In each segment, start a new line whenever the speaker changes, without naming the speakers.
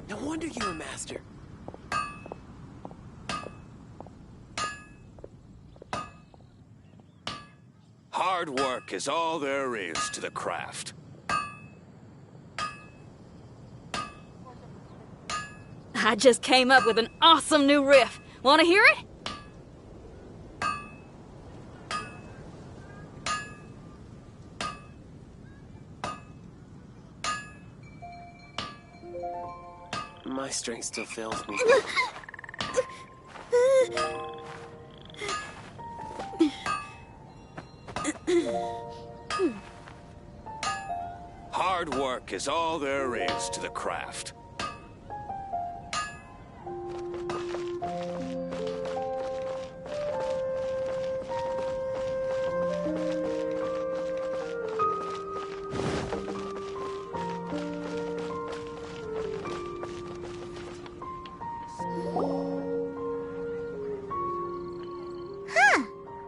No wonder you're a master.
Hard work is all there is to the craft.
I just came up with an awesome new riff. Want to hear it?
My strength still fails me.
Hard work is all there is to the craft.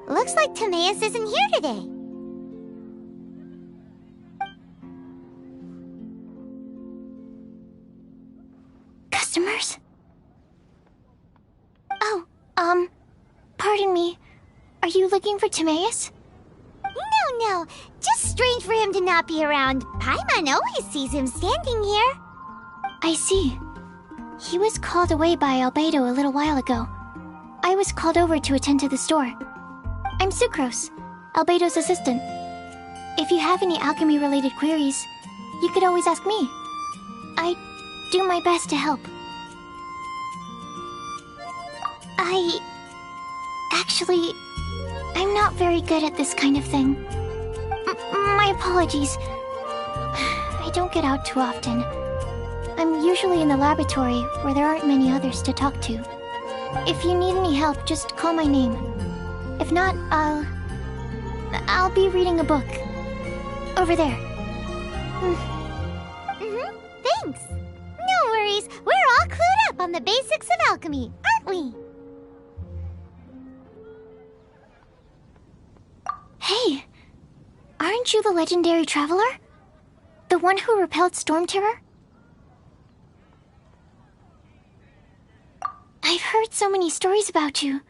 Looks like Timaeus isn't here today. Customers? Oh, pardon me. Are you looking for Timaeus? No. Just strange for him to not be around. Paimon always sees him standing here. I see. He was called away by Albedo a little while ago. I was called over to attend to the store. I'm Sucrose, Albedo's assistant. If you have any alchemy-related queries, you could always ask me. I do my best to help. Actually, I'm not very good at this kind of thing. My apologies. I don't get out too often. I'm usually in the laboratory where there aren't many others to talk to. If you need any help, just call my name. If not, I'll be reading a book. Over there. Thanks. No worries. We're all clued up on the basics of alchemy, aren't we? Hey, aren't you the legendary traveler? The one who repelled Storm Terror? I've heard so many stories about you.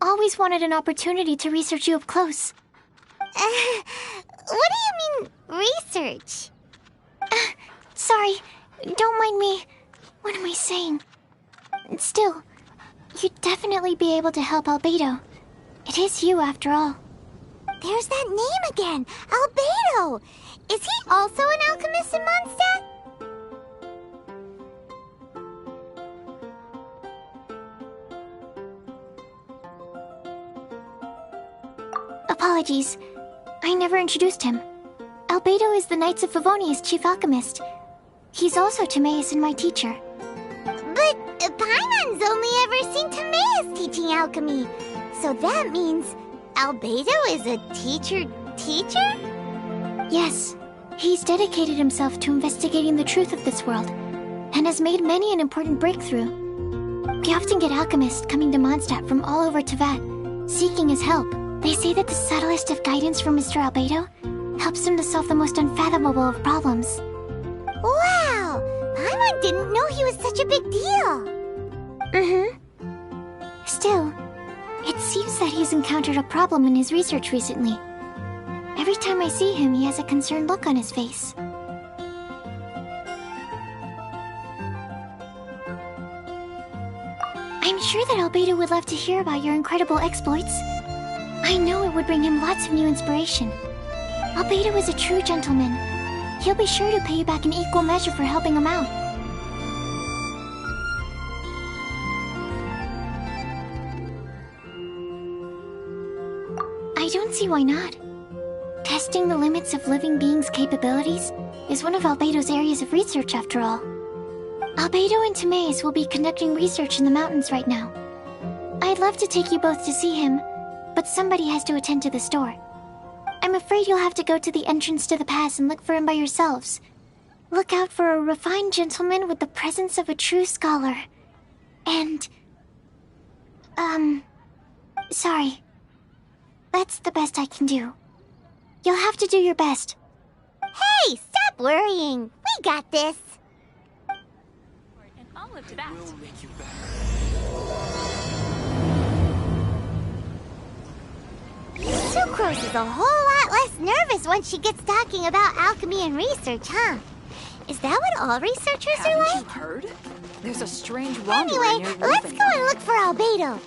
Always wanted an opportunity to research you up close. What do you mean, research? Sorry, don't mind me. What am I saying? Still, you'd definitely be able to help Albedo. It is you, after all. There's that name again, Albedo! Is he also an alchemist in Mondstadt? Apologies. I never introduced him. Albedo is the Knights of Favonia's chief alchemist. He's also Timaeus and my teacher. But Paimon's only ever seen Timaeus teaching alchemy. So that means Albedo is a teacher? Yes. He's dedicated himself to investigating the truth of this world, and has made many an important breakthrough. We often get alchemists coming to Mondstadt from all over Teyvat, seeking his help. They say that the subtlest of guidance from Mr. Albedo helps him to solve the most unfathomable of problems. Wow! Paimon didn't know he was such a big deal! Still, it seems that he's encountered a problem in his research recently. Every time I see him, he has a concerned look on his face. I'm sure that Albedo would love to hear about your incredible exploits. I know it would bring him lots of new inspiration. Albedo is a true gentleman. He'll be sure to pay you back in equal measure for helping him out. I don't see why not. Testing the limits of living beings' capabilities is one of Albedo's areas of research, after all. Albedo and Timaeus will be conducting research in the mountains right now. I'd love to take you both to see him, but somebody has to attend to the store. I'm afraid you'll have to go to the entrance to the pass and look for him by yourselves. Look out for a refined gentleman with the presence of a true scholar. And, Sorry. That's the best I can do. You'll have to do your best.
Hey, stop worrying. We got this.
And all of that.
We'll make you better.
Sucrose is a whole lot less nervous when she gets talking about alchemy and research, huh? Is that what all researchers are
Haven't you
like?
heard? There's a strange wanderer
Anyway,
near
let's go and look for Albedo.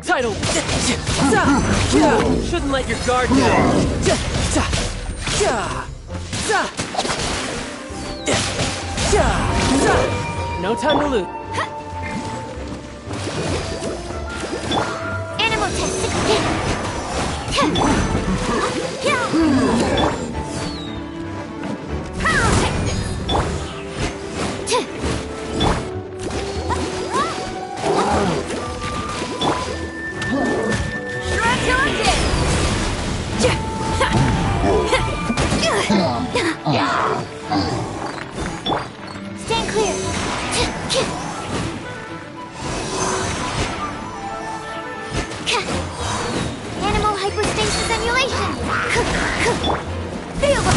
Tidal! Shouldn't let your guard down. No time to loot.
Animal Stand clear. Animal hypostasis emulation. Feel the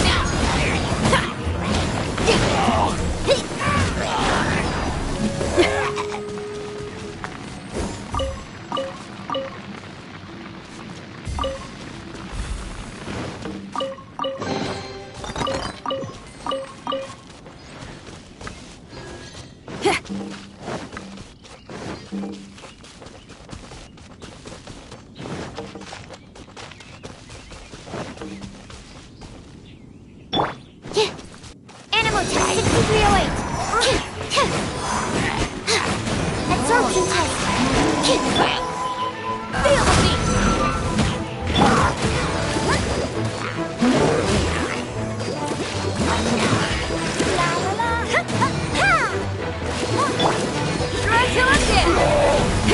Animal test 6308. Absorption test. Feel the beat. La la la. Ha ha ha. Try till I'm dead.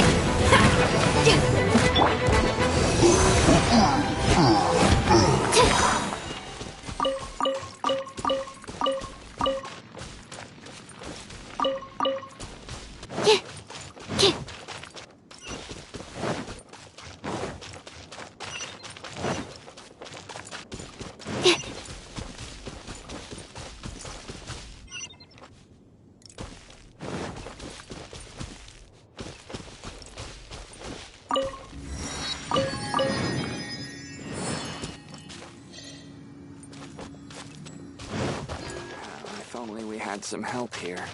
had some help here.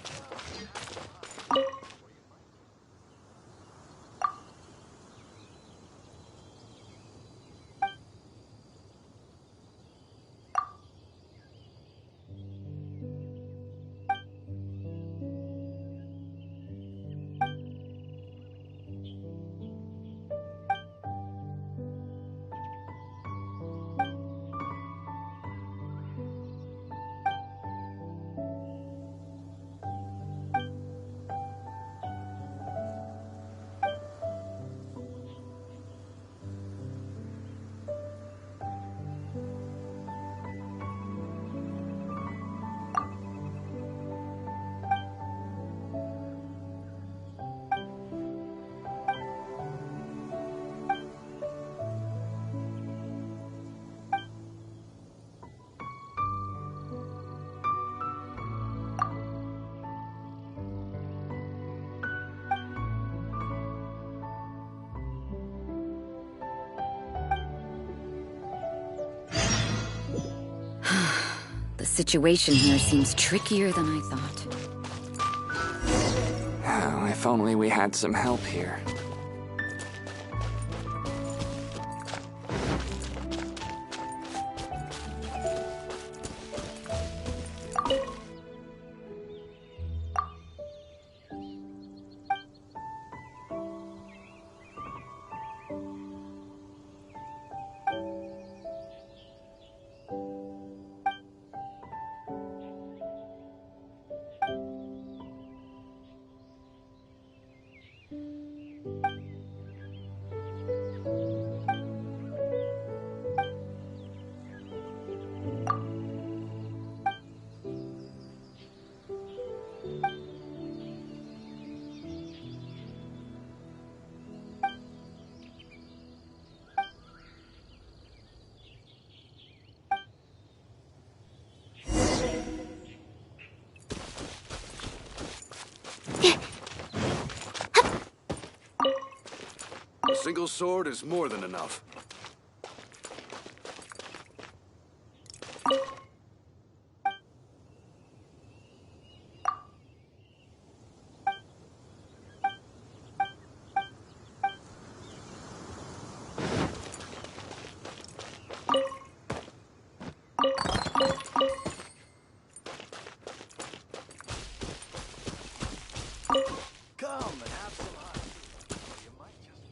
The situation here seems trickier than I thought.
Oh, if only we had some help here.
A single sword is more than enough. Come and have some hot tea. You might just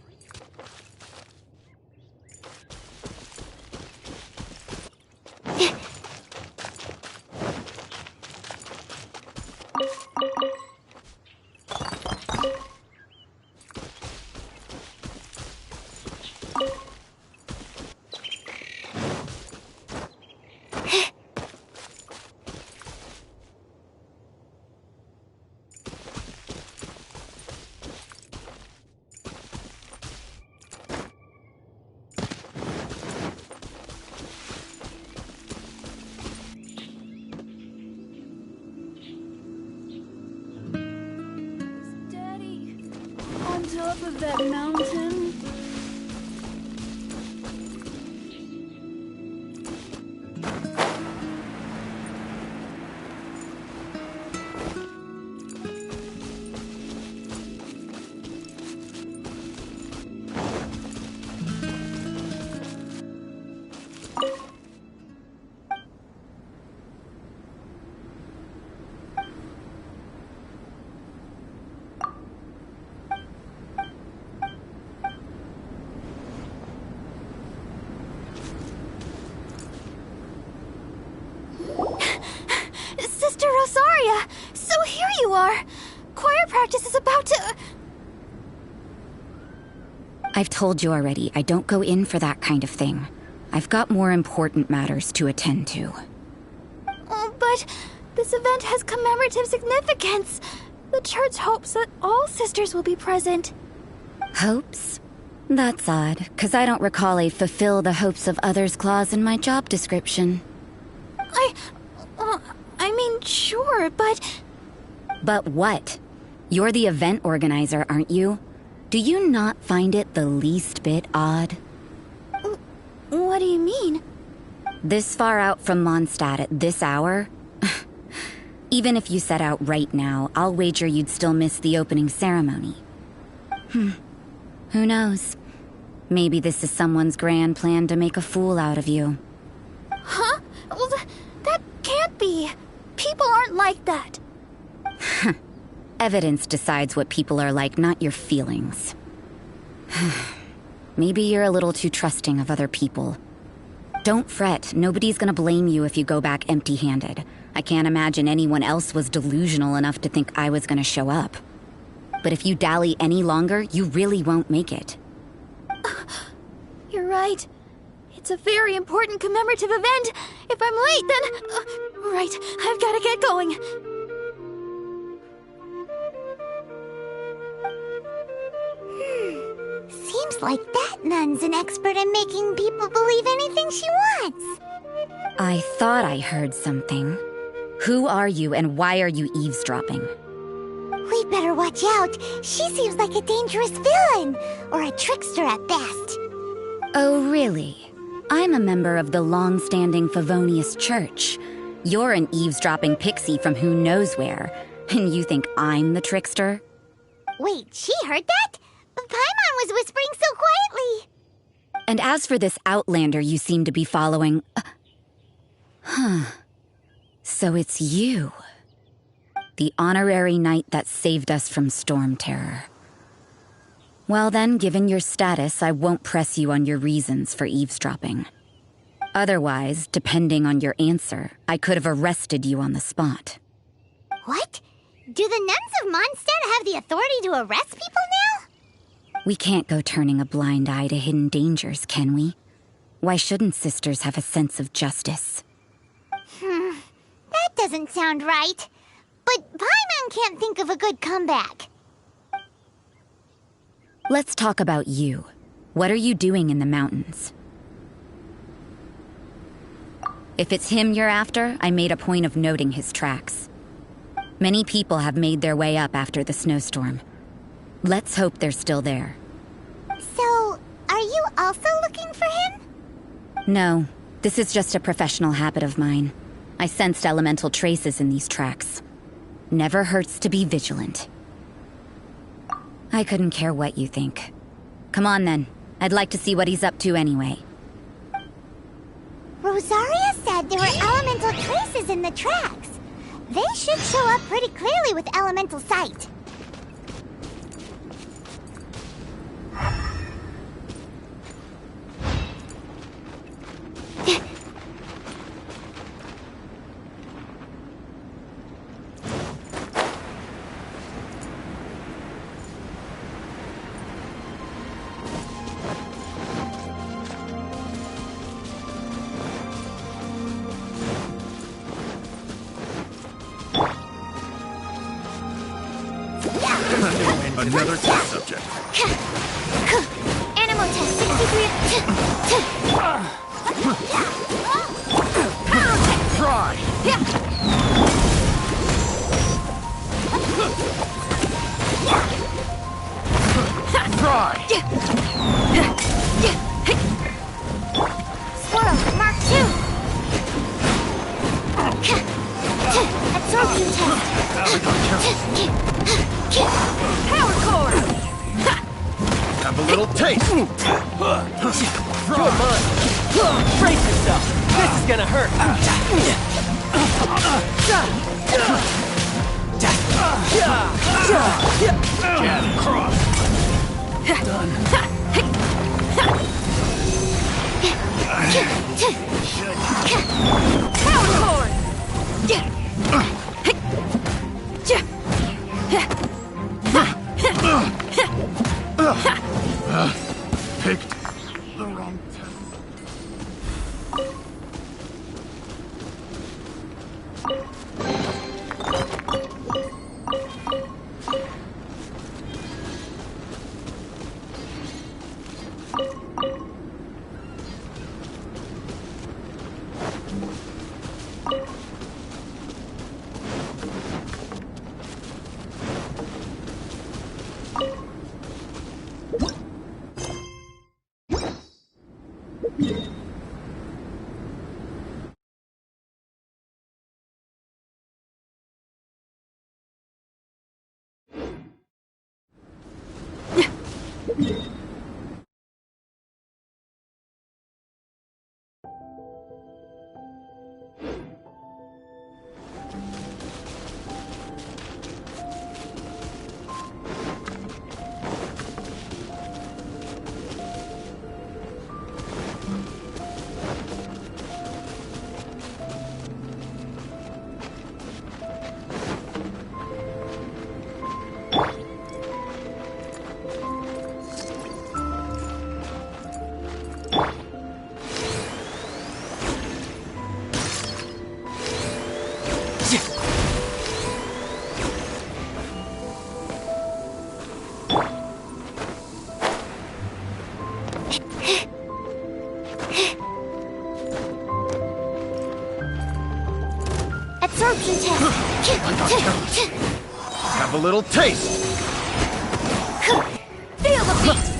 Top of that mountain.
Sister Rosaria! So here you are! Choir practice is about to...
I've told you already, I don't go in for that kind of thing. I've got more important matters to attend to.
Oh, but this event has commemorative significance. The church hopes that all sisters will be present.
Hopes? That's odd, 'cause I don't recall a fulfill the hopes of others clause in my job description.
I mean, sure, but...
But what? You're the event organizer, aren't you? Do you not find it the least bit odd?
What do you mean?
This far out from Mondstadt at this hour? Even if you set out right now, I'll wager you'd still miss the opening ceremony. Who knows? Maybe this is someone's grand plan to make a fool out of you.
Huh? Well, that can't be. People aren't like that.
Evidence decides what people are like, not your feelings. Maybe you're a little too trusting of other people. Don't fret, nobody's gonna blame you if you go back empty-handed. I can't imagine anyone else was delusional enough to think I was gonna show up. But if you dally any longer, you really won't make it.
You're right. It's a very important commemorative event. If I'm late, then... right, I've gotta get going.
Seems like that nun's an expert in making people believe anything she wants.
I thought I heard something. Who are you and why are you eavesdropping?
We better watch out. She seems like a dangerous villain, or a trickster at best.
Oh, really? I'm a member of the long-standing Favonius Church. You're an eavesdropping pixie from who knows where, and you think I'm the trickster?
Wait, she heard that? Paimon was whispering so quietly.
And as for this outlander you seem to be following... So it's you. The honorary knight that saved us from storm terror. Well then, given your status, I won't press you on your reasons for eavesdropping. Otherwise, depending on your answer, I could have arrested you on the spot.
What? Do the nuns of Mondstadt have the authority to arrest people now?
We can't go turning a blind eye to hidden dangers, can we? Why shouldn't sisters have a sense of justice?
That doesn't sound right. But Paimon can't think of a good comeback.
Let's talk about you. What are you doing in the mountains? If it's him you're after, I made a point of noting his tracks. Many people have made their way up after the snowstorm. Let's hope they're still there.
So, are you also looking for him?
No, this is just a professional habit of mine. I sensed elemental traces in these tracks. Never hurts to be vigilant. I couldn't care what you think. Come on then. I'd like to see what he's up to anyway.
Rosaria said there were elemental traces in the tracks. They should show up pretty clearly with elemental sight.
Another test subject.
Animal test 63.
Try! Try!
Swirl, Mark 2. Absorption test. Power core.
Have a little taste!
You're mine. Brace yourself. This is gonna hurt.
Jab cross!
Power cord.
Picked the wrong test.
Absorption test.
Have a little taste.
Feel the beat!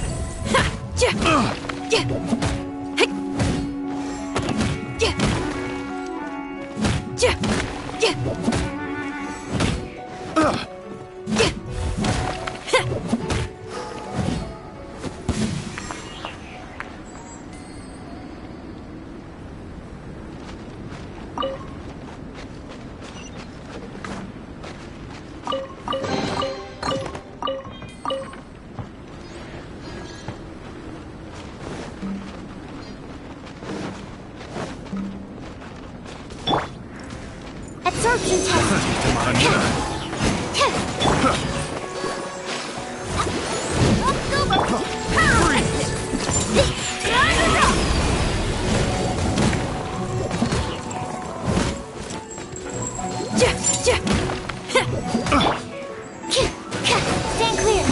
Absorption test. Stand clear.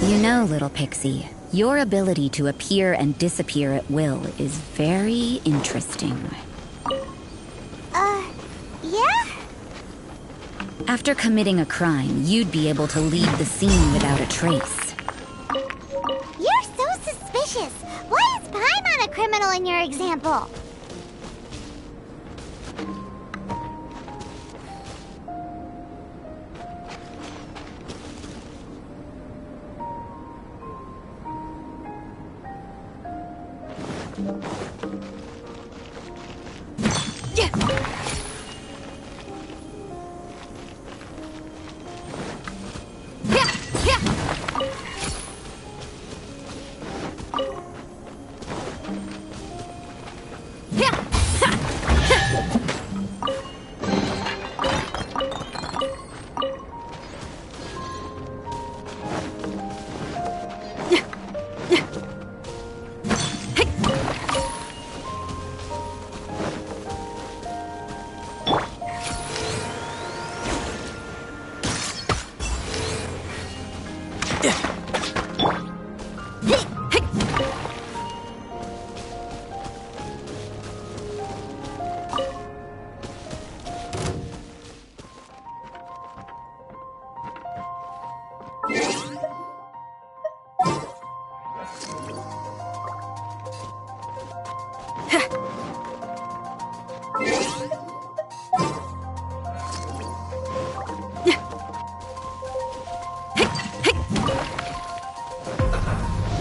You know, little pixie, your ability to appear and disappear at will is very interesting.
Yeah?
After committing a crime, you'd be able to leave the scene without a trace.
You're so suspicious. Why is Paimon a criminal in your example?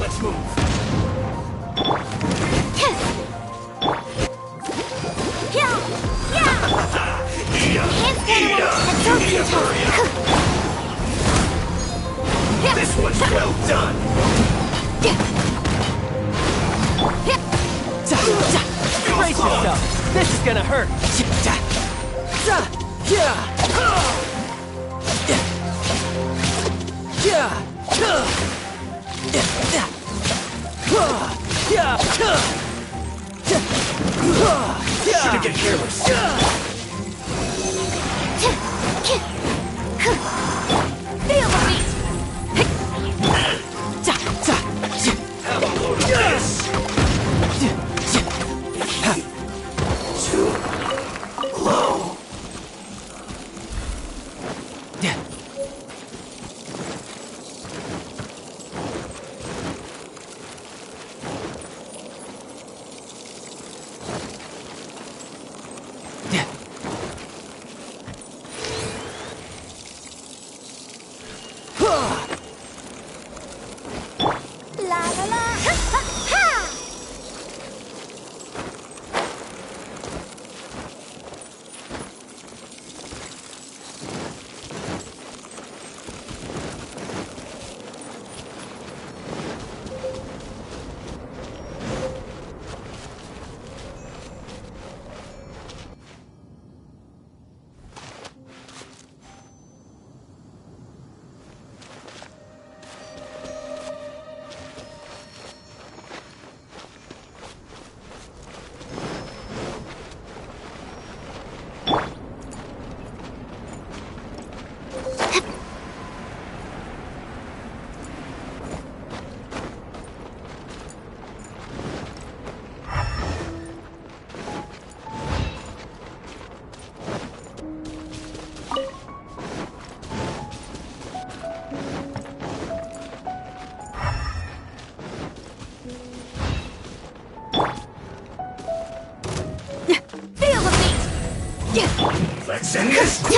Let's move. This one's well done.
Brace yourself. This is gonna hurt.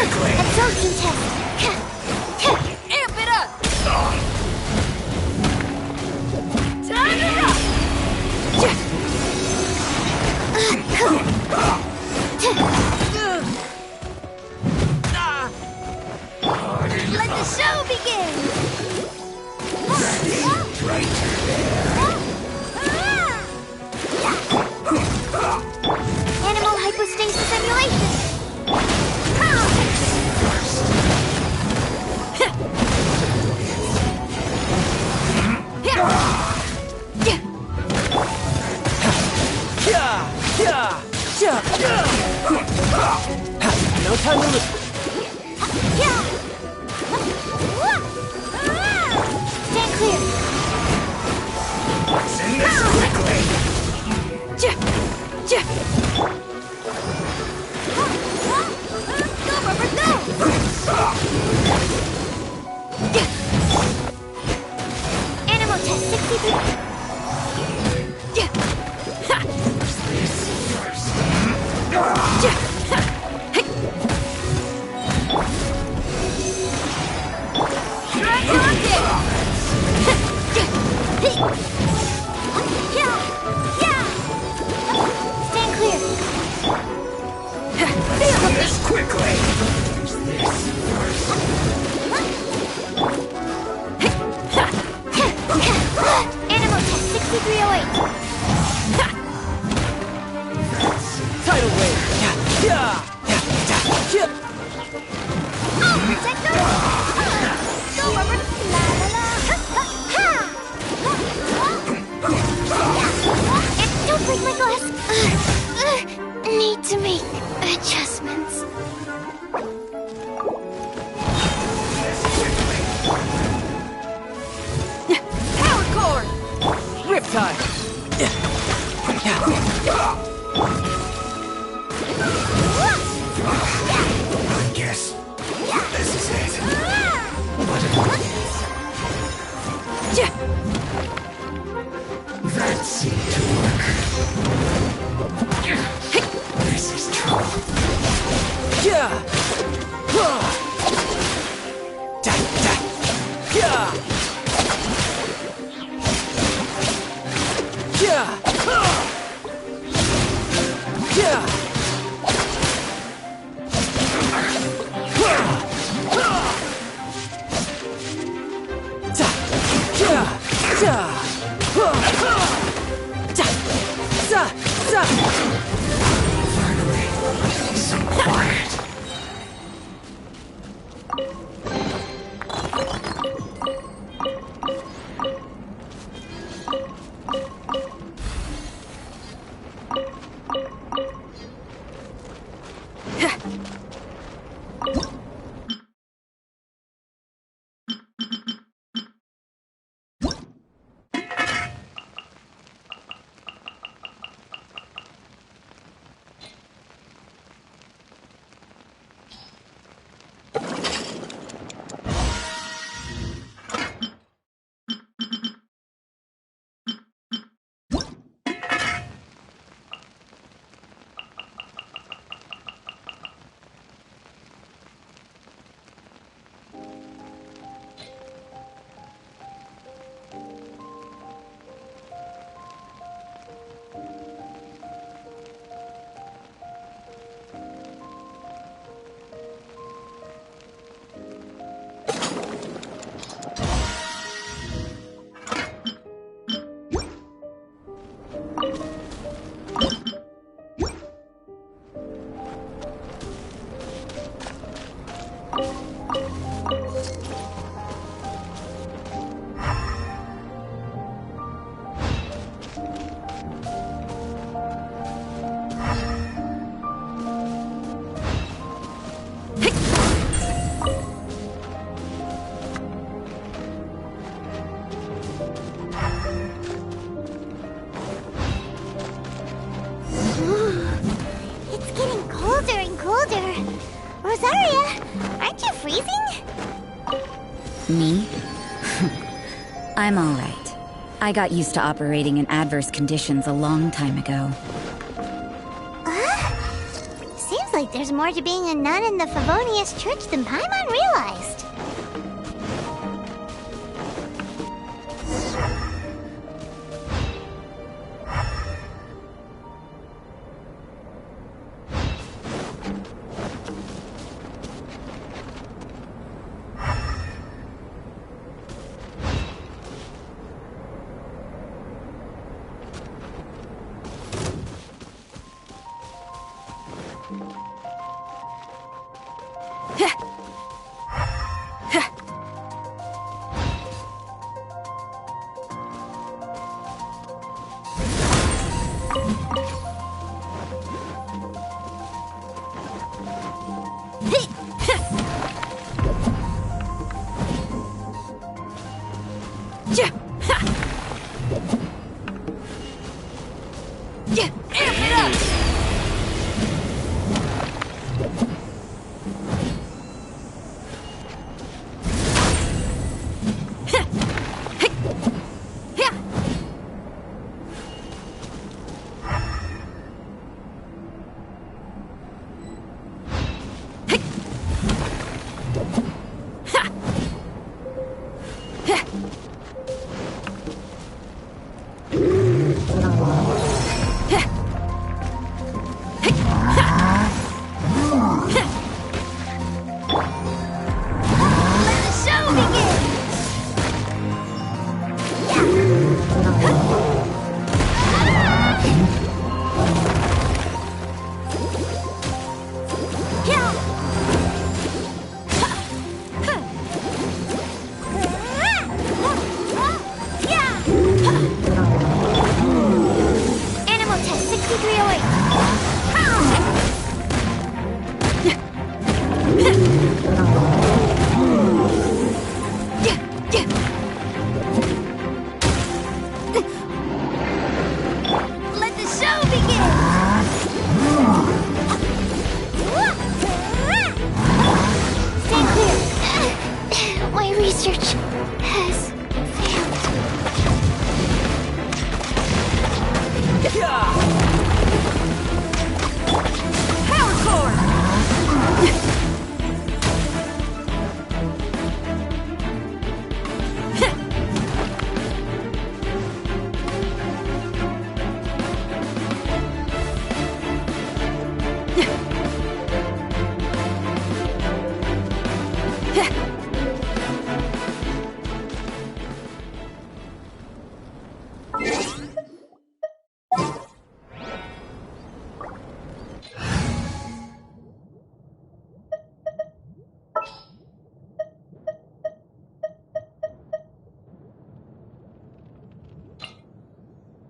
quickly. Absorption test.
Amp it up! Time to rock!
Let the show begin!
Right there.
Animal hypostasis simulation!
No time to lose.
Stand clear!
Send this quickly.
Go, Rubber, go! Animal test 63. Stand clear.
Send this quickly.
Animal test 6308.
Tidal wave.
Protector. Go, Rubber. La la la. And don't break my glass. Need to make adjustments.
Power core. Riptide.
I guess this is it. That seemed to work. This is trouble. Finally, some quiet.
Me? I'm all right. I got used to operating in adverse conditions a long time ago.
Seems like there's more to being a nun in the Favonius Church than Paimon realized.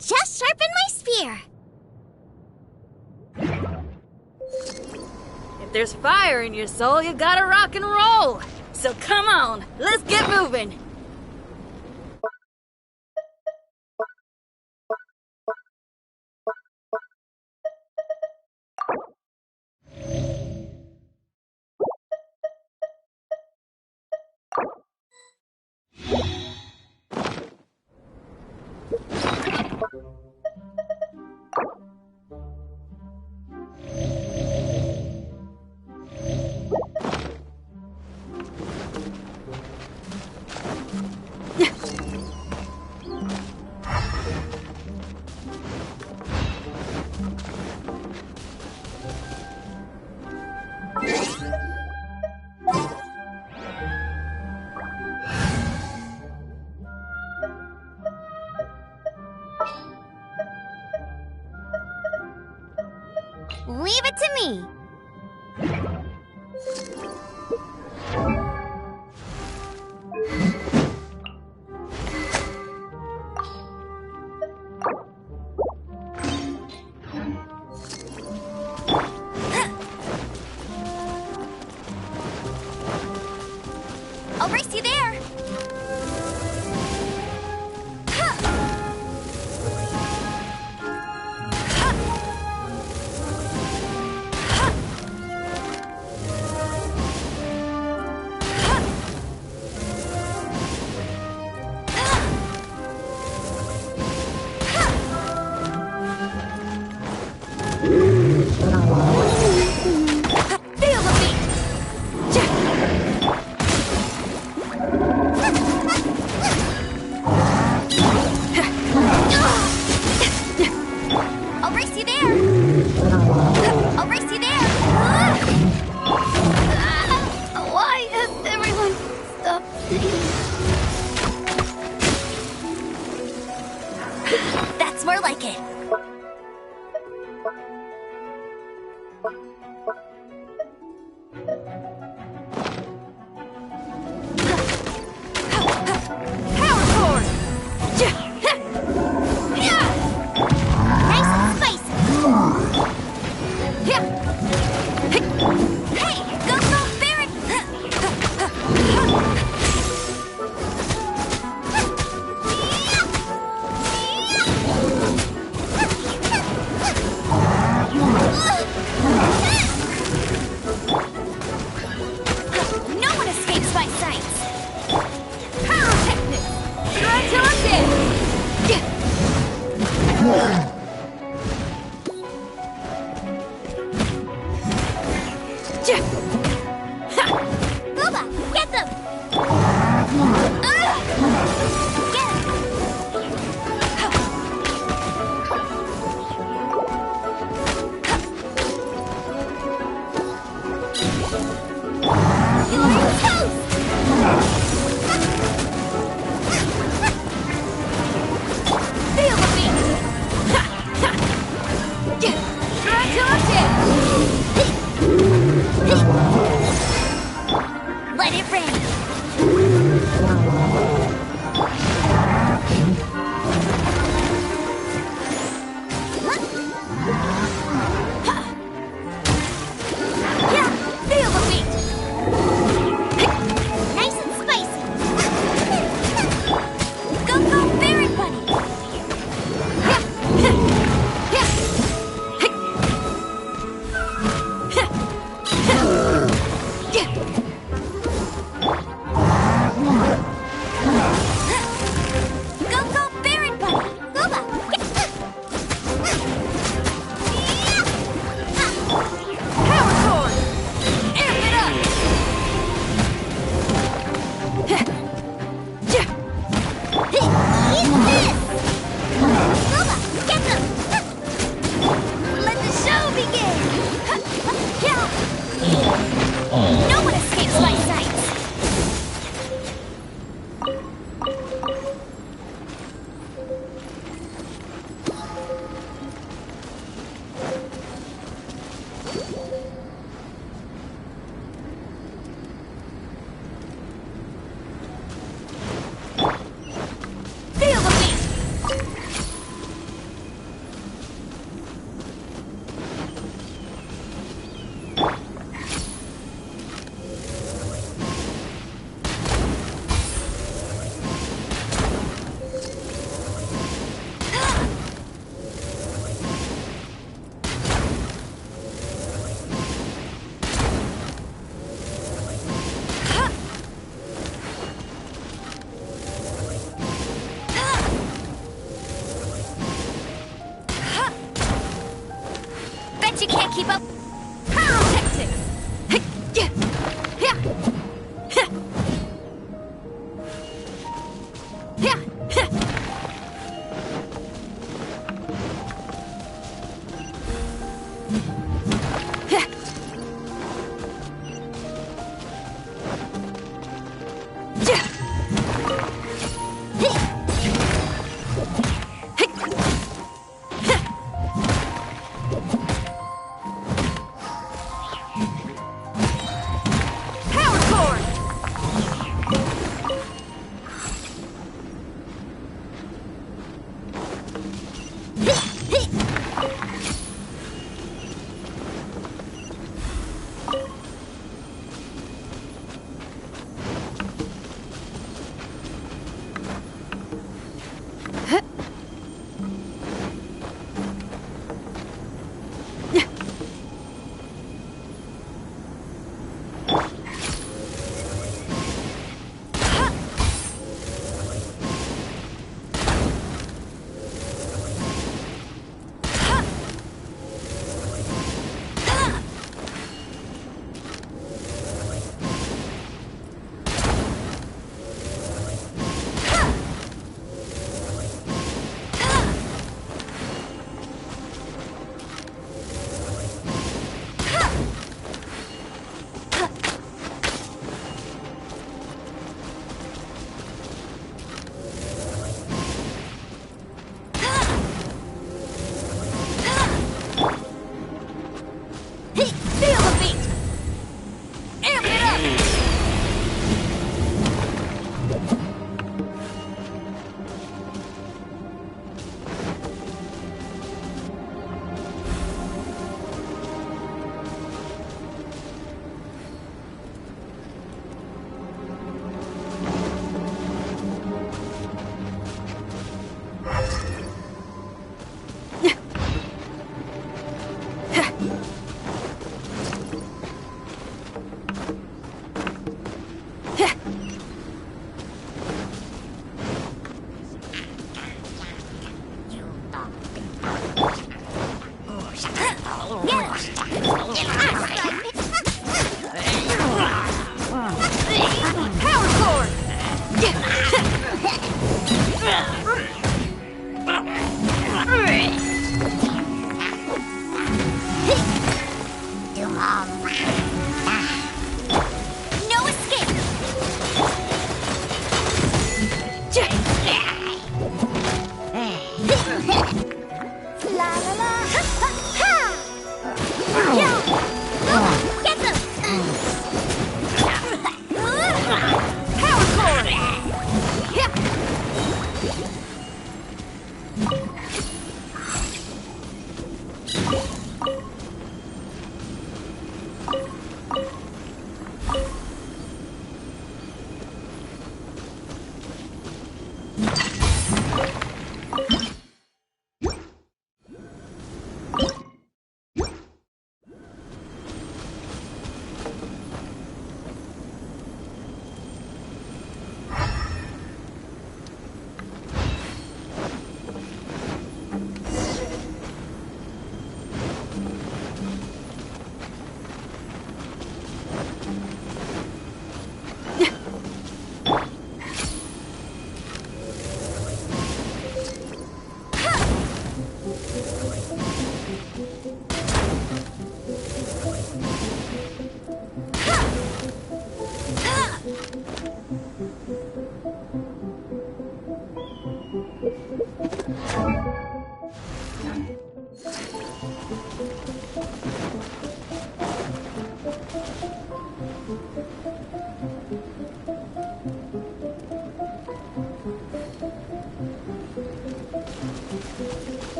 Just sharpen my spear.
If there's fire in your soul, you gotta rock and roll. So come on, let's get moving.
Leave it to me.
I'll race you there. I'll race you there! I'll race you there! Why has everyone stopped singing? That's more like it. Power chord!
Nice and spicy.
Hey, go Baron!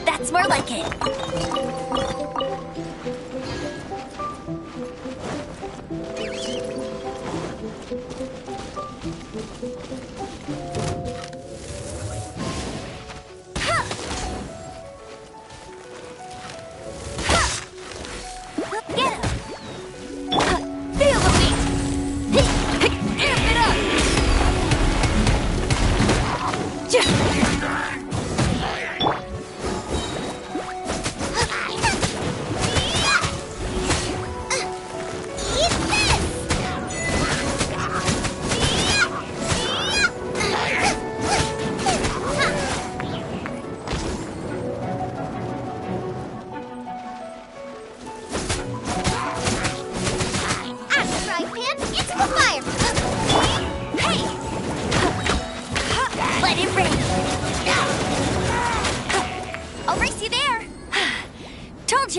That's more like it. Get him! Feel the beat! Amp it up!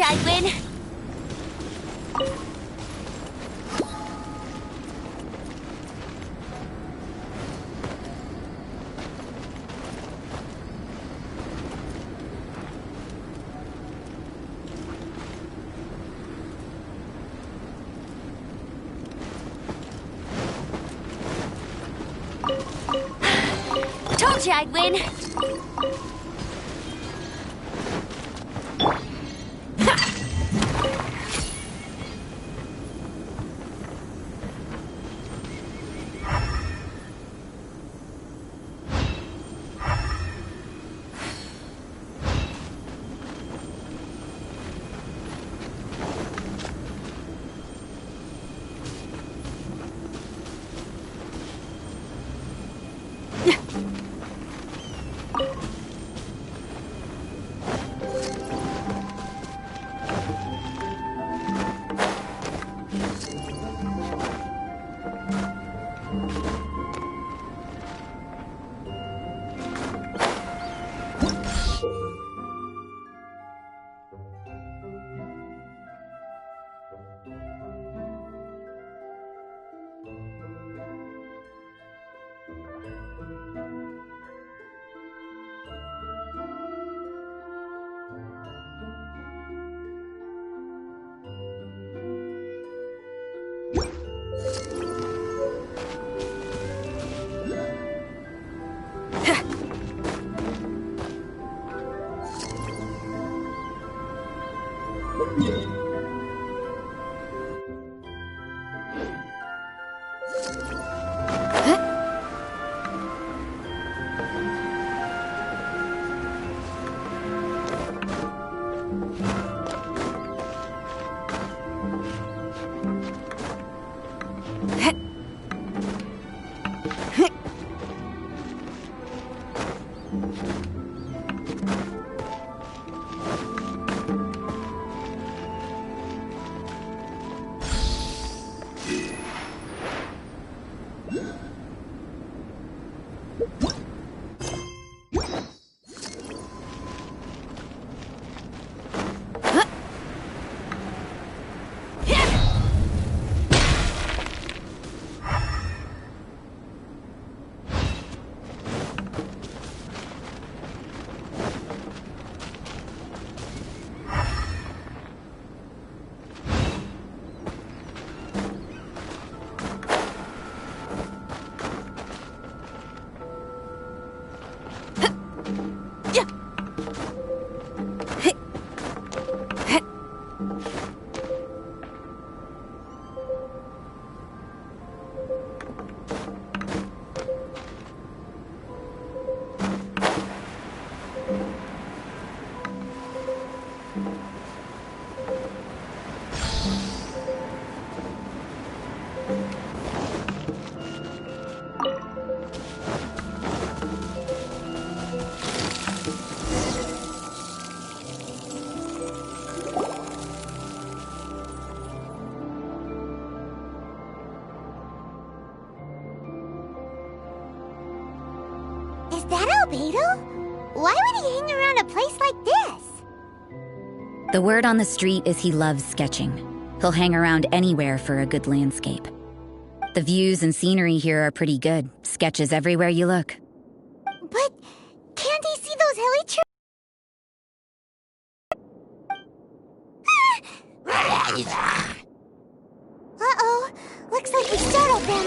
I'd win. Told you I'd win.
Is that Albedo? Why would he hang around a place like this?
The word on the street is he loves sketching. He'll hang around anywhere for a good landscape. The views and scenery here are pretty good. Sketches everywhere you look.
But can't he see those hilly trees? Uh-oh. Looks like we startled them.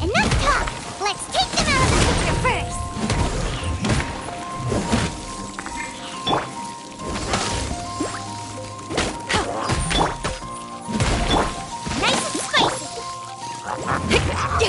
Enough talk! Let's take them out of the picture first! Nice and spicy! Come on, we can do it!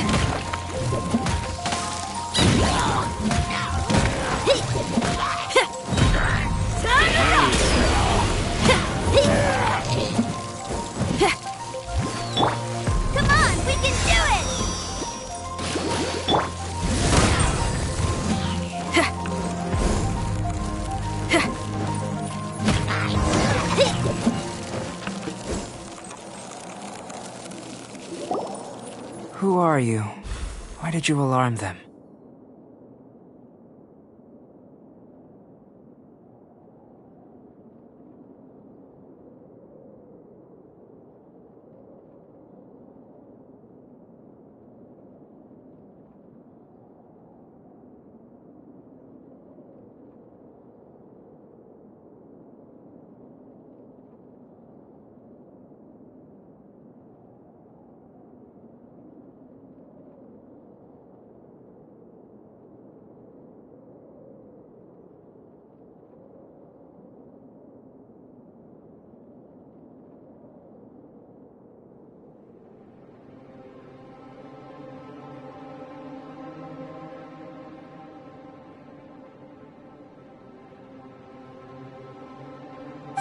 Who are you? Why did you alarm them?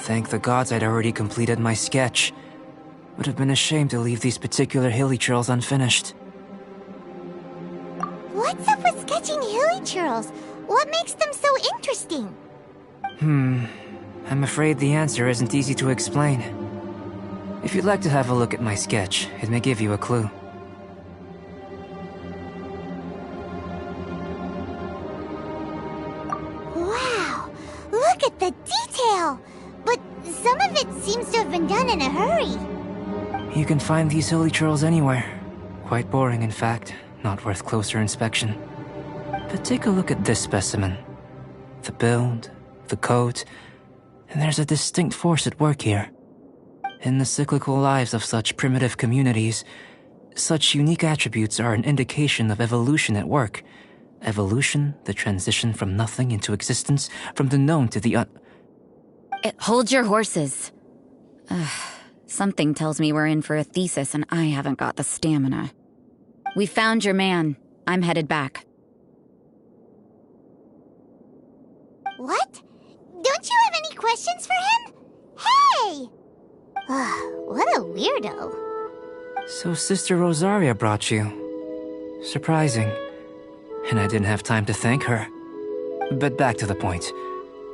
Thank the gods I'd already completed my sketch. Would have been a shame to leave these particular hilly trails unfinished.
What's up with sketching hilly churls? What makes them so interesting?
I'm afraid the answer isn't easy to explain. If you'd like to have a look at my sketch, it may give you a clue.
Wow! Look at the detail! But some of it seems to have been done in a hurry.
You can find these hilly trails anywhere. Quite boring, in fact. Not worth closer inspection. But take a look at this specimen. The build, the coat, and there's a distinct force at work here. In the cyclical lives of such primitive communities, such unique attributes are an indication of evolution at work. Evolution, the transition from nothing into existence, from the known to the
Hold your horses. Something tells me we're in for a thesis and I haven't got the stamina. We found your man. I'm headed back.
What? Don't you have any questions for him? Hey! What a weirdo.
So Sister Rosaria brought you. Surprising. And I didn't have time to thank her. But back to the point.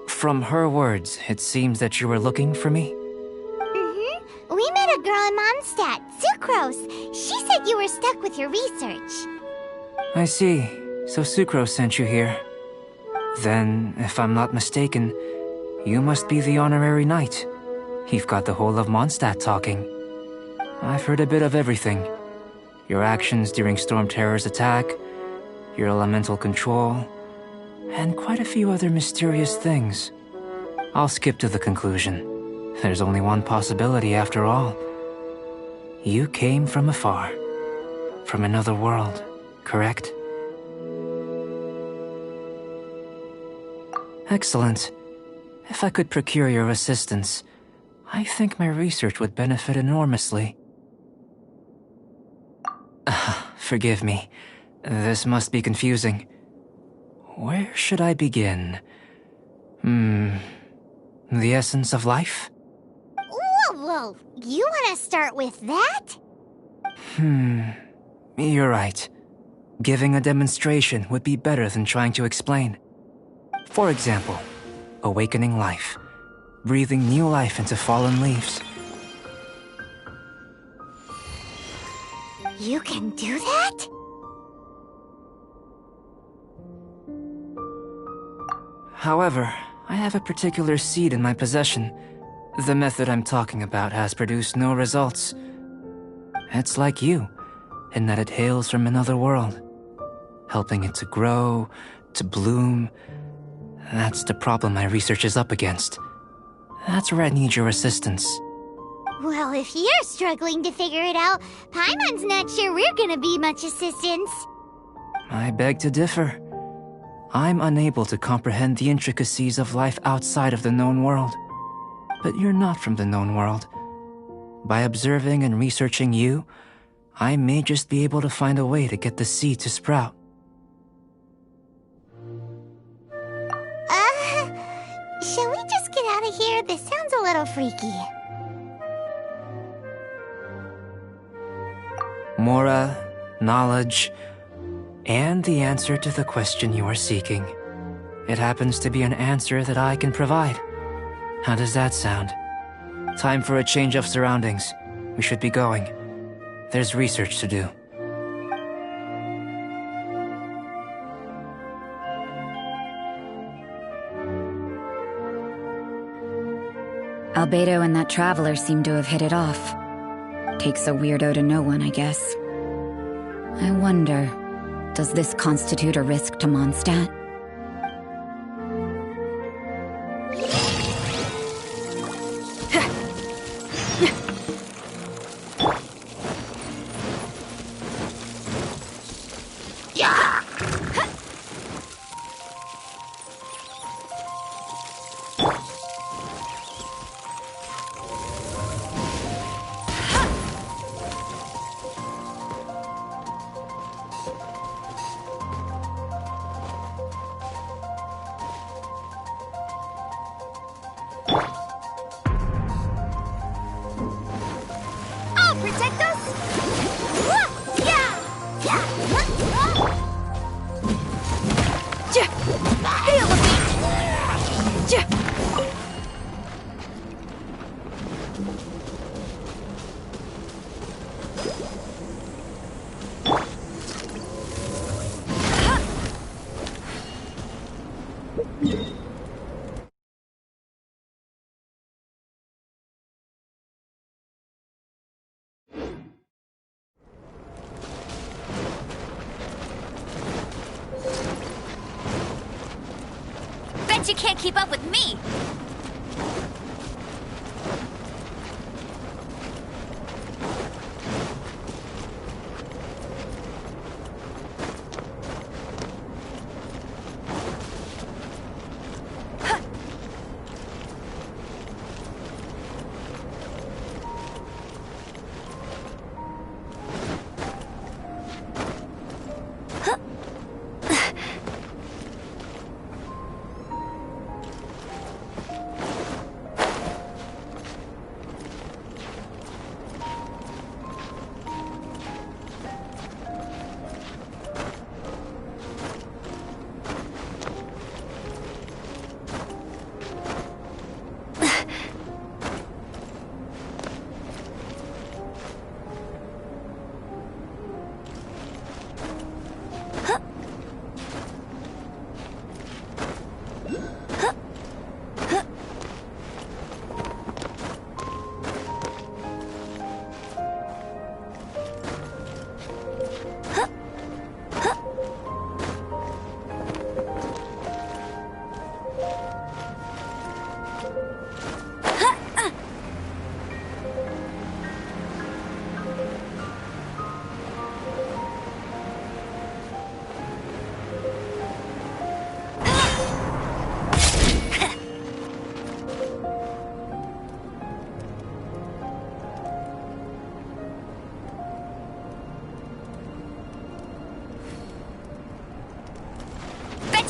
From her words, it seems that you were looking for me?
Mm-hmm. We met a girl in Mondstadt, Sucrose. She said you were stuck with your research.
I see. So Sucrose sent you here. Then, if I'm not mistaken, you must be the honorary knight. You've got the whole of Mondstadt talking. I've heard a bit of everything. Your actions during Storm Terror's attack, your elemental control, and quite a few other mysterious things. I'll skip to the conclusion. There's only one possibility after all. You came from afar. From another world, correct? Excellent. If I could procure your assistance, I think my research would benefit enormously. Forgive me. This must be confusing. Where should I begin? The essence of life?
Whoa. You want to start with that?
You're right. Giving a demonstration would be better than trying to explain. For example, awakening life. Breathing new life into fallen leaves.
You can do that?
However, I have a particular seed in my possession. The method I'm talking about has produced no results. It's like you, in that it hails from another world. Helping it to grow, to bloom. That's the problem my research is up against. That's where I need your assistance.
Well, if you're struggling to figure it out, Paimon's not sure we're gonna be much assistance.
I beg to differ. I'm unable to comprehend the intricacies of life outside of the known world. But you're not from the known world. By observing and researching you, I may just be able to find a way to get the seed to sprout.
Shall we just get out of here? This sounds a little freaky.
Mora, knowledge, and the answer to the question you are seeking. It happens to be an answer that I can provide. How does that sound? Time for a change of surroundings. We should be going. There's research to do.
Albedo and that traveler seem to have hit it off. Takes a weirdo to know one, I guess. I wonder, does this constitute a risk to Mondstadt?
Bet you can't keep up with me!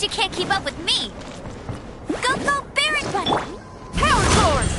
You can't keep up with me! Go, go, Baron Bunny! Power Sword!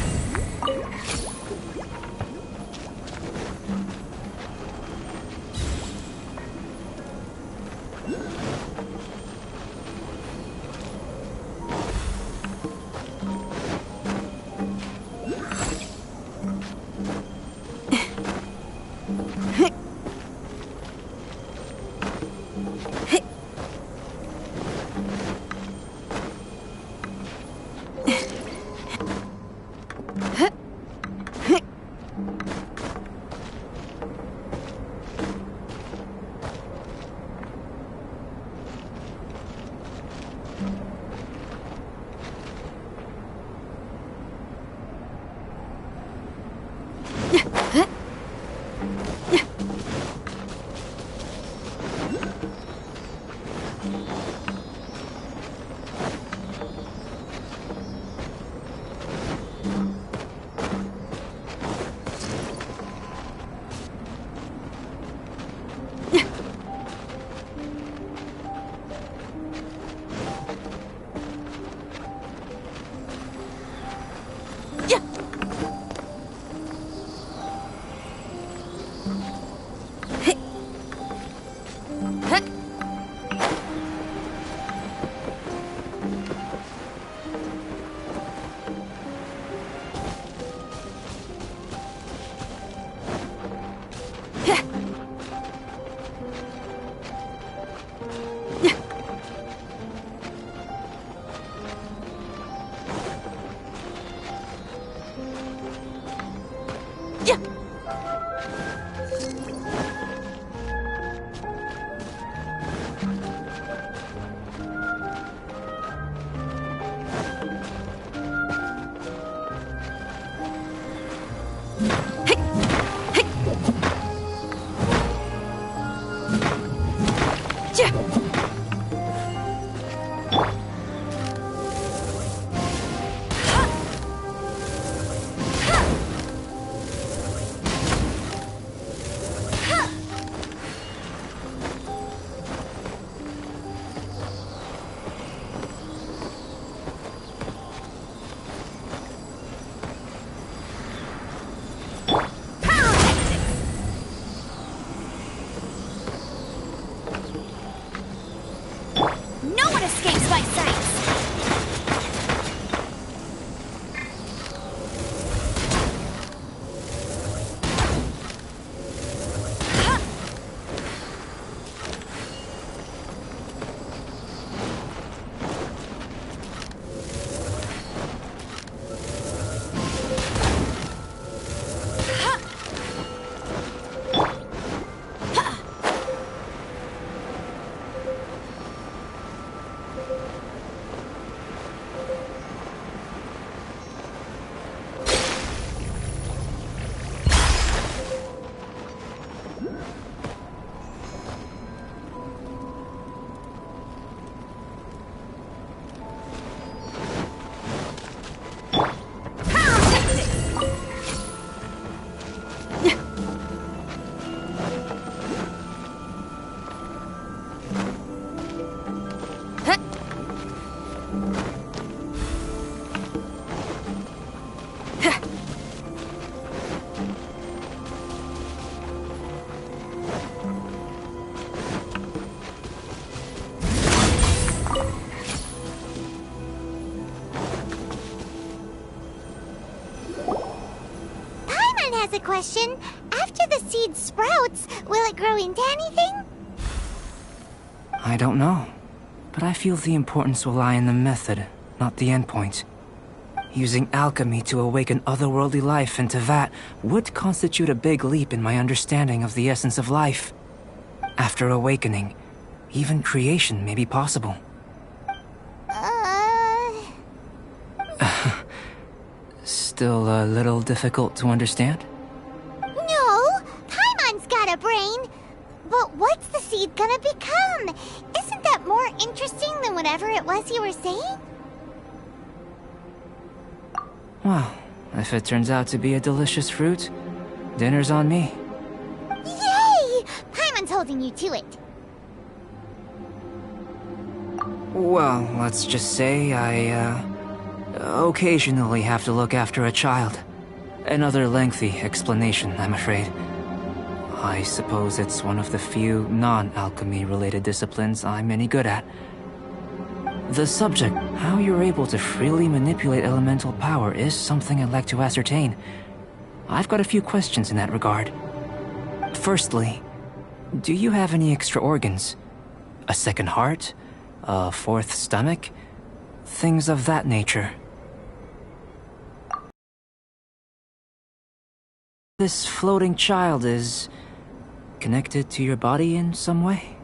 No one escapes my sights!
A question. After the seed sprouts, will it grow into anything?
I don't know, but I feel the importance will lie in the method, not the endpoint. Using alchemy to awaken otherworldly life into that would constitute a big leap in my understanding of the essence of life. After awakening, even creation may be possible. Still a little difficult to understand?
No! Paimon's got a brain! But what's the seed gonna become? Isn't that more interesting than whatever it was you were saying?
Well, if it turns out to be a delicious fruit, dinner's on me.
Yay! Paimon's holding you to it.
Well, let's just say I, occasionally have to look after a child. Another lengthy explanation, I'm afraid. I suppose it's one of the few non-alchemy related disciplines I'm any good at. The subject, how you're able to freely manipulate elemental power, is something I'd like to ascertain. I've got a few questions in that regard. Firstly, do you have any extra organs? A second heart? A fourth stomach? Things of that nature. This floating child is connected to your body in some way?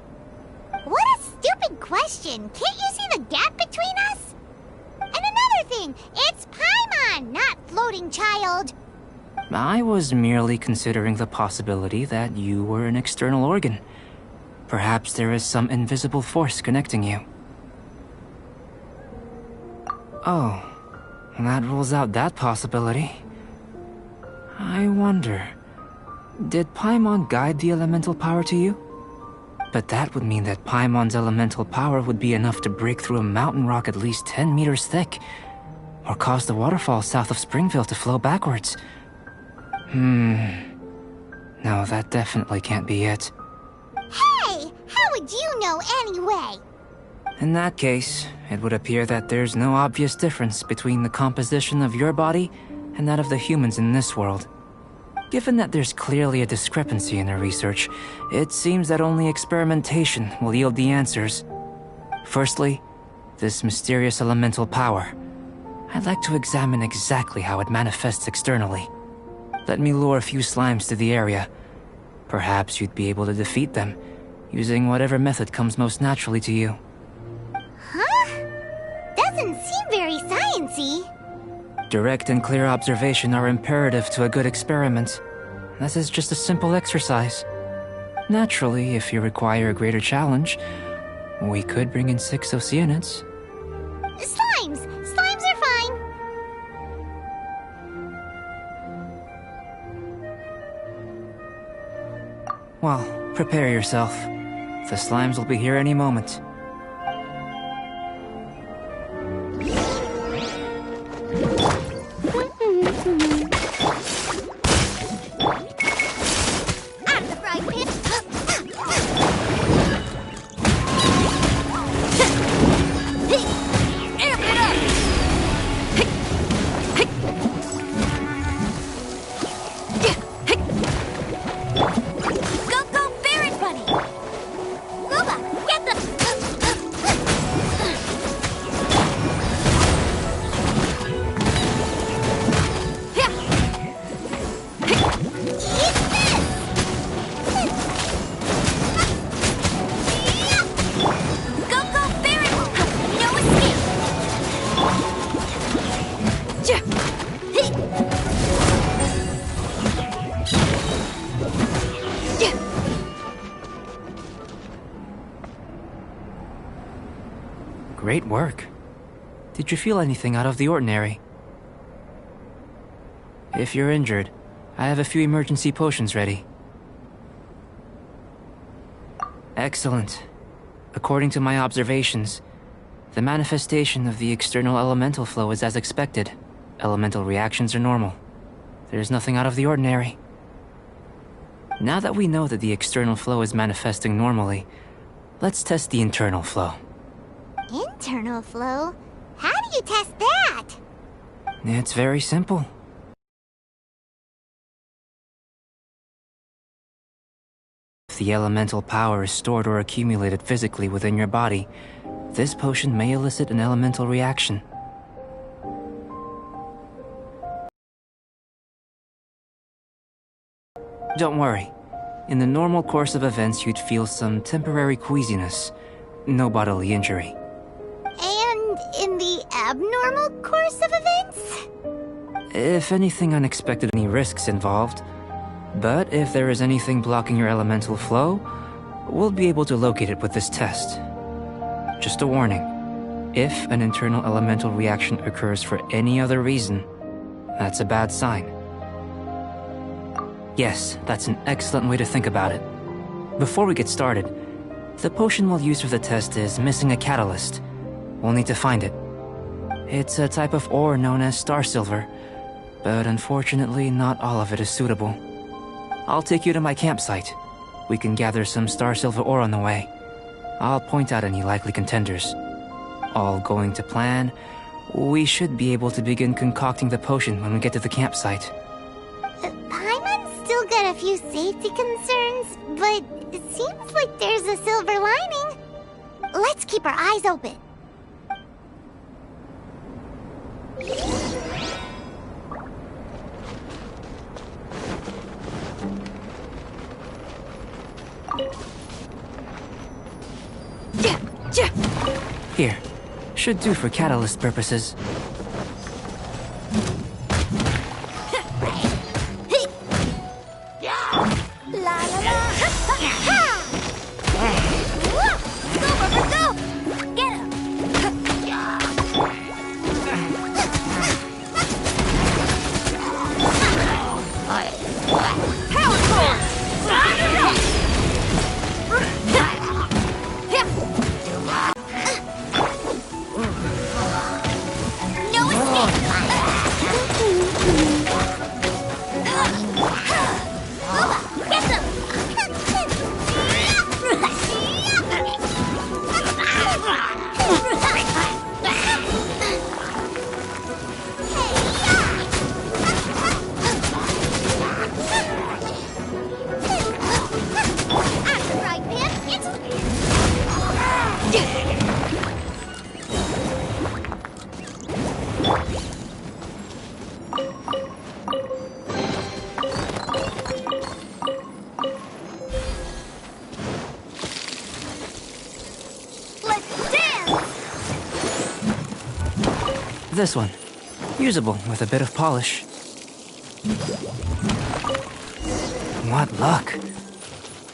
What a stupid question! Can't you see the gap between us? And another thing, it's Paimon, not floating child.
I was merely considering the possibility that you were an external organ. Perhaps there is some invisible force connecting you. Oh, that rules out that possibility. I wonder, did Paimon guide the elemental power to you? But that would mean that Paimon's elemental power would be enough to break through a mountain rock at least 10 meters thick, or cause the waterfall south of Springville to flow backwards. No, that definitely can't be it.
Hey! How would you know anyway?
In that case, it would appear that there's no obvious difference between the composition of your body and that of the humans in this world. Given that there's clearly a discrepancy in the research, it seems that only experimentation will yield the answers. Firstly, this mysterious elemental power. I'd like to examine exactly how it manifests externally. Let me lure a few slimes to the area. Perhaps you'd be able to defeat them, using whatever method comes most naturally to you.
Huh? Doesn't seem very sciencey.
Direct and clear observation are imperative to a good experiment. This is just a simple exercise. Naturally, if you require a greater challenge, we could bring in 6 Oceanids.
Slimes! Slimes are fine!
Well, prepare yourself. The slimes will be here any moment.
Out of the frying pan!
Amp it up!
Go, go, Baron Bunny! Luba, get the... Go, go, Baron! No escape!
Great work. Did you feel anything out of the ordinary? If you're injured, I have a few emergency potions ready. Excellent. According to my observations, the manifestation of the external elemental flow is as expected. Elemental reactions are normal. There's nothing out of the ordinary. Now that we know that the external flow is manifesting normally, let's test the internal flow.
Internal flow? How do you test that?
It's very simple. If the elemental power is stored or accumulated physically within your body, this potion may elicit an elemental reaction. Don't worry. In the normal course of events, you'd feel some temporary queasiness, no bodily injury.
And in the abnormal course of events?
If anything unexpected, any risks involved. But if there is anything blocking your elemental flow, we'll be able to locate it with this test. Just a warning. If an internal elemental reaction occurs for any other reason, that's a bad sign. Yes, that's an excellent way to think about it. Before we get started, the potion we'll use for the test is missing a catalyst. We'll need to find it. It's a type of ore known as star silver, but unfortunately not all of it is suitable. I'll take you to my campsite. We can gather some star silver ore on the way. I'll point out any likely contenders. All going to plan, we should be able to begin concocting the potion when we get to the campsite.
Paimon's still got a few safety concerns, but it seems like there's a silver lining. Let's keep our eyes open.
Here. Should do for catalyst purposes. This one. Usable with a bit of polish. What luck.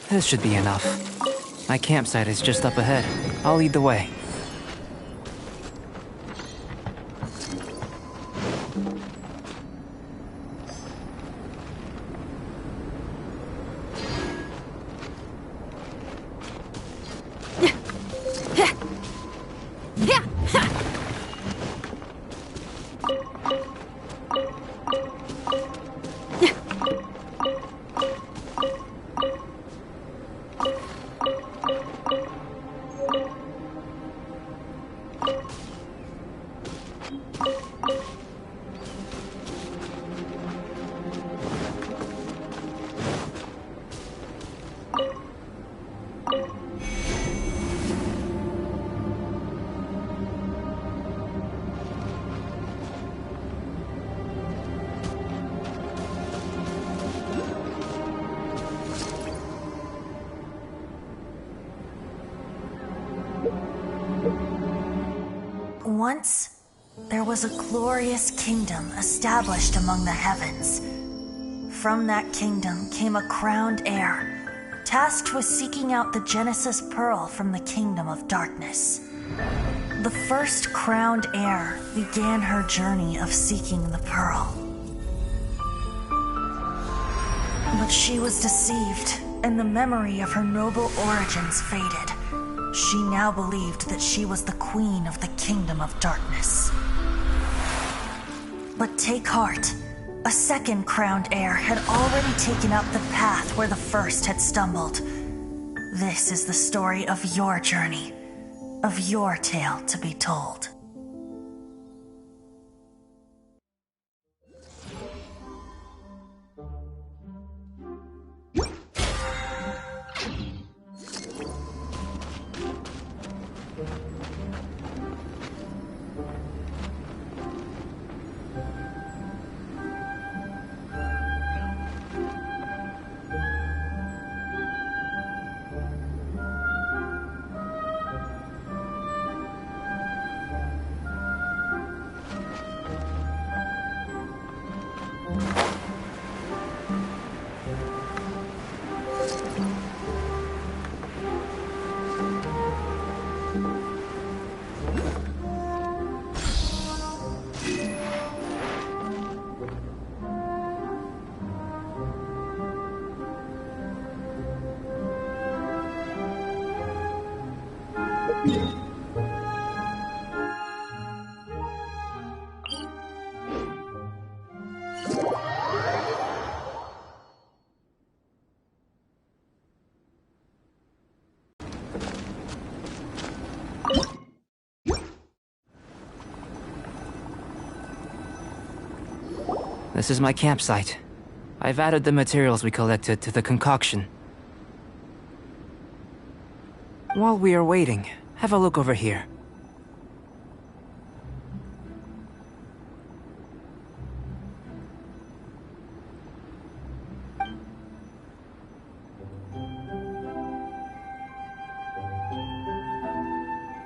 This should be enough. My campsite is just up ahead. I'll lead the way.
Once, there was a glorious kingdom established among the heavens. From that kingdom came a crowned heir, tasked with seeking out the Genesis Pearl from the kingdom of darkness. The first crowned heir began her journey of seeking the pearl. But she was deceived, and the memory of her noble origins faded. She now believed that she was the queen of the kingdom of darkness. But take heart. A second crowned heir had already taken up the path where the first had stumbled. This is the story of your journey, of your tale to be told.
This is my campsite. I've added the materials we collected to the concoction. While we are waiting, have a look over here.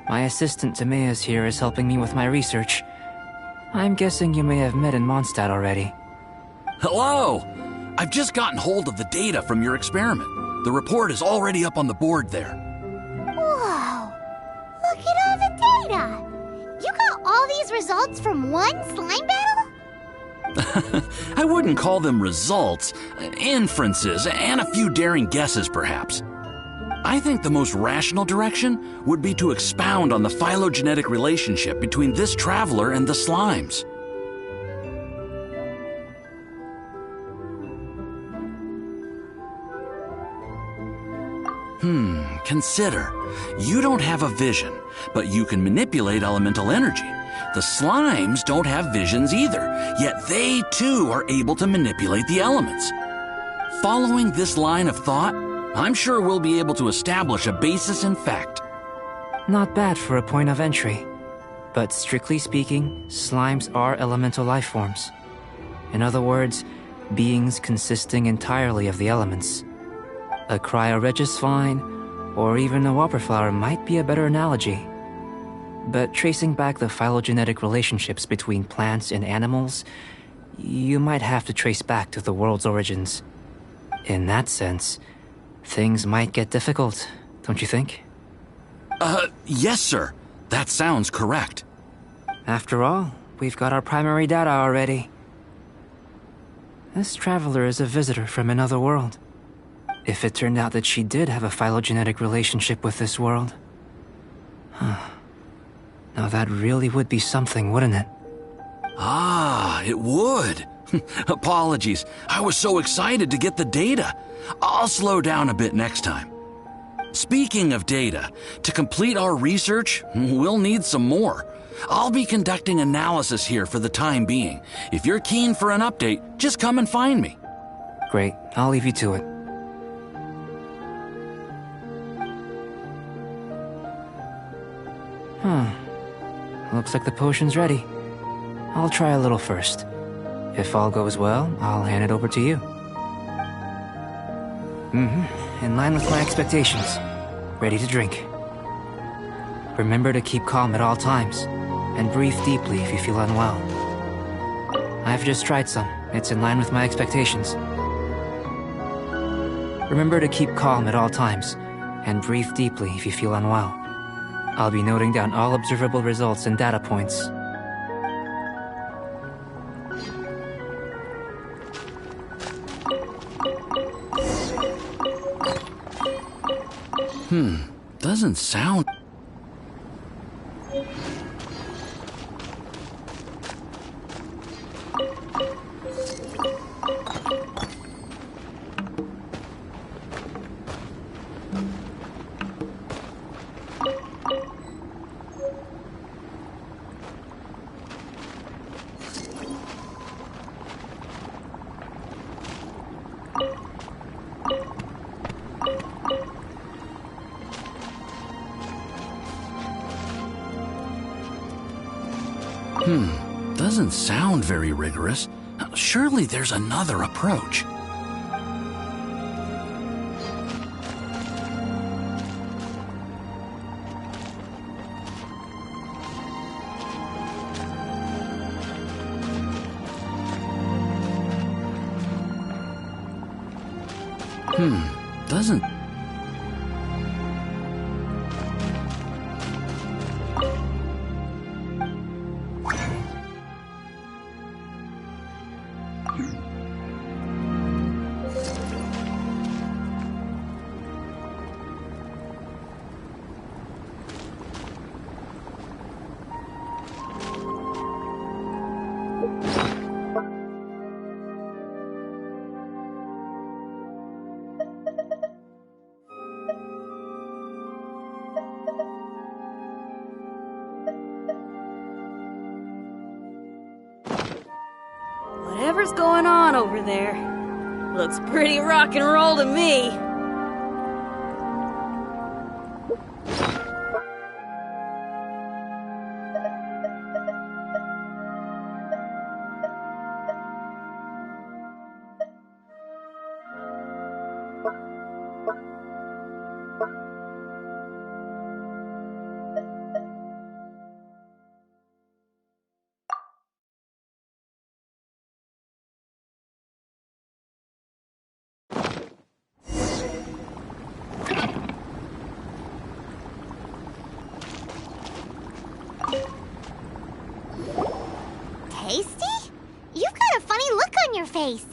My assistant Timaeus here is helping me with my research. I'm guessing you may have met in Mondstadt already.
Hello! I've just gotten hold of the data from your experiment. The report is already up on the board there.
Whoa! Look at all the data! You got all these results from one slime battle?
I wouldn't call them results, inferences, and a few daring guesses perhaps. I think the most rational direction would be to expound on the phylogenetic relationship between this traveler and the slimes. Consider. You don't have a vision, but you can manipulate elemental energy. The slimes don't have visions either, yet they too are able to manipulate the elements. Following this line of thought, I'm sure we'll be able to establish a basis in fact.
Not bad for a point of entry. But strictly speaking, slimes are elemental life forms. In other words, beings consisting entirely of the elements. A cryoregis vine, or even a whopperflower might be a better analogy. But tracing back the phylogenetic relationships between plants and animals, you might have to trace back to the world's origins. In that sense, things might get difficult, don't you think?
Yes, sir. That sounds correct.
After all, we've got our primary data already. This traveler is a visitor from another world. If it turned out that she did have a phylogenetic relationship with this world... Now that really would be something, wouldn't it?
Ah, it would. Apologies. I was so excited to get the data. I'll slow down a bit next time. Speaking of data, to complete our research, we'll need some more. I'll be conducting analysis here for the time being. If you're keen for an update, just come and find me.
Great. I'll leave you to it. Looks like the potion's ready. I'll try a little first. If all goes well, I'll hand it over to you. In line with my expectations. Ready to drink. Remember to keep calm at all times, and breathe deeply if you feel unwell. I've just tried some. It's in line with my expectations. Remember to keep calm at all times, and breathe deeply if you feel unwell. I'll be noting down all observable results and data points.
Doesn't sound... Doesn't sound very rigorous. Surely there's another approach. Doesn't...
Whatever's going on over there, looks pretty rock and roll to me.
Tasty? You've got a funny look on your face.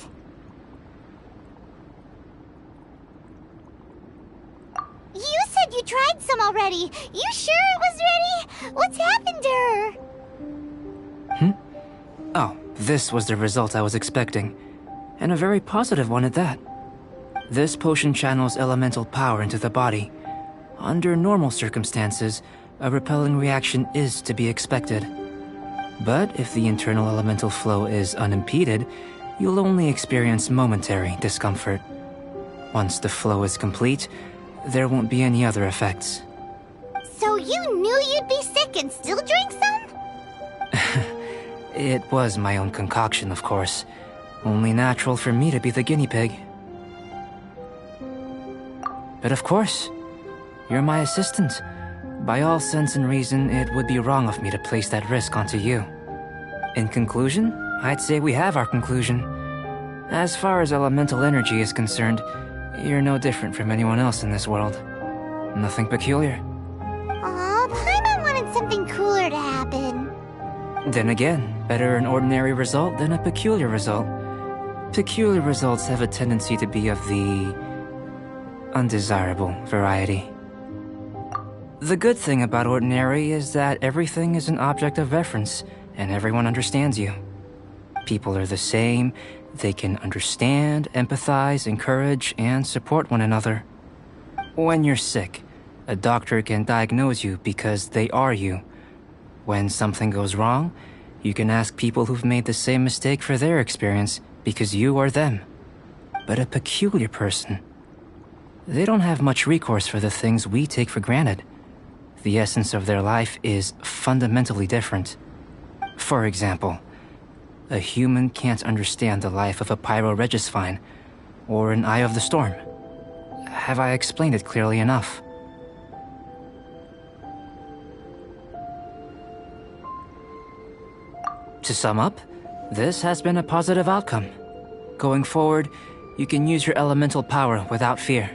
You said you tried some already. You sure it was ready? What's happened to her?
Oh, this was the result I was expecting. And a very positive one at that. This potion channels elemental power into the body. Under normal circumstances, a repelling reaction is to be expected. But if the internal elemental flow is unimpeded, you'll only experience momentary discomfort. Once the flow is complete, there won't be any other effects.
So you knew you'd be sick and still drank some?
It was my own concoction, of course. Only natural for me to be the guinea pig. But of course, you're my assistant. By all sense and reason, it would be wrong of me to place that risk onto you. In conclusion, I'd say we have our conclusion. As far as elemental energy is concerned, You're no different from anyone else in this world. Nothing peculiar.
Aw, Paimon wanted something cooler to happen.
Then again, better an ordinary result than a peculiar result. Peculiar results have a tendency to be of the undesirable variety. The good thing about ordinary is that everything is an object of reference, and everyone understands you. People are the same. They can understand, empathize, encourage, and support one another. When you're sick, a doctor can diagnose you because they are you. When something goes wrong, you can ask people who've made the same mistake for their experience because you are them. But a peculiar person, they don't have much recourse for the things we take for granted. The essence of their life is fundamentally different. For example, a human can't understand the life of a pyroregisvine or an eye of the storm. Have I explained it clearly enough? To sum up, this has been a positive outcome. Going forward, you can use your elemental power without fear.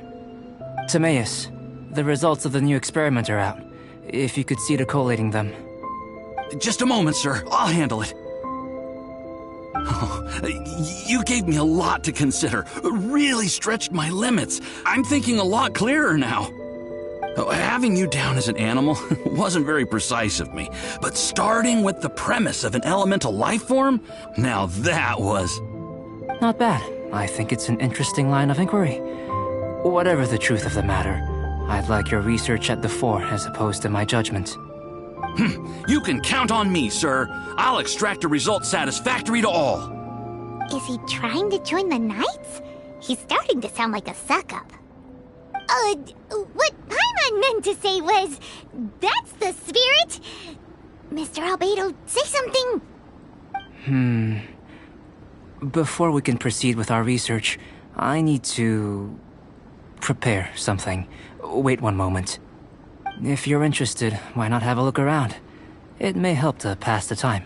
Timaeus, the results of the new experiment are out. If you could see to collating them.
Just a moment, sir. I'll handle it. Oh, you gave me a lot to consider. Really stretched my limits. I'm thinking a lot clearer now. Having you down as an animal wasn't very precise of me, but starting with the premise of an elemental life form, now that was...
Not bad. I think it's an interesting line of inquiry. Whatever the truth of the matter, I'd like your research at the fore as opposed to my judgment.
You can count on me, sir. I'll extract a result satisfactory to all.
Is he trying to join the Knights? He's starting to sound like a suck-up. What Paimon meant to say was, that's the spirit. Mr. Albedo, say something.
Before we can proceed with our research, I need to prepare something. Wait one moment. If you're interested, why not have a look around? It may help to pass the time.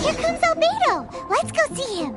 Here comes Albedo. Let's go see him.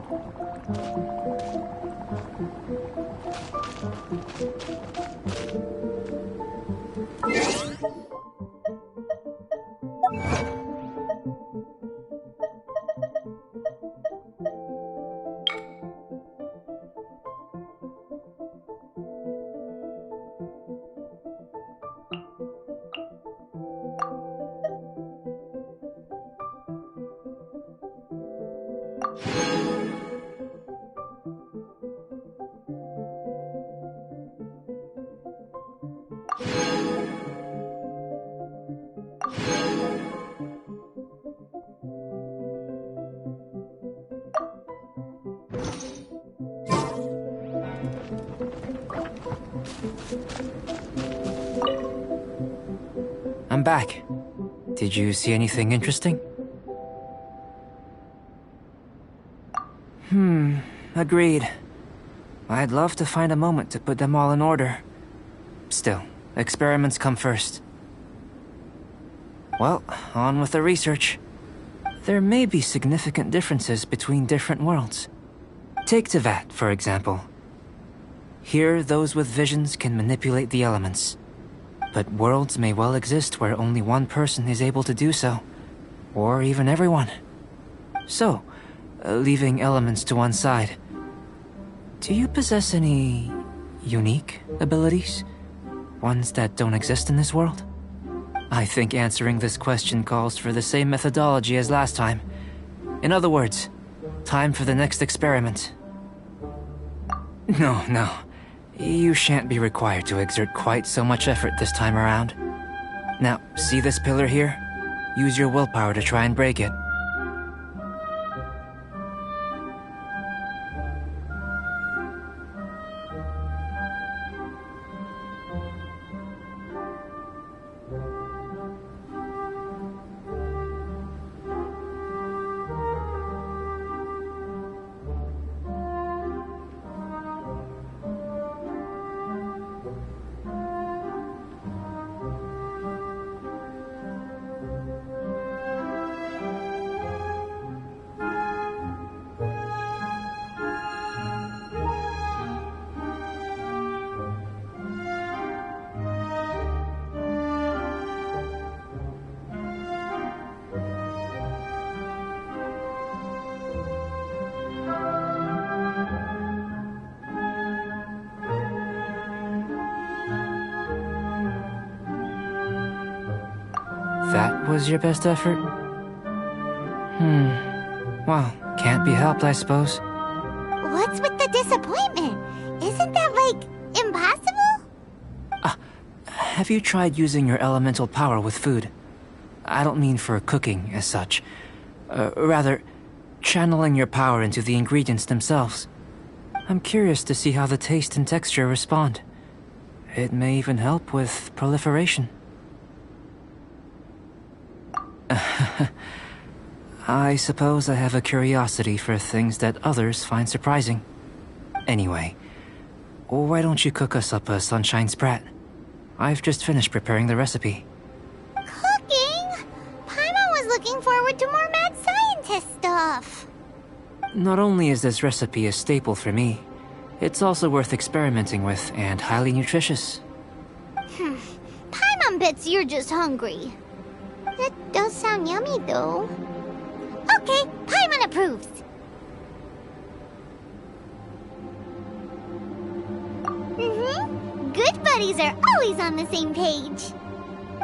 I'm back. Did you see anything interesting? Agreed. I'd love to find a moment to put them all in order. Still, experiments come first. Well, on with the research. There may be significant differences between different worlds. Take Tevat, for example. Here, those with visions can manipulate the elements. But worlds may well exist where only one person is able to do so. Or even everyone. So, leaving elements to one side, do you possess any unique abilities? Ones that don't exist in this world? I think answering this question calls for the same methodology as last time. In other words, time for the next experiment.
No, no. You shan't be required to exert quite so much effort this time around. Now, see this pillar here? Use your willpower to try and break it. That was your best effort? Well, can't be helped, I suppose.
What's with the disappointment? Isn't that, like, impossible?
Have you tried using your elemental power with food? I don't mean for cooking, as such. Rather, channeling your power into the ingredients themselves. I'm curious to see how the taste and texture respond. It may even help with proliferation. I suppose I have a curiosity for things that others find surprising. Anyway, why don't you cook us up a sunshine sprat? I've just finished preparing the recipe.
Cooking? Paimon was looking forward to more mad scientist stuff.
Not only is this recipe a staple for me, it's also worth experimenting with and highly nutritious.
Paimon bets you're just hungry. That does sound yummy, though. Okay, Paimon approves. Good buddies are always on the same page.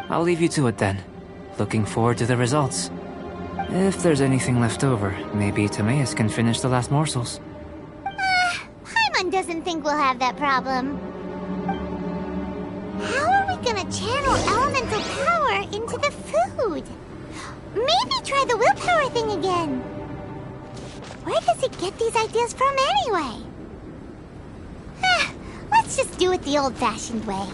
I'll leave you to it then. Looking forward to the results. If there's anything left over, maybe Timaeus can finish the last morsels.
Paimon doesn't think we'll have that problem. How are we gonna channel elemental power into the food? Maybe try the willpower thing again. Where does he get these ideas from anyway? Let's just do it the old-fashioned way.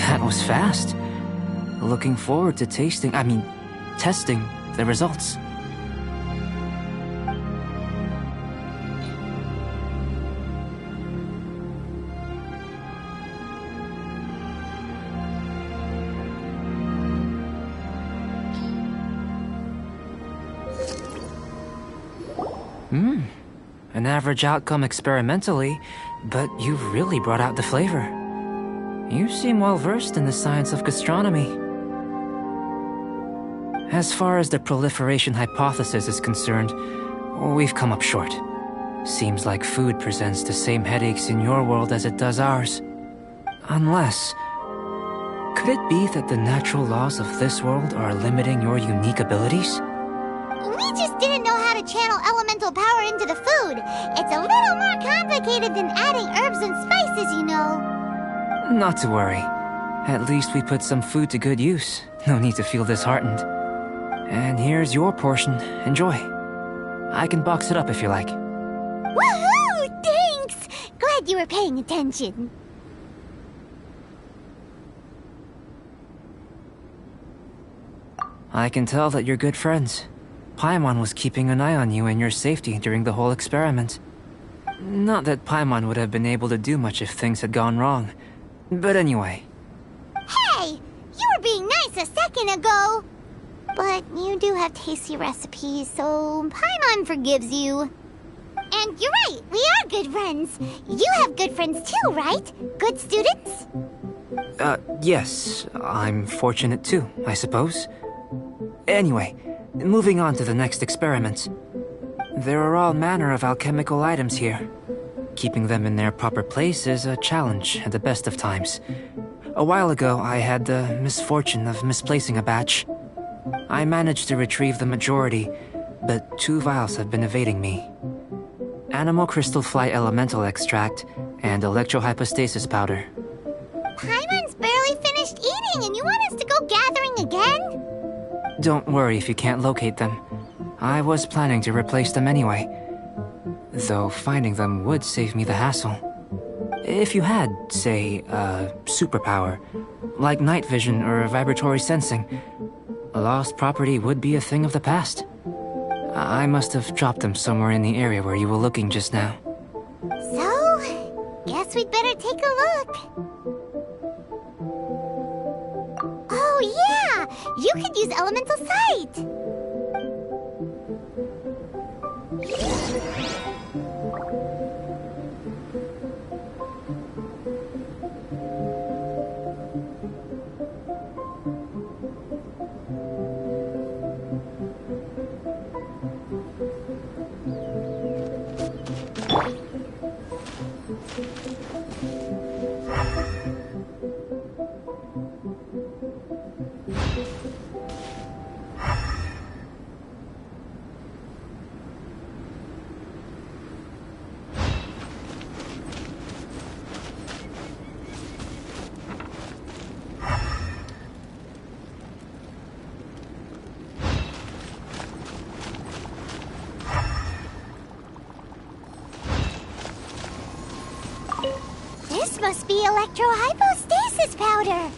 That was fast. Looking forward to testing the results. An average outcome experimentally, but you've really brought out the flavor. You seem well versed in the science of gastronomy. As far as the proliferation hypothesis is concerned, we've come up short. Seems like food presents the same headaches in your world as it does ours. Unless... could it be that the natural laws of this world are limiting your unique abilities?
We just didn't know how to channel elemental power into the food. It's a little more complicated than adding herbs and spices, you know.
Not to worry. At least we put some food to good use. No need to feel disheartened. And here's your portion. Enjoy. I can box it up if you like.
Woohoo! Thanks! Glad you were paying attention.
I can tell that you're good friends. Paimon was keeping an eye on you and your safety during the whole experiment. Not that Paimon would have been able to do much if things had gone wrong. But anyway.
Hey! You were being nice a second ago! But you do have tasty recipes, so Paimon forgives you. And you're right, we are good friends. You have good friends too, right? Good students?
Yes. I'm fortunate too, I suppose. Anyway, moving on to the next experiment. There are all manner of alchemical items here. Keeping them in their proper place is a challenge at the best of times. A while ago, I had the misfortune of misplacing a batch. I managed to retrieve the majority, but 2 vials have been evading me. Animal crystal fly elemental extract and electrohypostasis powder.
Paimon's barely finished eating and you want us to go gathering again?
Don't worry if you can't locate them. I was planning to replace them anyway. Though finding them would save me the hassle. If you had, say, a superpower, like night vision or vibratory sensing, lost property would be a thing of the past. I must have dropped them somewhere in the area where you were looking just now.
So, guess we'd better take a look. Oh yeah! You could use elemental sight! This must be electrohypostasis powder!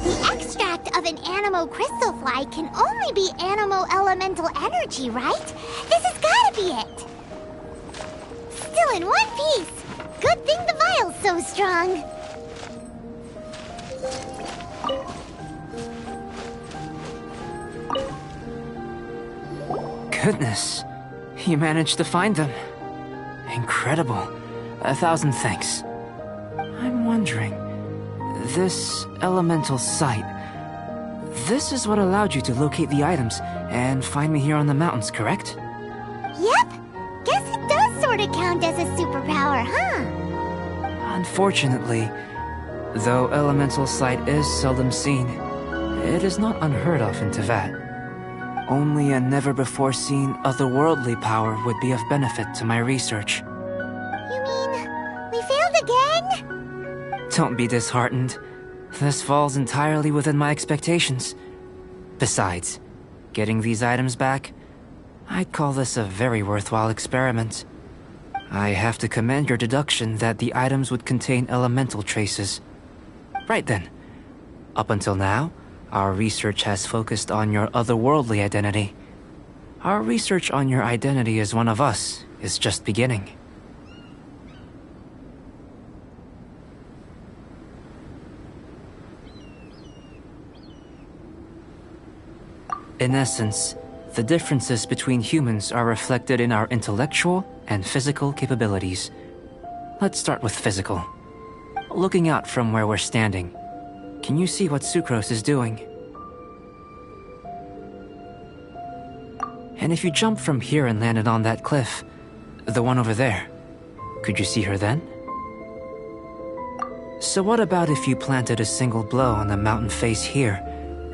The extract of an animo crystal fly can only be animo elemental energy, right? This has gotta be it! Still in one piece! Good thing the vial's so strong!
Goodness, you managed to find them. Incredible. 1,000 thanks. I'm wondering, this elemental sight, this is what allowed you to locate the items and find me here on the mountains, correct?
Yep. Guess it does sort of count as a superpower, huh?
Unfortunately, though elemental sight is seldom seen, it is not unheard of in Teyvat. Only a never-before-seen otherworldly power would be of benefit to my research.
You mean, we failed again?
Don't be disheartened. This falls entirely within my expectations. Besides, getting these items back, I'd call this a very worthwhile experiment. I have to commend your deduction that the items would contain elemental traces. Right then. Up until now, our research has focused on your otherworldly identity. Our research on your identity as one of us is just beginning. In essence, the differences between humans are reflected in our intellectual and physical capabilities. Let's start with physical. Looking out from where we're standing, can you see what Sucrose is doing? And if you jumped from here and landed on that cliff, the one over there, could you see her then? So what about if you planted a single blow on the mountain face here,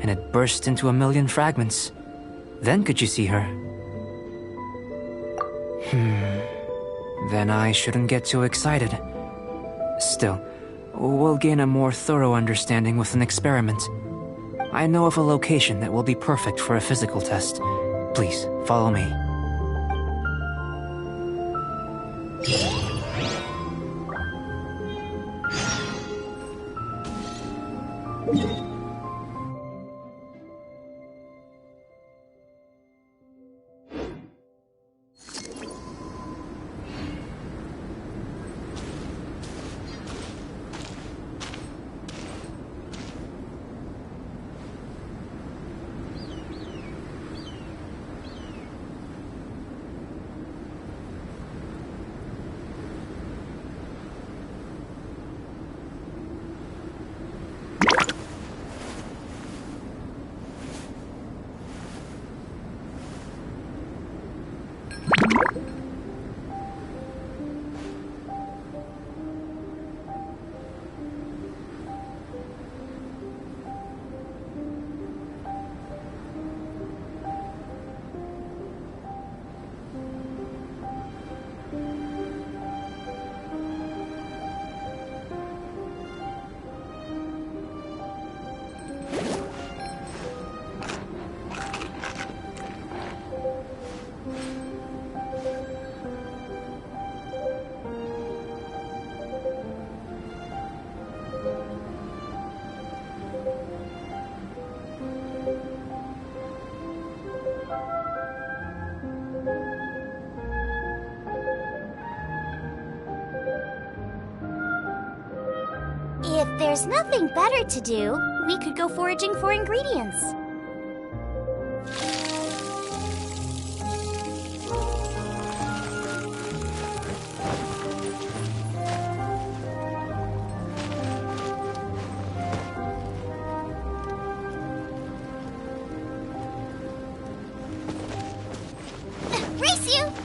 and it burst into 1,000,000 fragments? Then could you see her? Then I shouldn't get too excited. Still, we'll gain a more thorough understanding with an experiment. I know of a location that will be perfect for a physical test. Please, follow me.
If there's nothing better to do, we could go foraging for ingredients. Race you!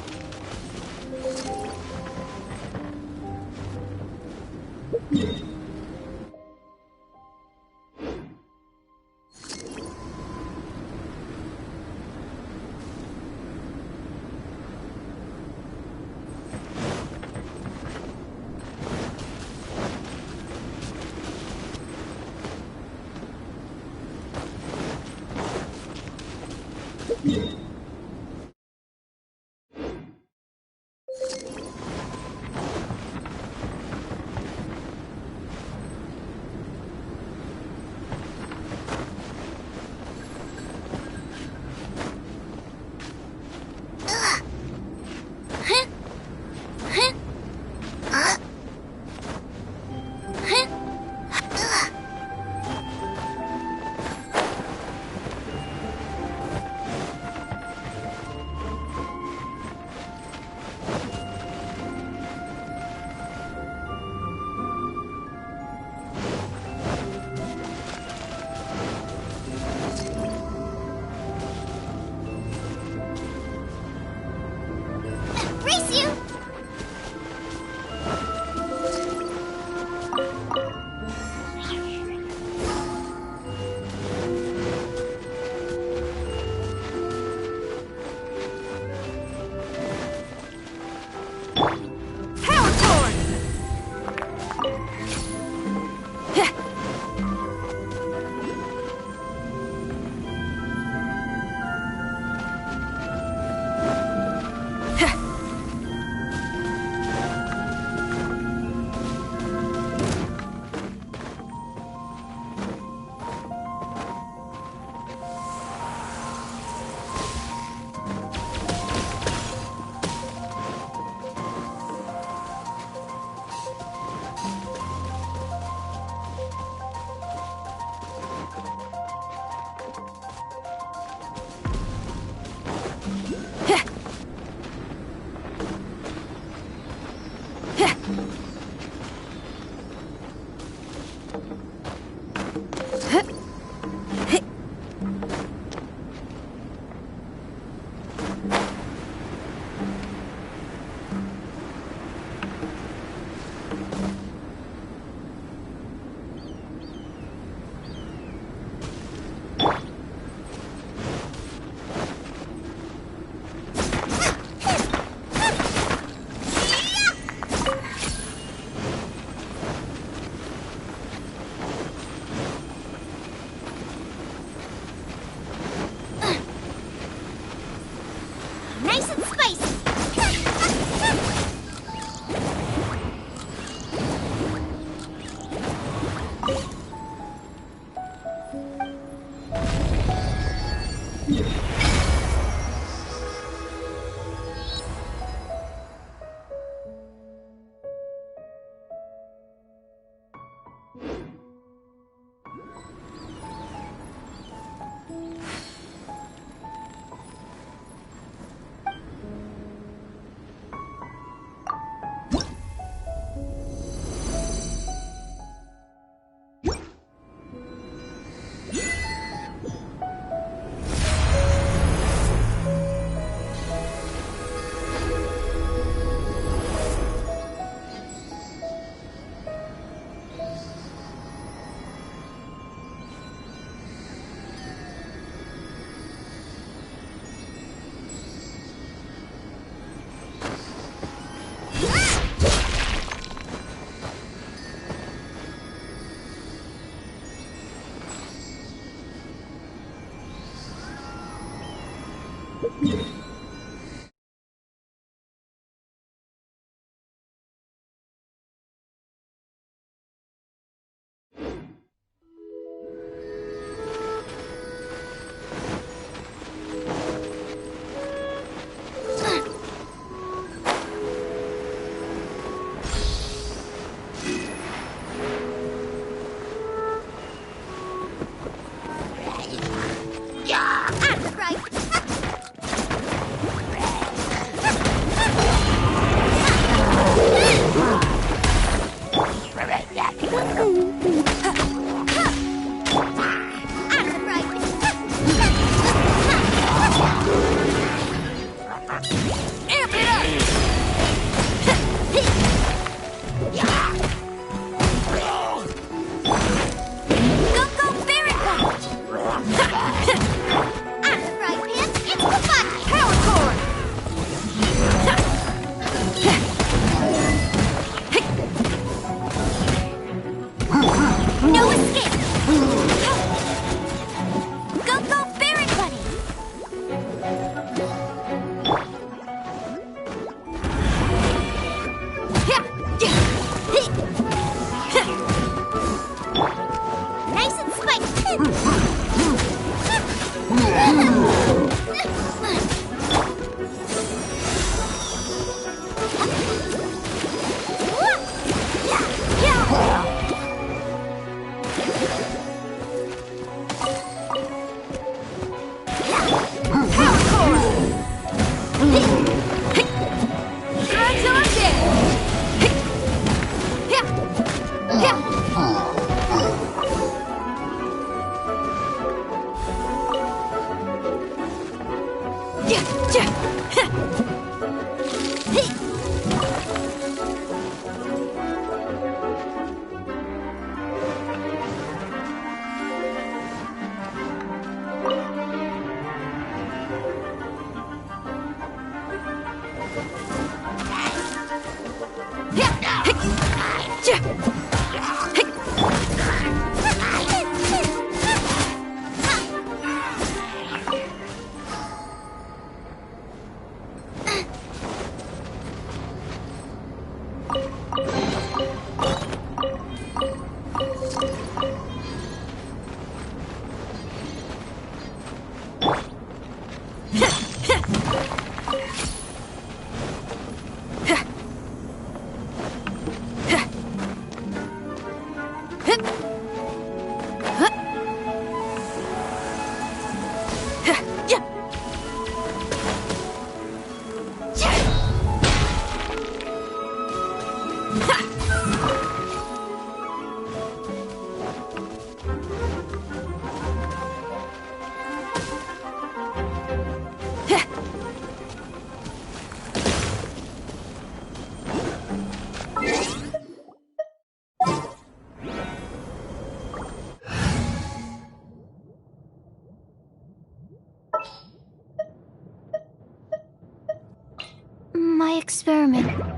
My experiment.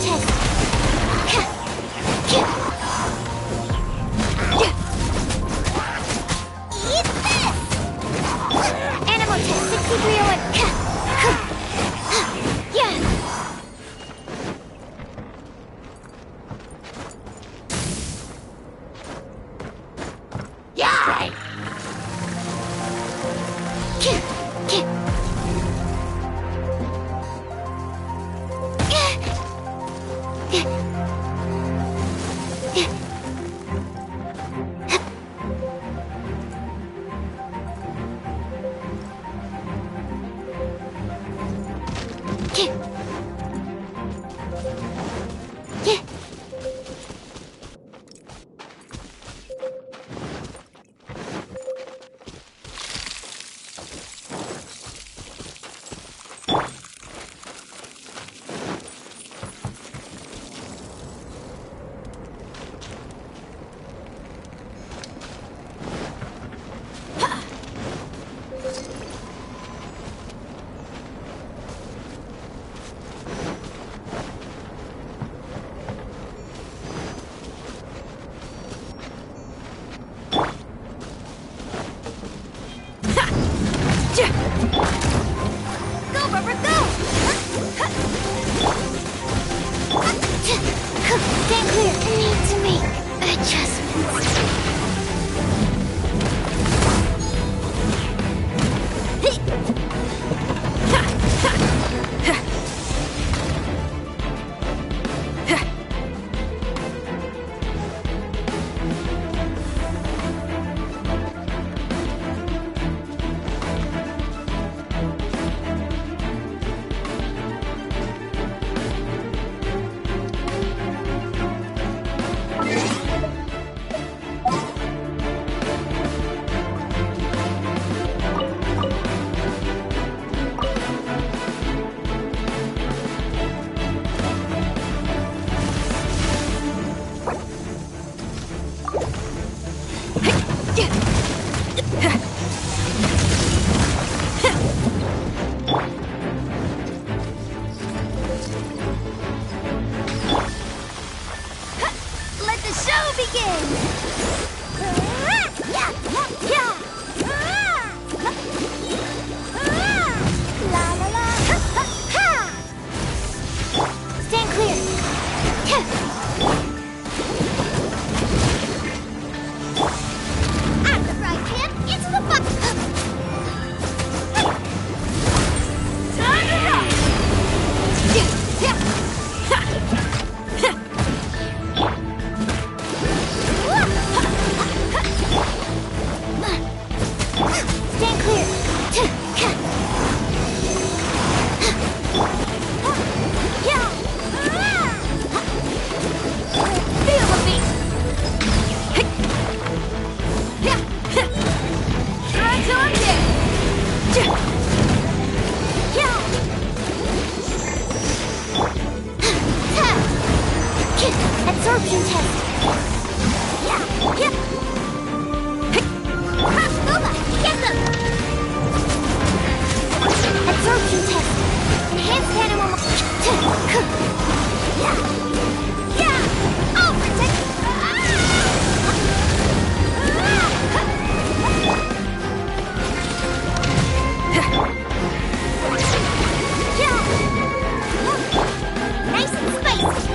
test. Eat this! Animal test 6301. Yeah. Stand clear. I need to make adjustments. Absorption test. Absorption test. Enhanced animal. I'll protect. Nice and spicy.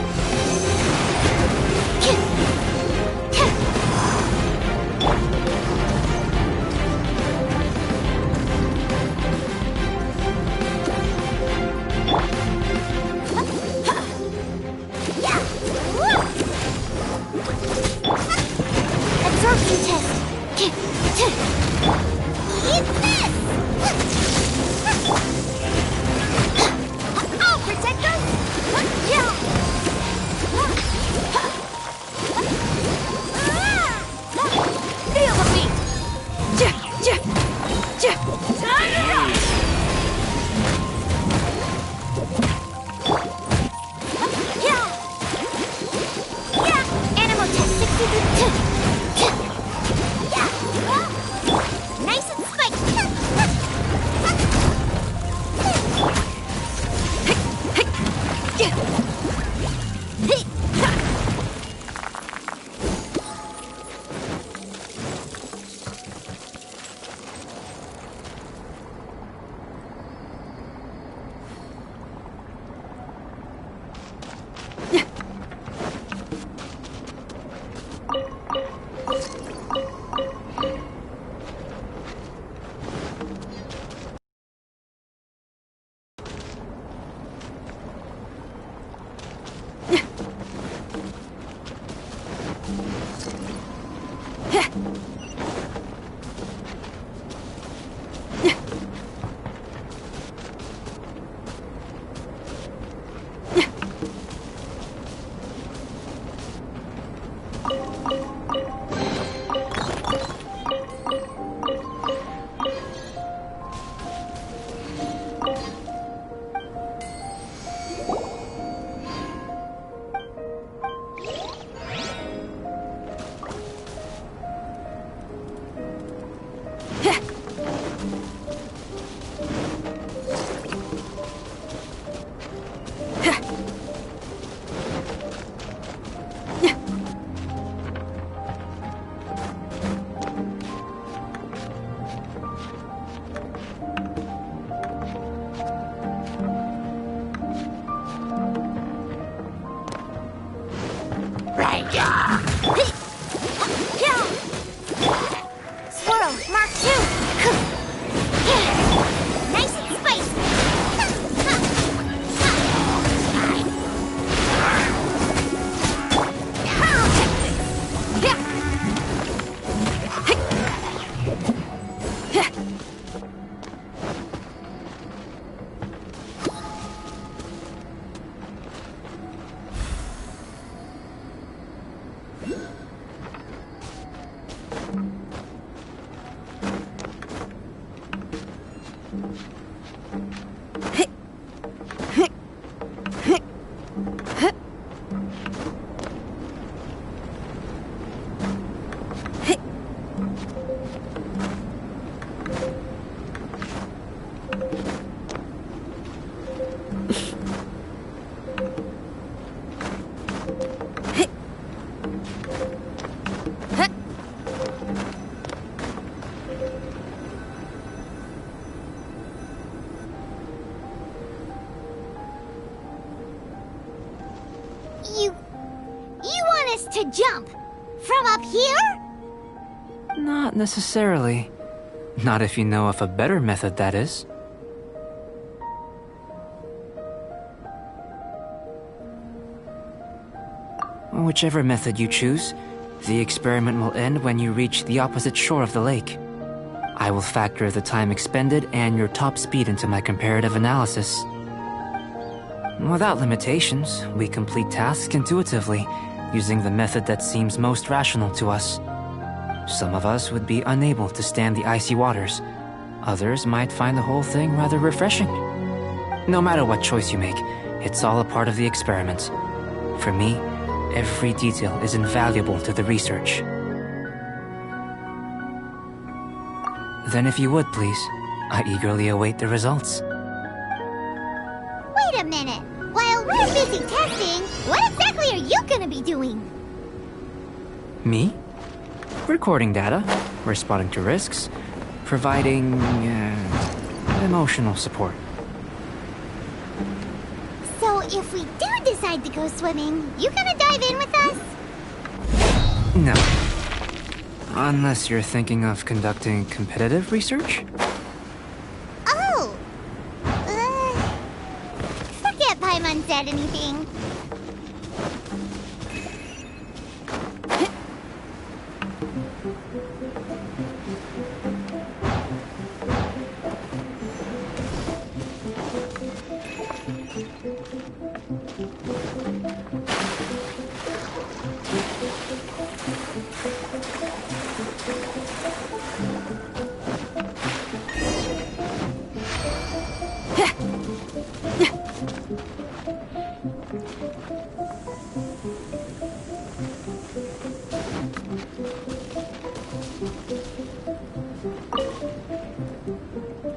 Swirl, Mark 2! Nice and spicy! You want us to jump? From up here?
Not necessarily. Not if you know of a better method, that is. Whichever method you choose, the experiment will end when you reach the opposite shore of the lake. I will factor the time expended and your top speed into my comparative analysis. Without limitations, we complete tasks intuitively, using the method that seems most rational to us. Some of us would be unable to stand the icy waters. Others might find the whole thing rather refreshing. No matter what choice you make, it's all a part of the experiment. For me, every detail is invaluable to the research. Then if you would, please, I eagerly await the results.
Wait a minute! While we're busy testing, what exactly are you gonna be doing?
Me? Recording data, responding to risks, providing, emotional support.
So if we do decide to go swimming, you gonna dive in with us?
No. Unless you're thinking of conducting competitive research?
Oh! Forget Paimon said anything.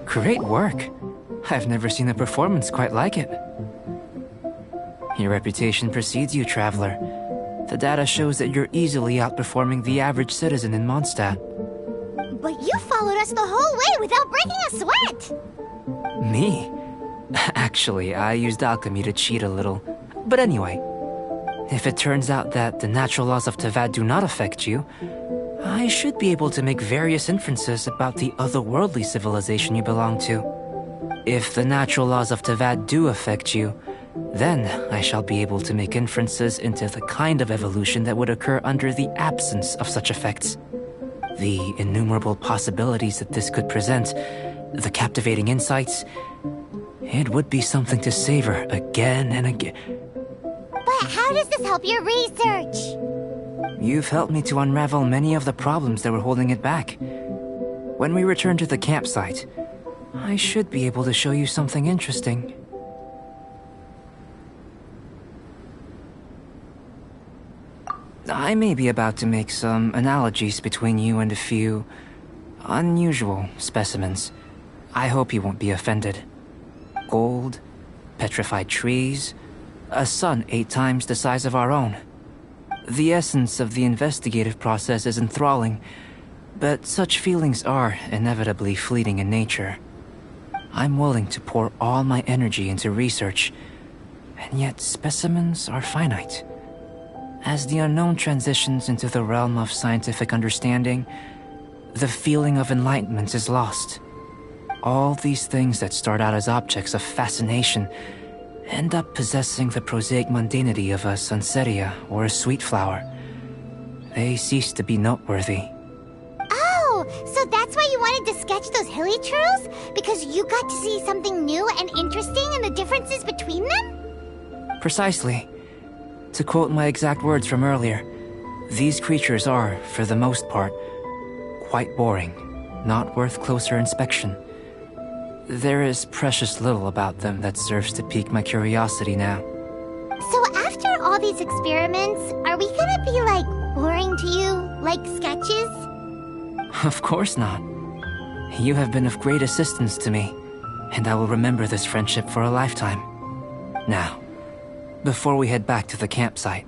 Great work. I've never seen a performance quite like it. Your reputation precedes you, Traveler. The data shows that you're easily outperforming the average citizen in Mondstadt.
But you followed us the whole way without breaking a sweat!
Me? Actually, I used alchemy to cheat a little. But anyway, if it turns out that the natural laws of Teyvat do not affect you, I should be able to make various inferences about the otherworldly civilization you belong to. If the natural laws of Teyvat do affect you, then I shall be able to make inferences into the kind of evolution that would occur under the absence of such effects.
The innumerable possibilities that this could present, the captivating insights, it would be something to savor again and again.
But how does this help your research?
You've helped me to unravel many of the problems that were holding it back. When we return to the campsite, I should be able to show you something interesting. I may be about to make some analogies between you and a few unusual specimens. I hope you won't be offended. Gold, petrified trees, a sun 8 times the size of our own. The essence of the investigative process is enthralling, but such feelings are inevitably fleeting in nature. I'm willing to pour all my energy into research, and yet specimens are finite. As the unknown transitions into the realm of scientific understanding, the feeling of enlightenment is lost. All these things that start out as objects of fascination end up possessing the prosaic mundanity of a sunsetia or a sweet flower. They cease to be noteworthy.
Oh, so that's why you wanted to sketch those hilly churls? Because you got to see something new and interesting and the differences between them?
Precisely. To quote my exact words from earlier, these creatures are, for the most part, quite boring, not worth closer inspection. There is precious little about them that serves to pique my curiosity now.
So after all these experiments, are we gonna be, like, boring to you, like sketches?
Of course not. You have been of great assistance to me, and I will remember this friendship for a lifetime. Now, before we head back to the campsite,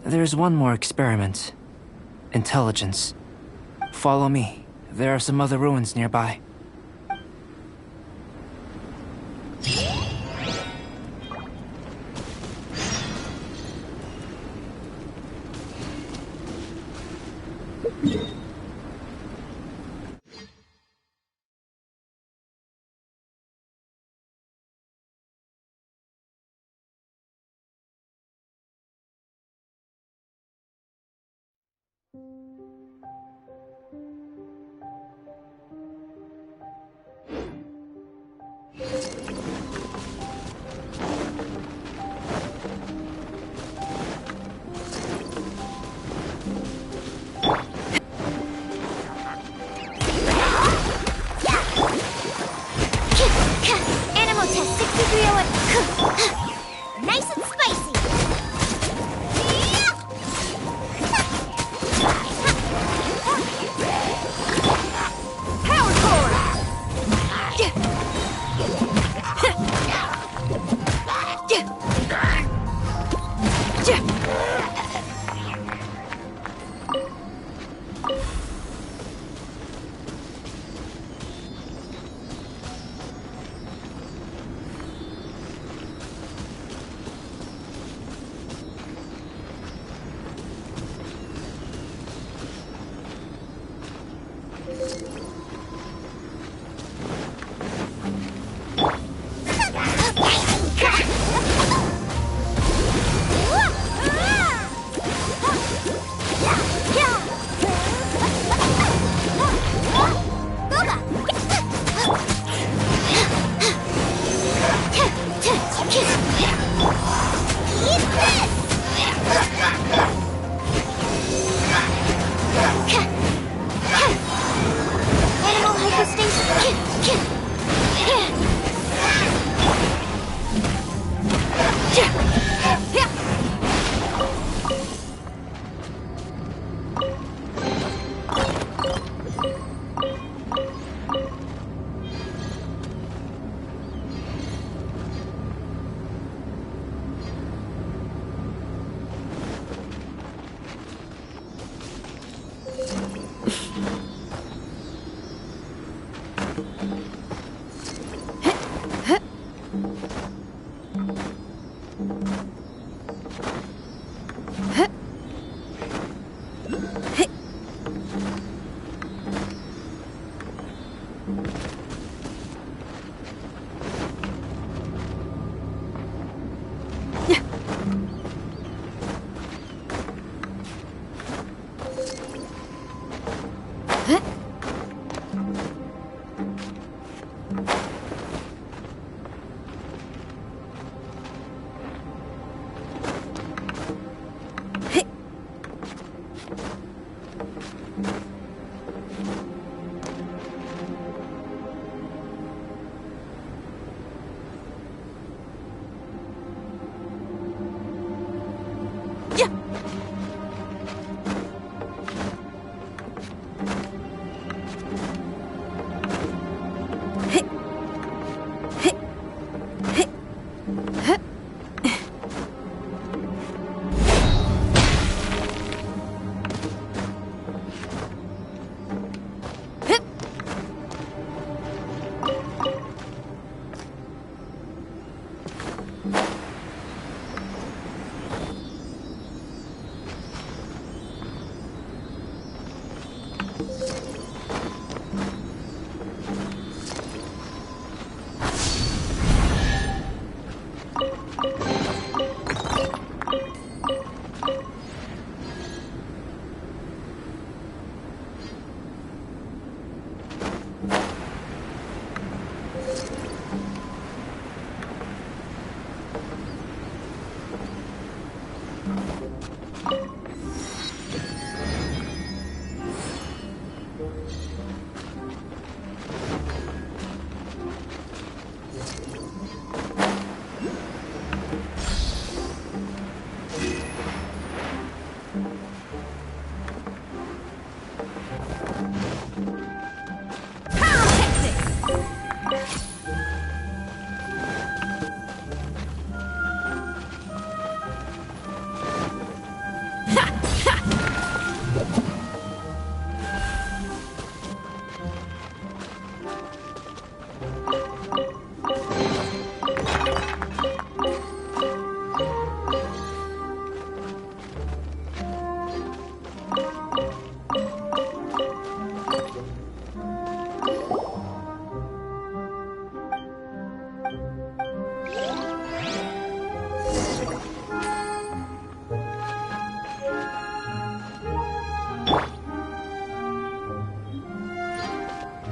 there's one more experiment. Intelligence. Follow me. There are some other ruins nearby.
Animal test 6301. Nice and spicy. Power core.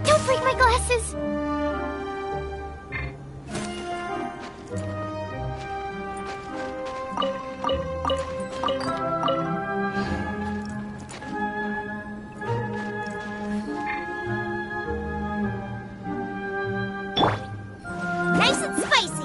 Don't break my glasses!
Nice and spicy!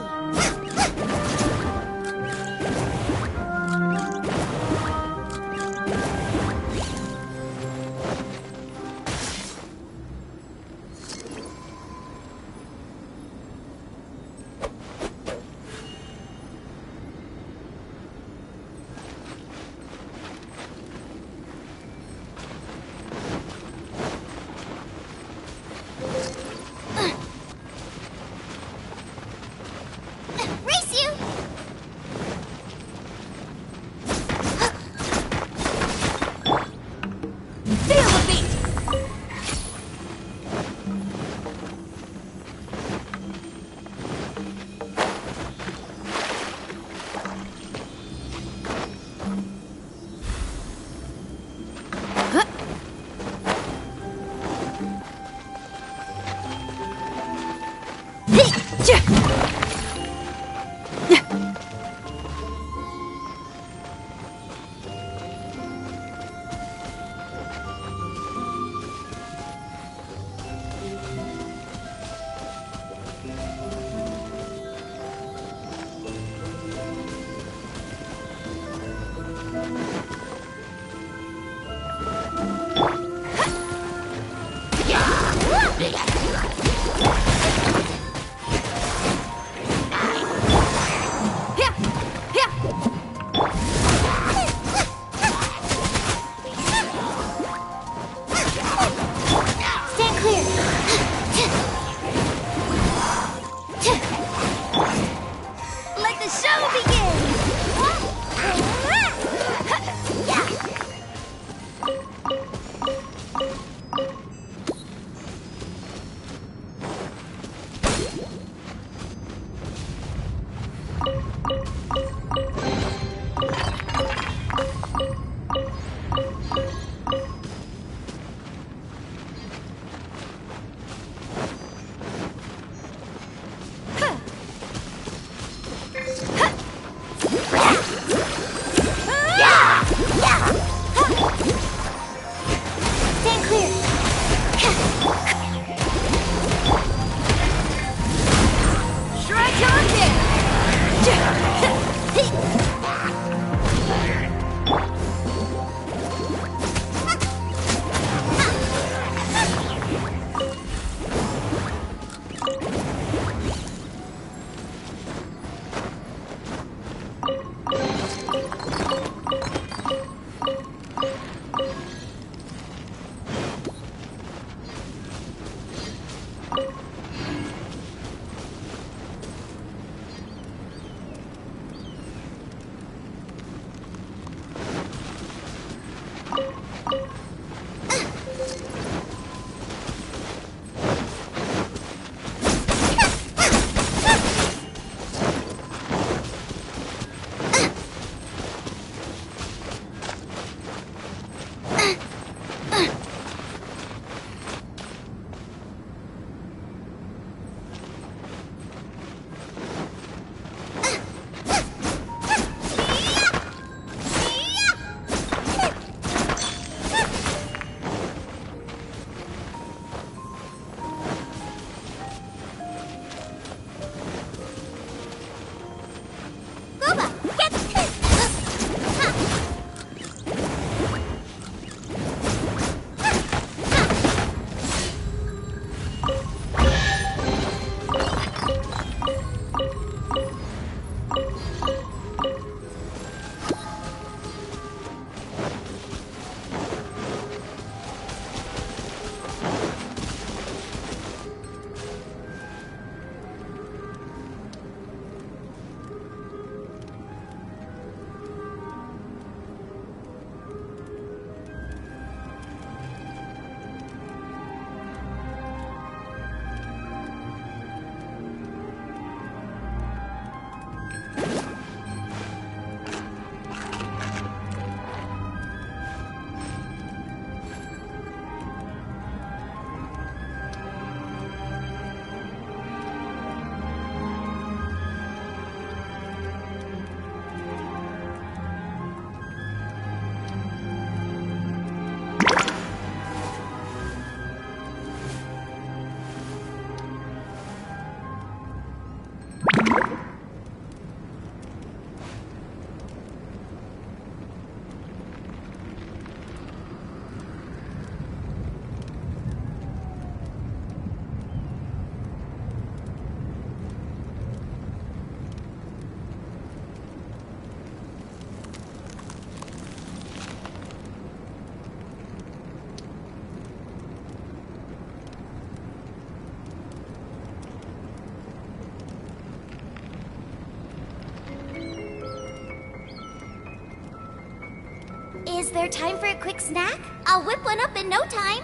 Is there time for a quick snack? I'll whip one up in no time.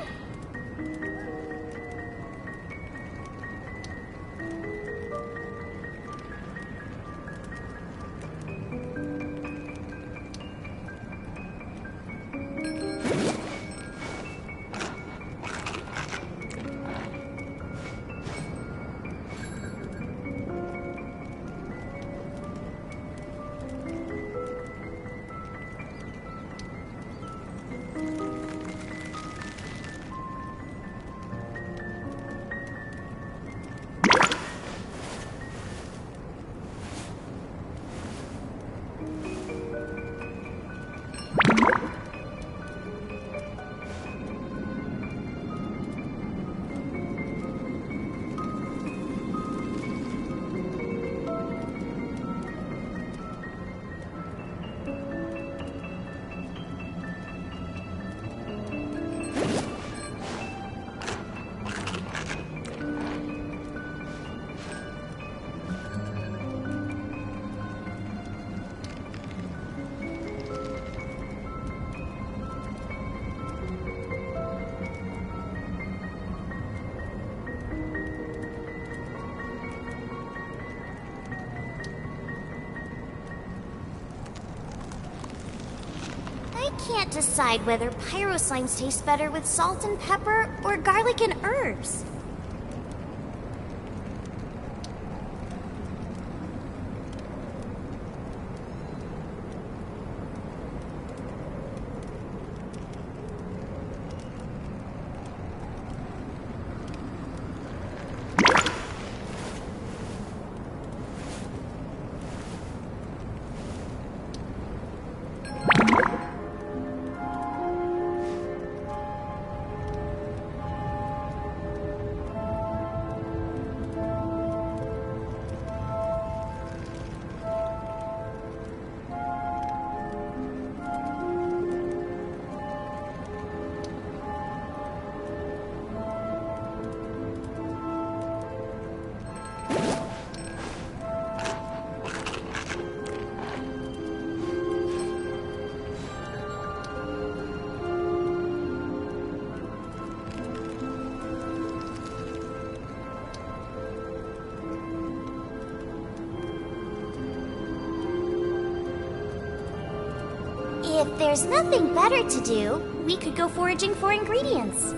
I can't decide whether pyro slimes taste better with salt and pepper or garlic and herbs. If there's nothing better to do, we could go foraging for ingredients.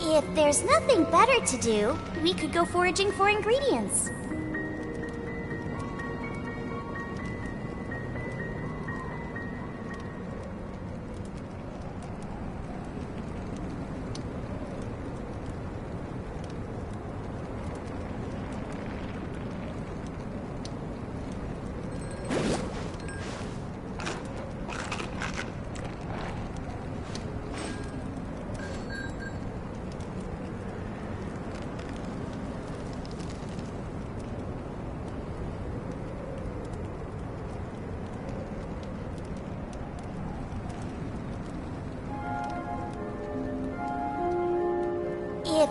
If there's nothing better to do, we could go foraging for ingredients.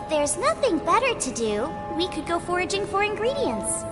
If there's nothing better to do, we could go foraging for ingredients.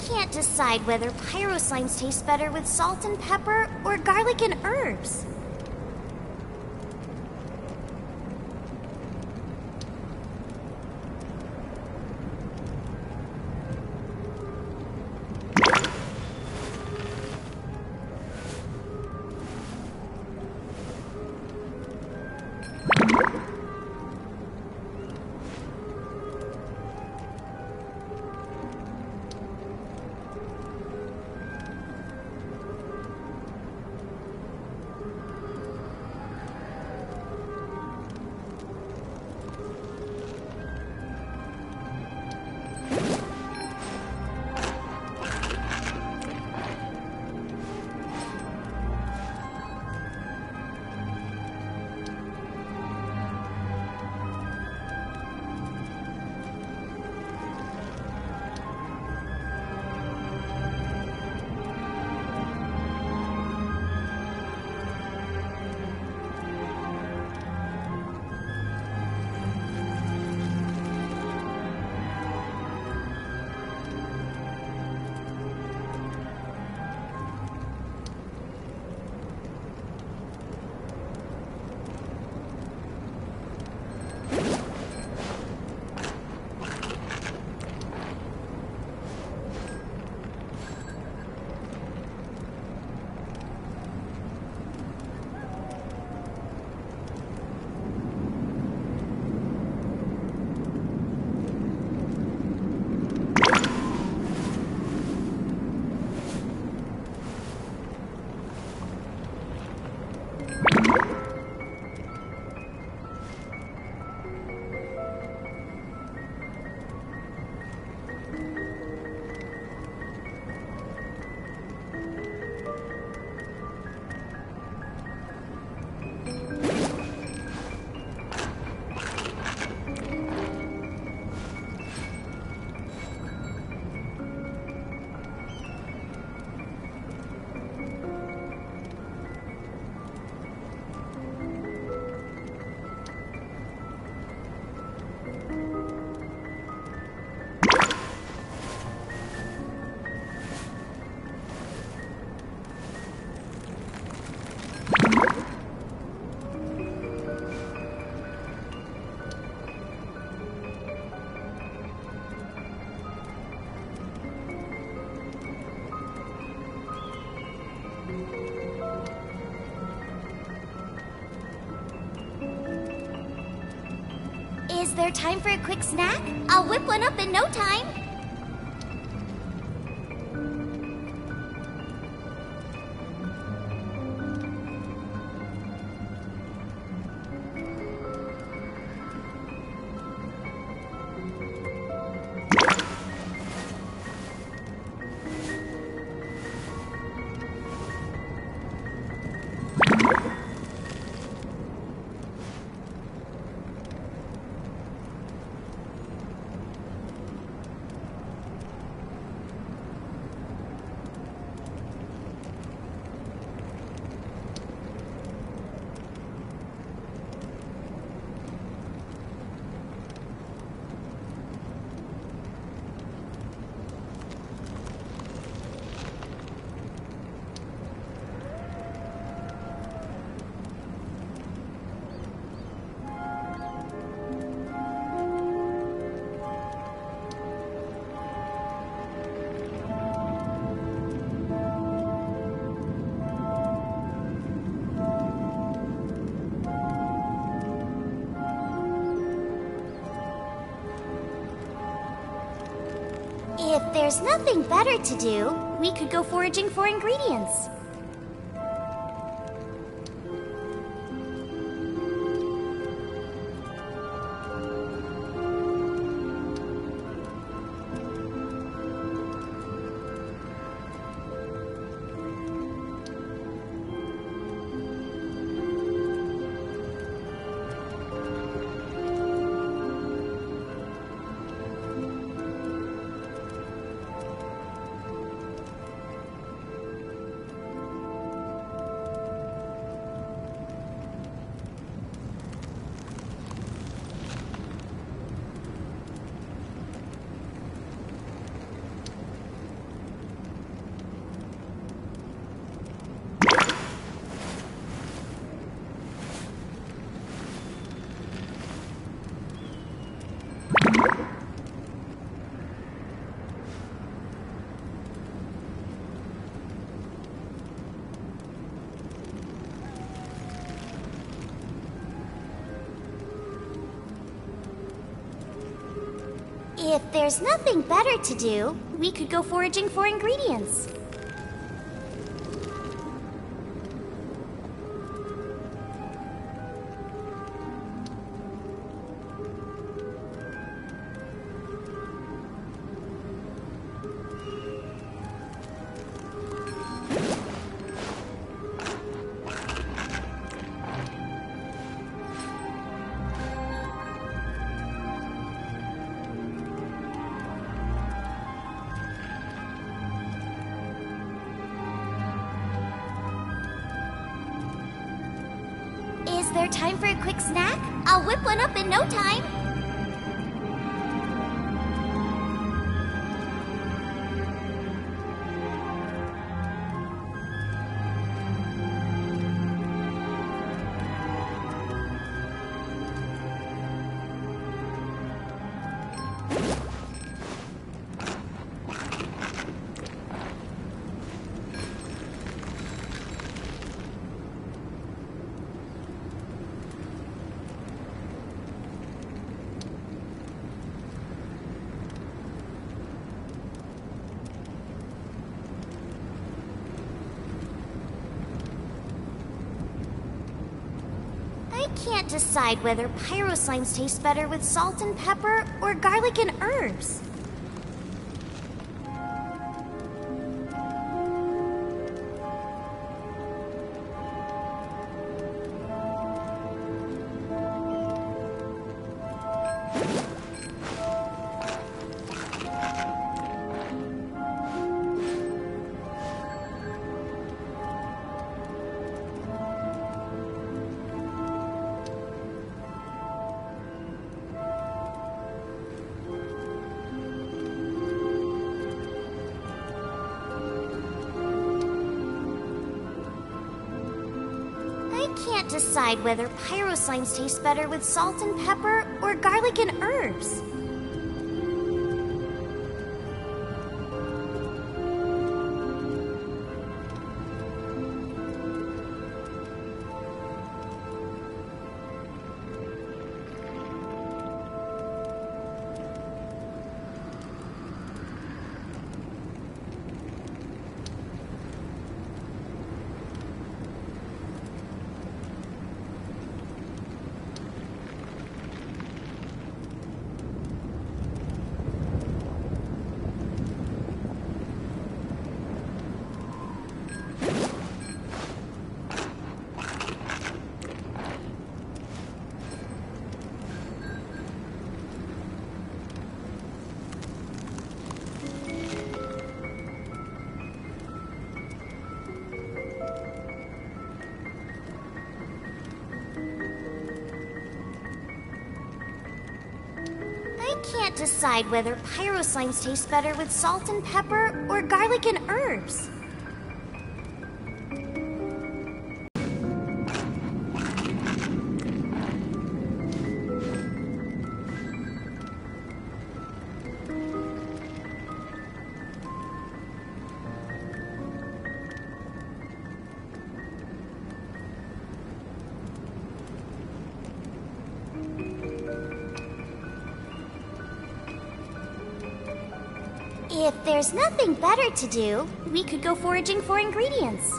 Can't decide whether pyro slimes taste better with salt and pepper or garlic and herbs. Is there time for a quick snack? I'll whip one up in no time. If there's nothing better to do, we could go foraging for ingredients. If there's nothing better to do, we could go foraging for ingredients. Is there time for a quick snack? I'll whip one up in no time. I can't decide whether pyro slimes taste better with salt and pepper or garlic and herbs. I can't decide whether pyro slimes taste better with salt and pepper or garlic and herbs. I can't decide whether pyro slimes taste better with salt and pepper or garlic and herbs. If there's nothing better to do, we could go foraging for ingredients.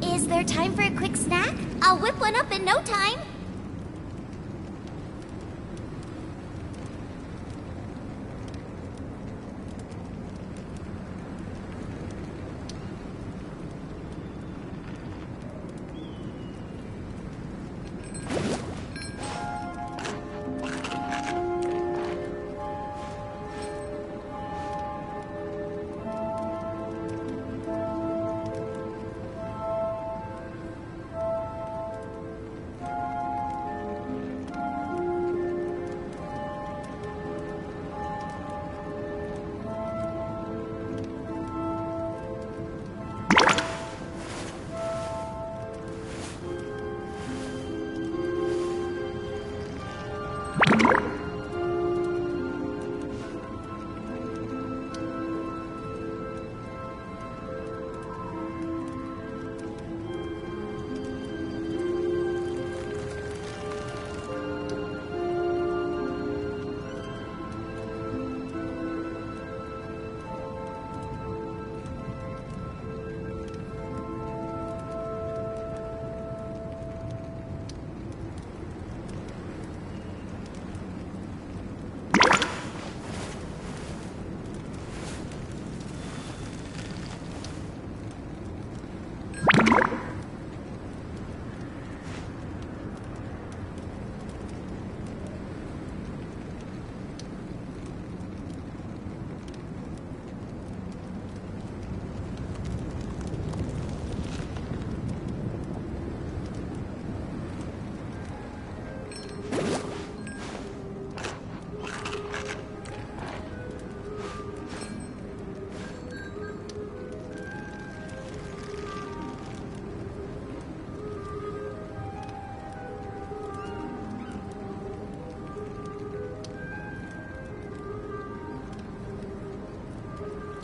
Is there time for a quick snack? I'll whip one up in no time.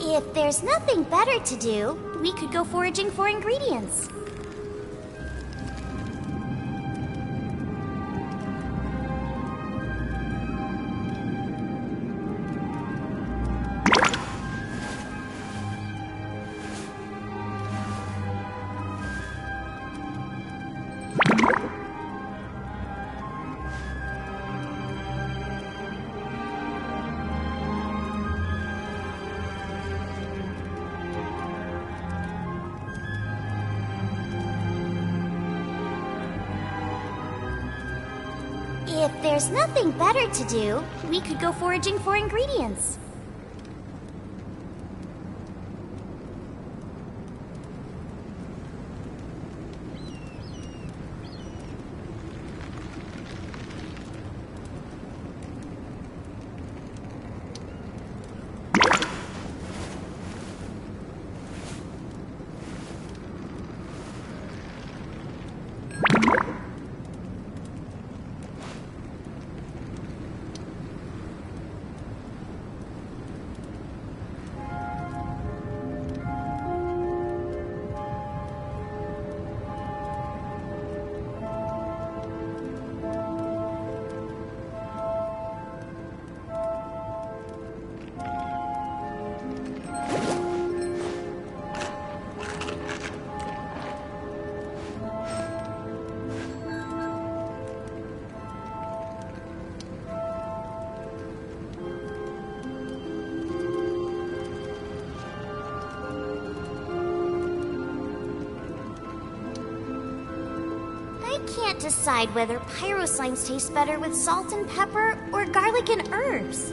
If there's nothing better to do, we could go foraging for ingredients. If there's nothing better to do, we could go foraging for ingredients. I can't decide whether pyro slimes taste better with salt and pepper or garlic and herbs.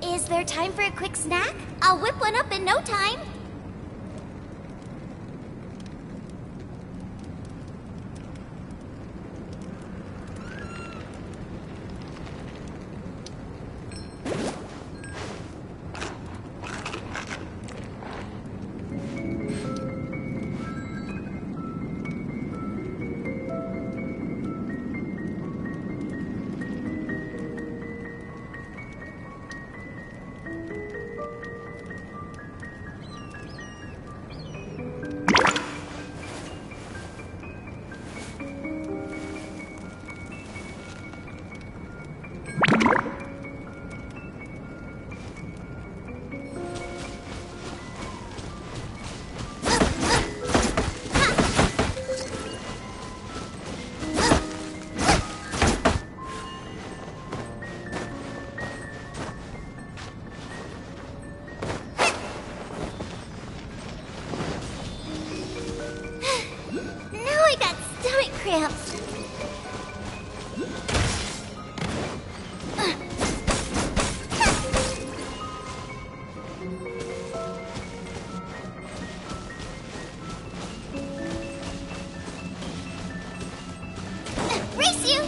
Is there time for a quick snack? I'll whip one up in no time. Cramps. Race you!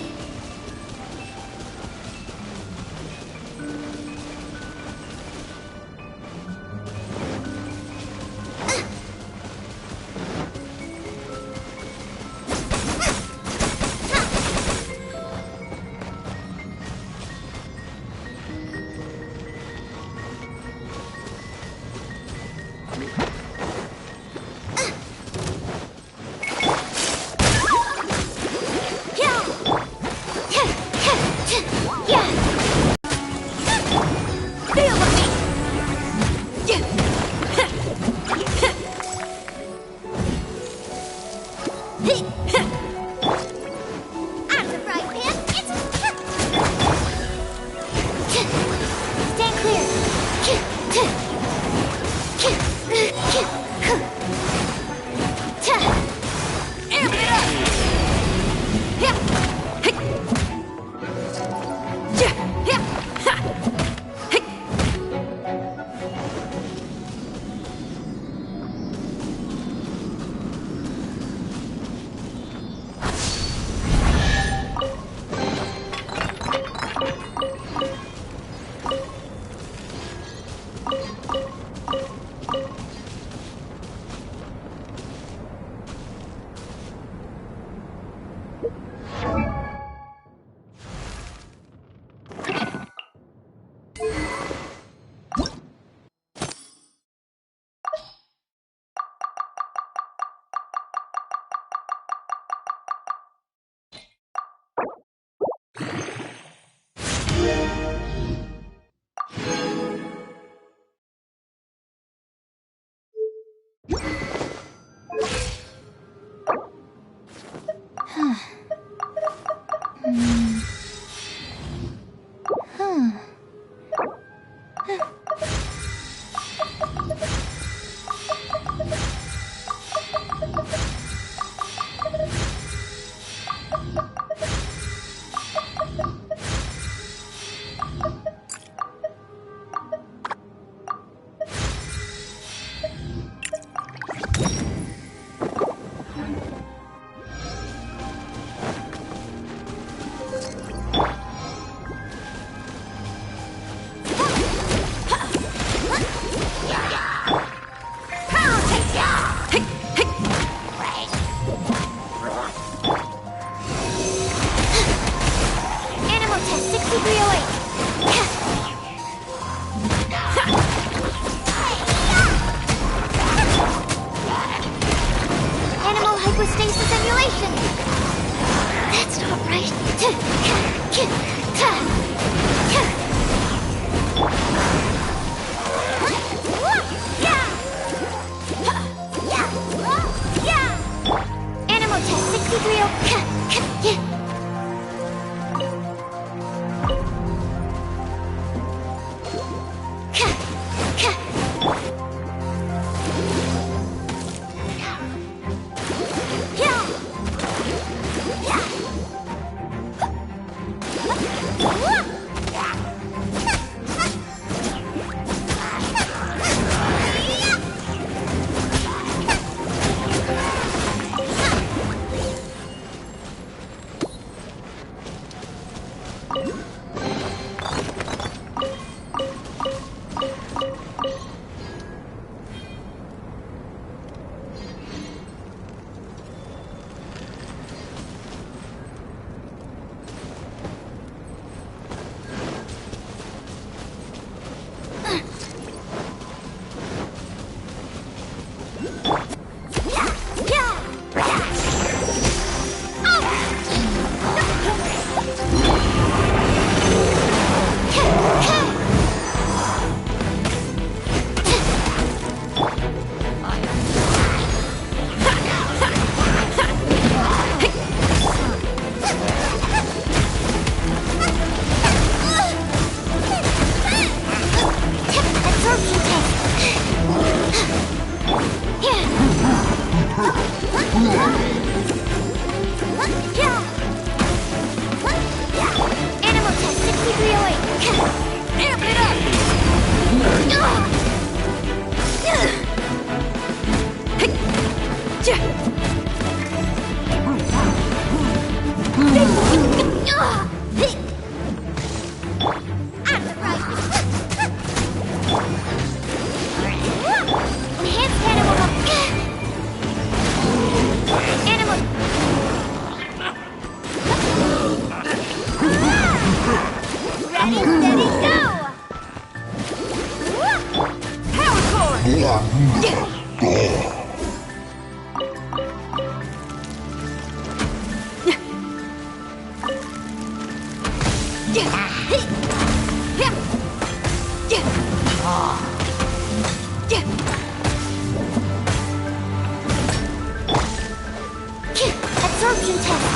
Absorption test.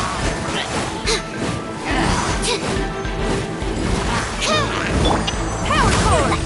Power core.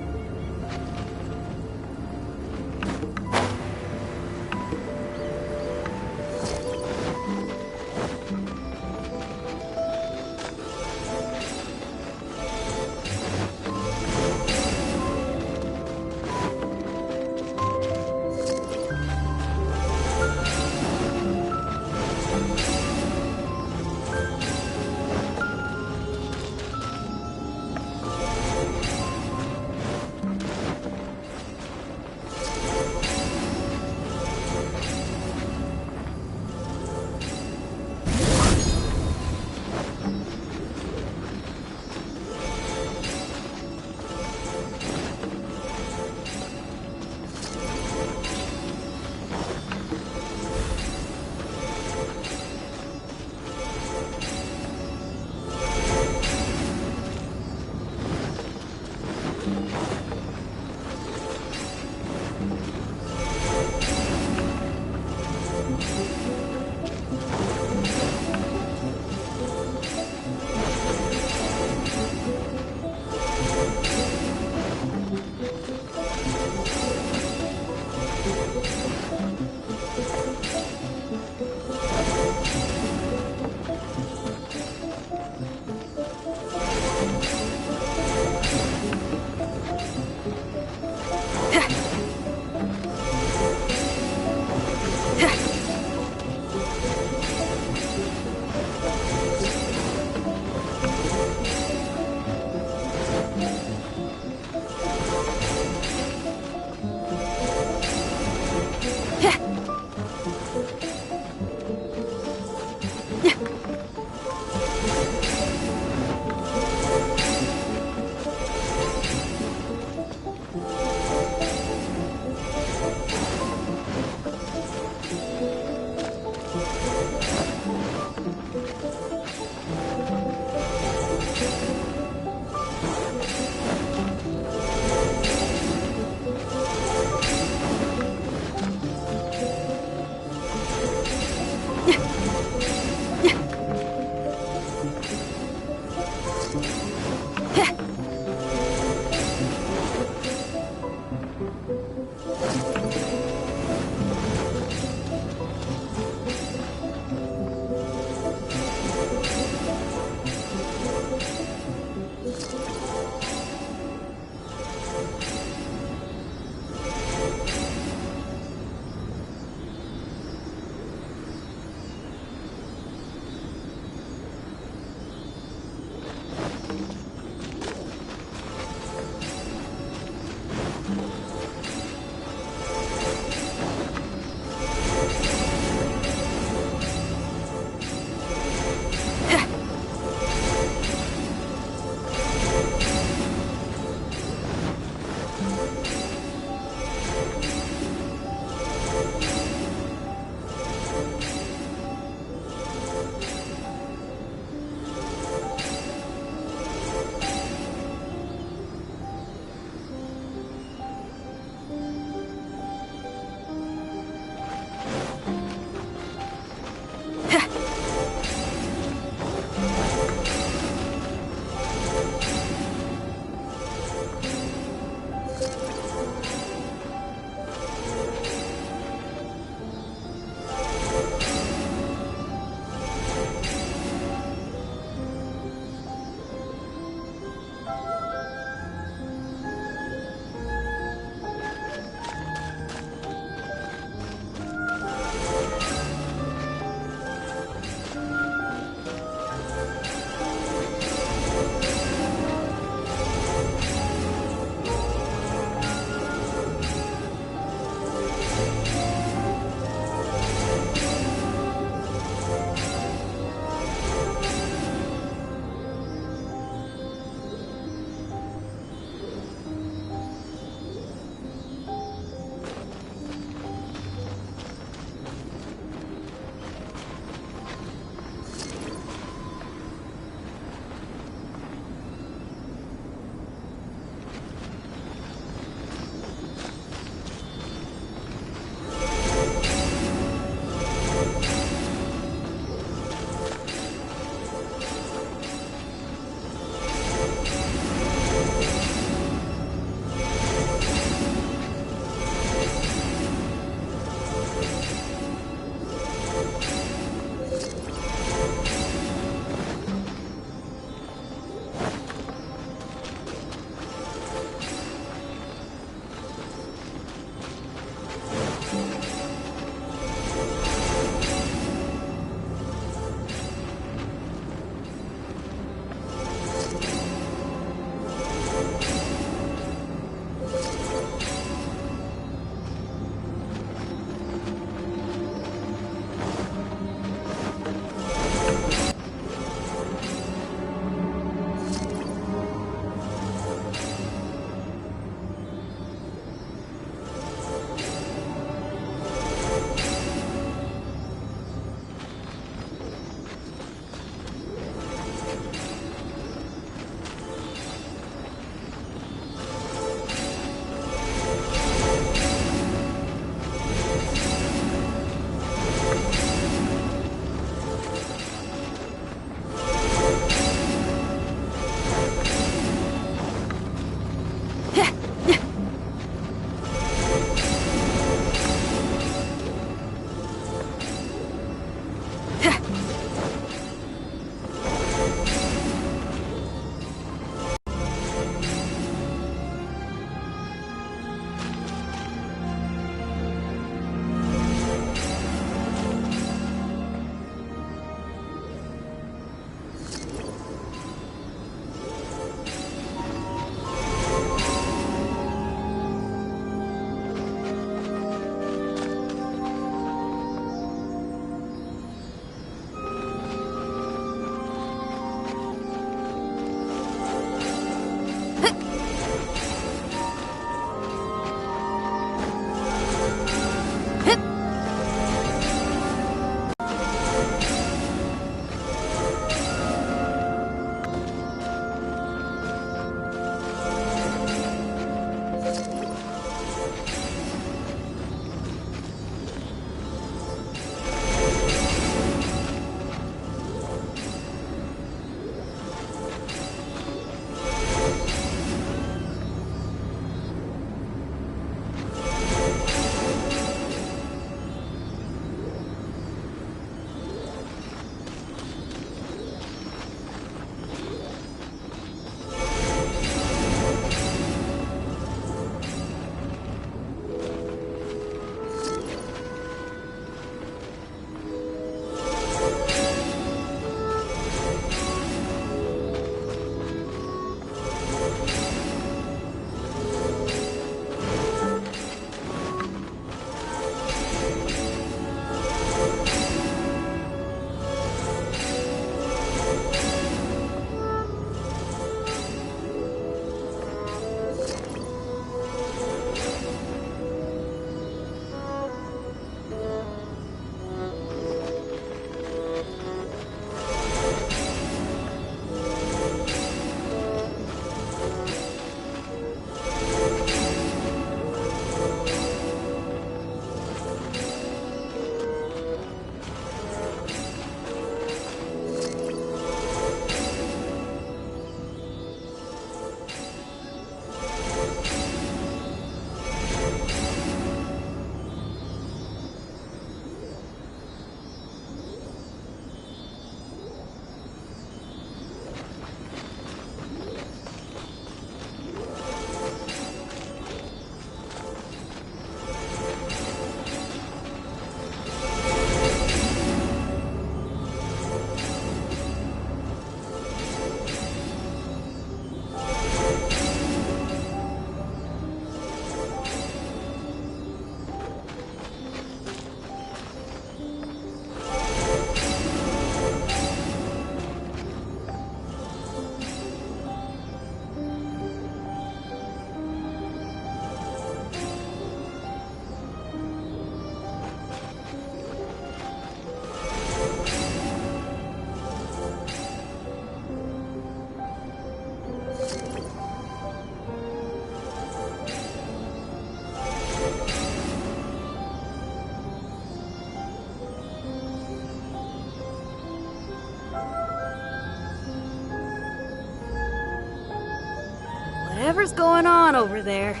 Whatever's going on over there,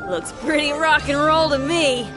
looks pretty rock and roll to me.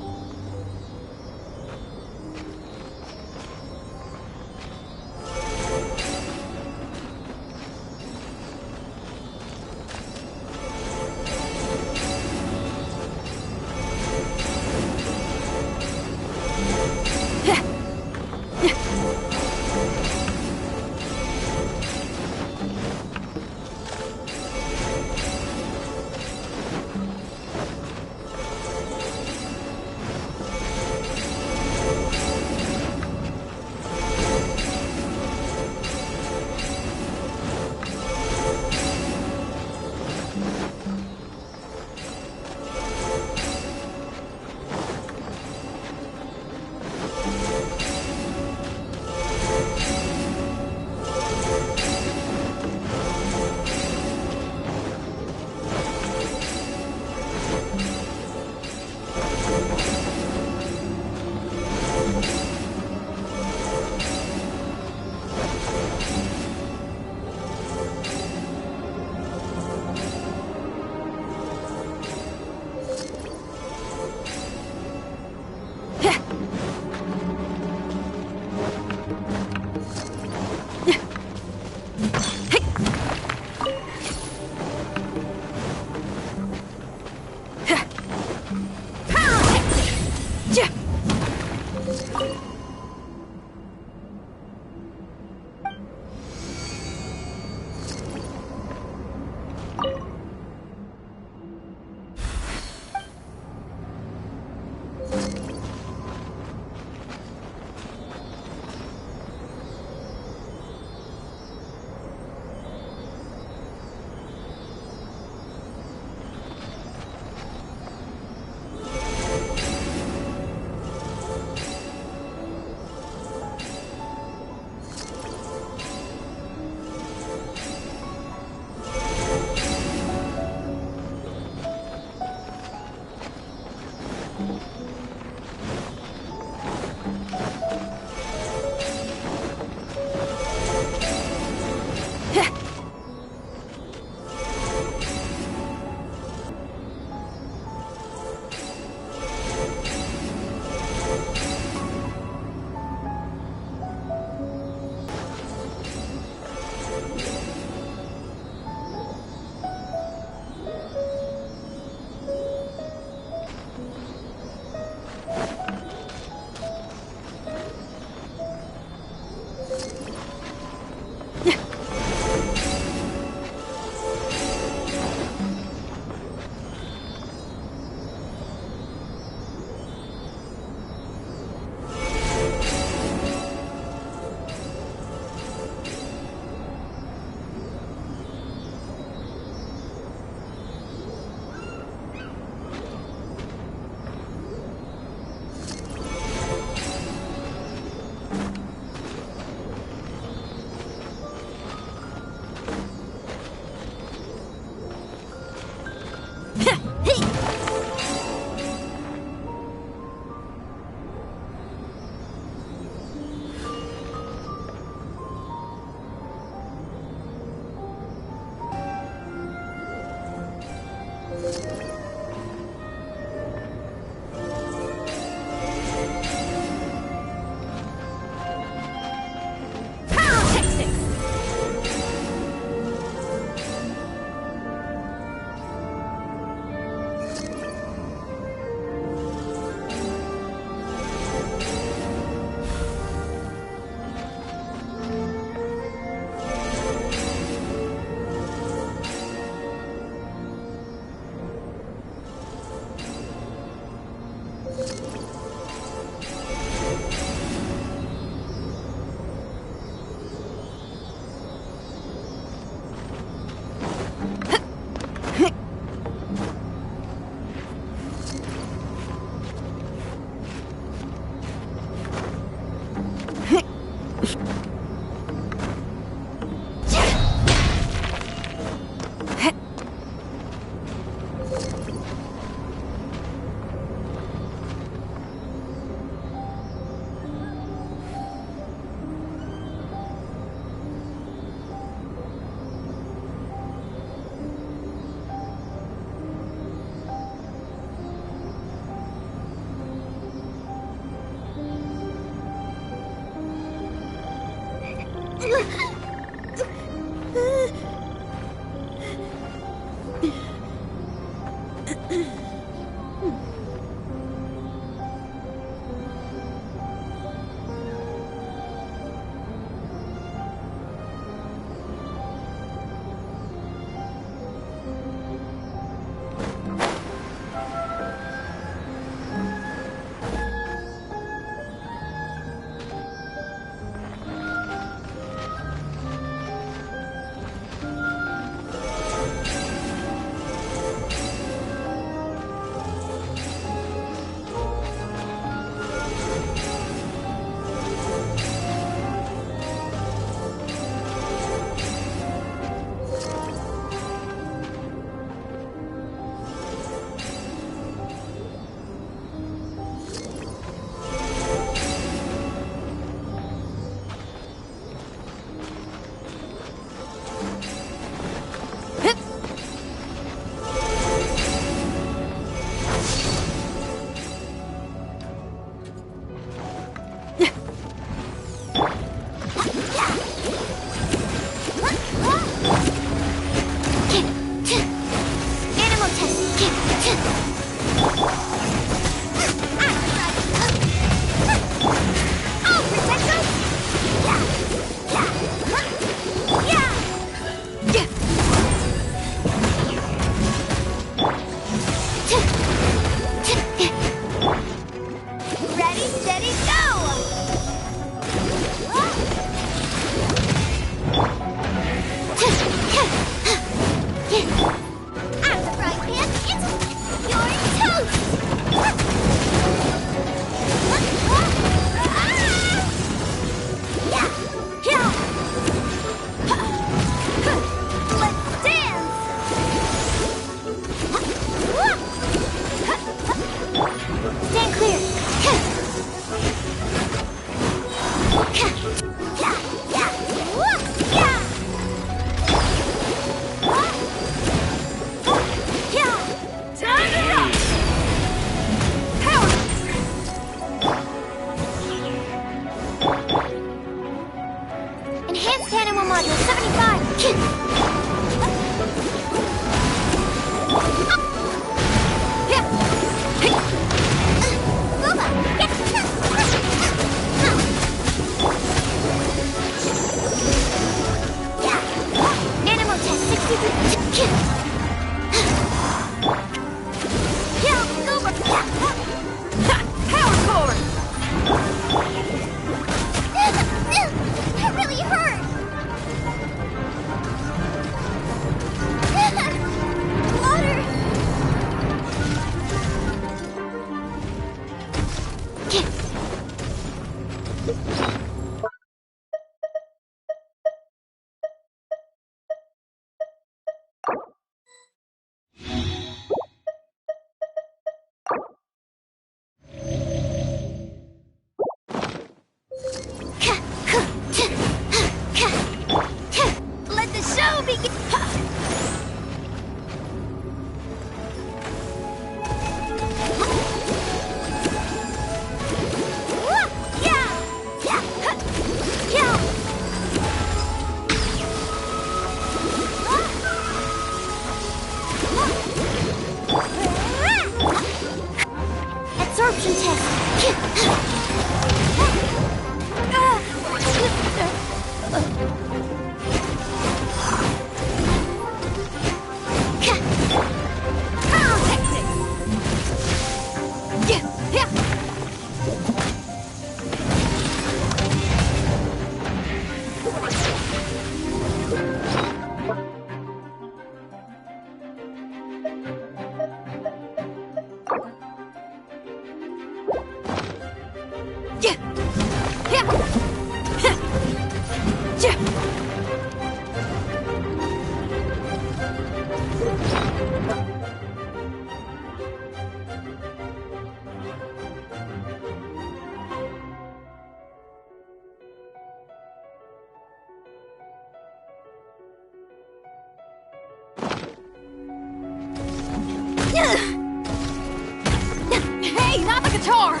Hey, not the guitar!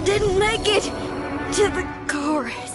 Didn't make it to the chorus.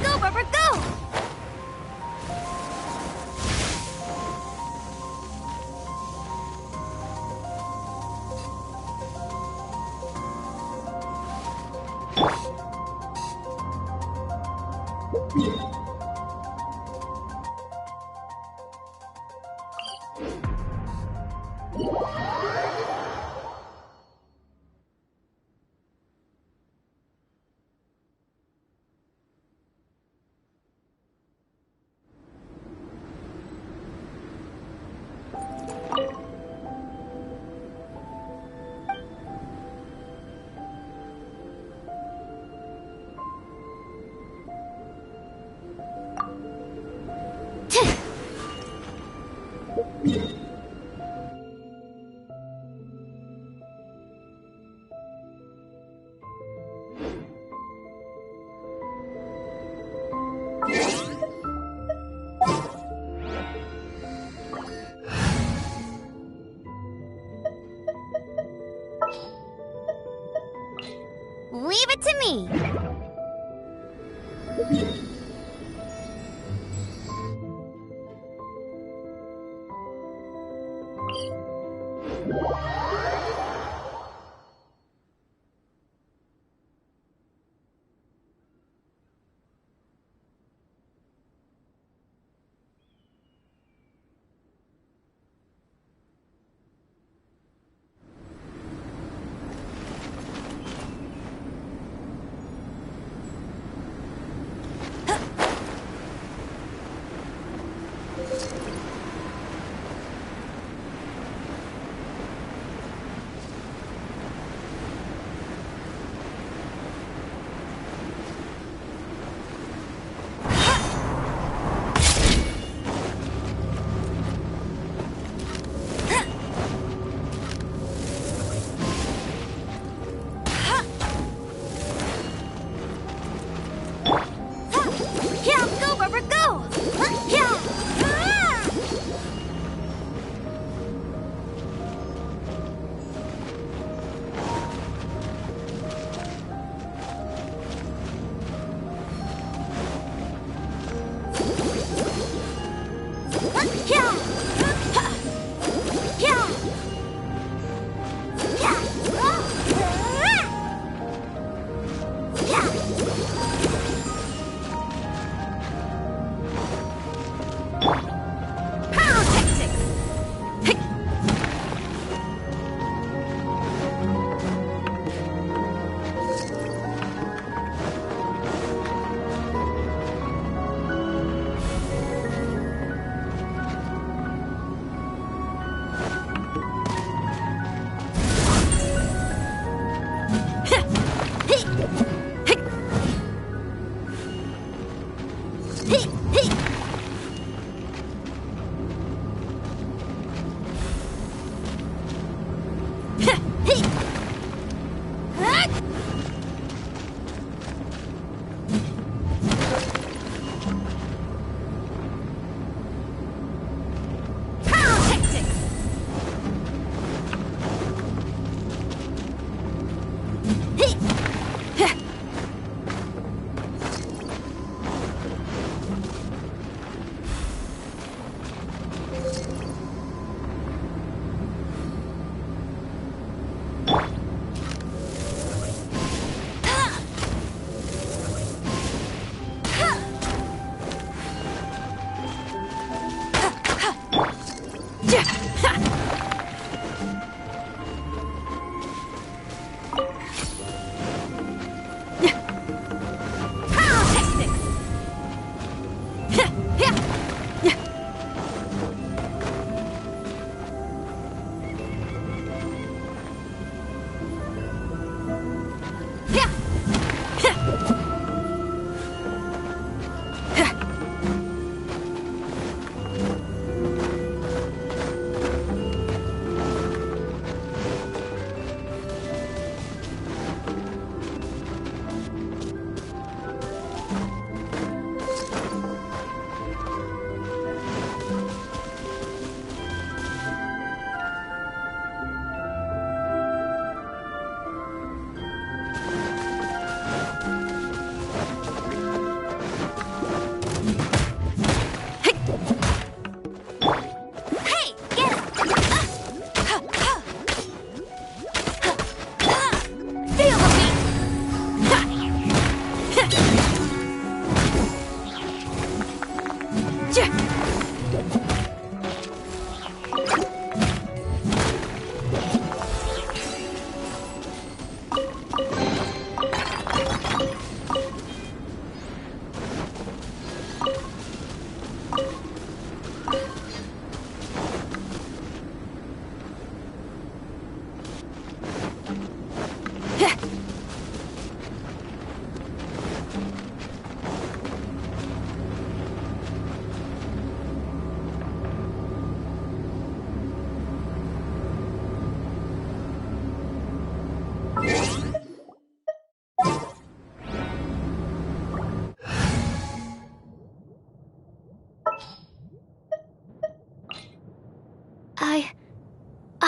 Go, Barbara, go!
Leave it to me.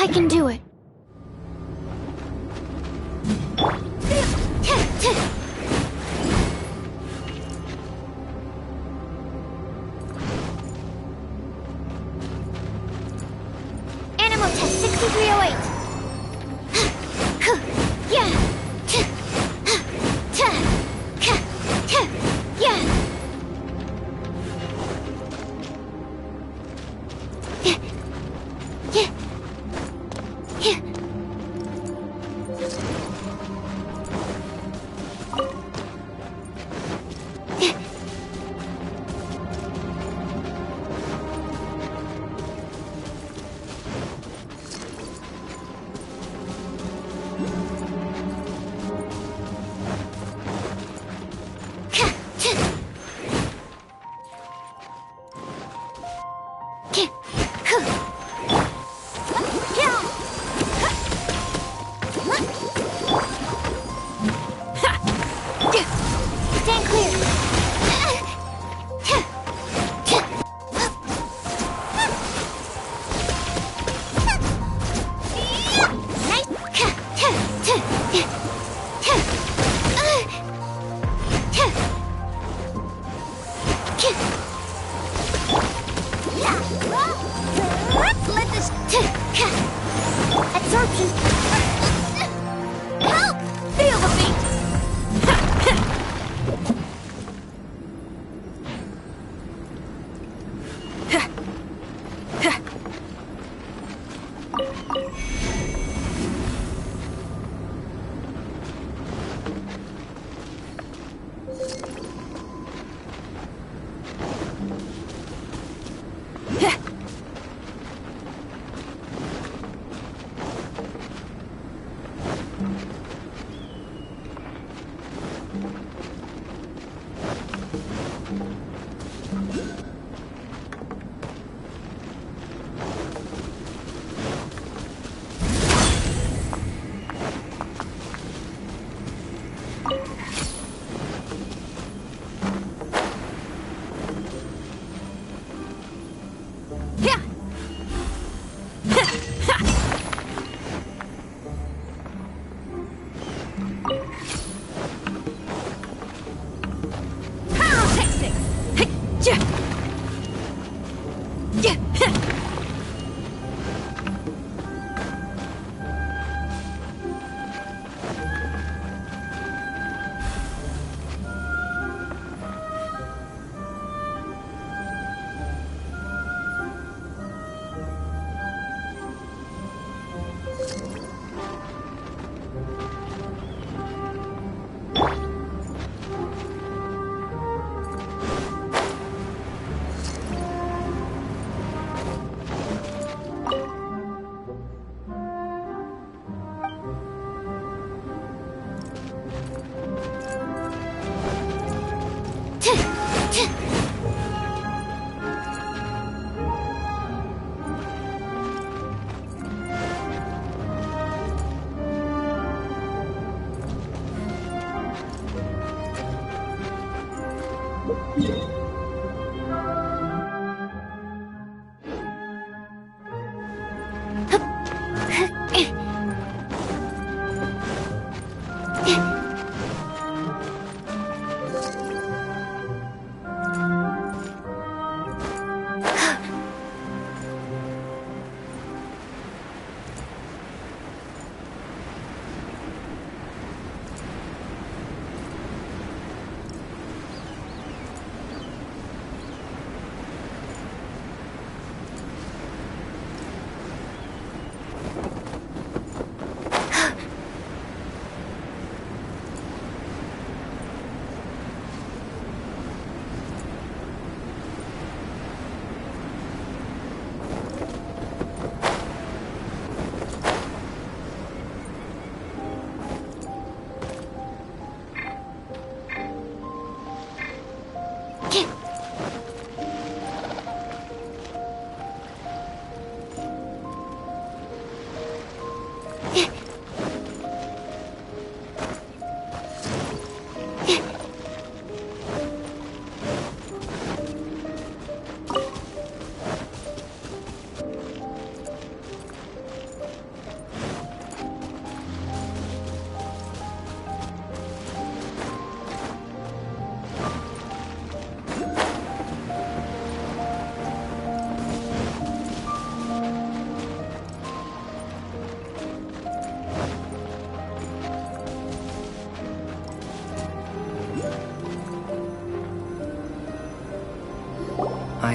I can do it.
Animal test 6308.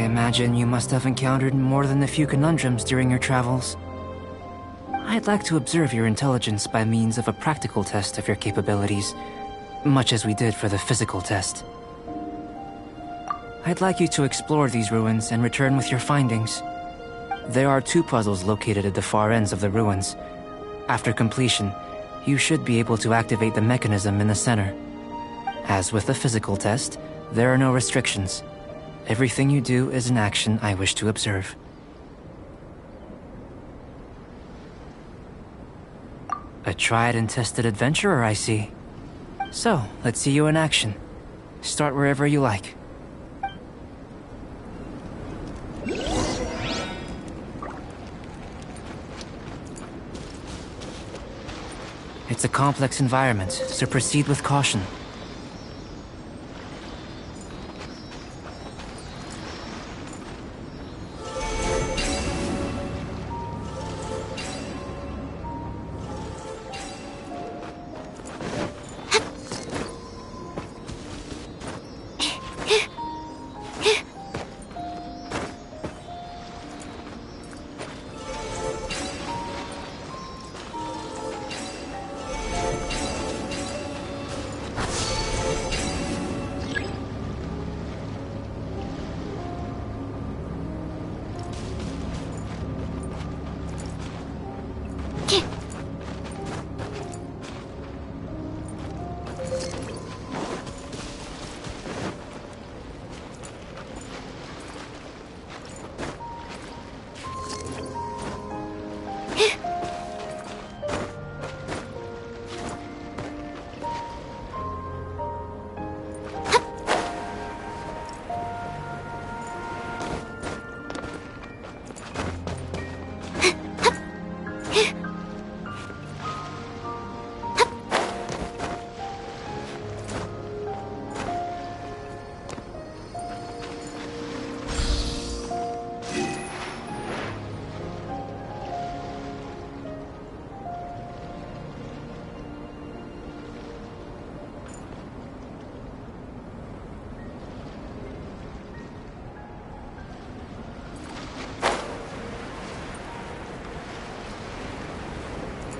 imagine you must have encountered more than a few conundrums during your travels. I'd like to observe your intelligence by means of a practical test of your capabilities, much as we did for the physical test. I'd like you to explore these ruins and return with your findings. There are 2 puzzles located at the far ends of the ruins. After completion, you should be able to activate the mechanism in the center. As with the physical test, there are no restrictions. Everything you do is an action I wish to observe. A tried and tested adventurer, I see. So, let's see you in action. Start wherever you like. It's a complex environment, so proceed with caution.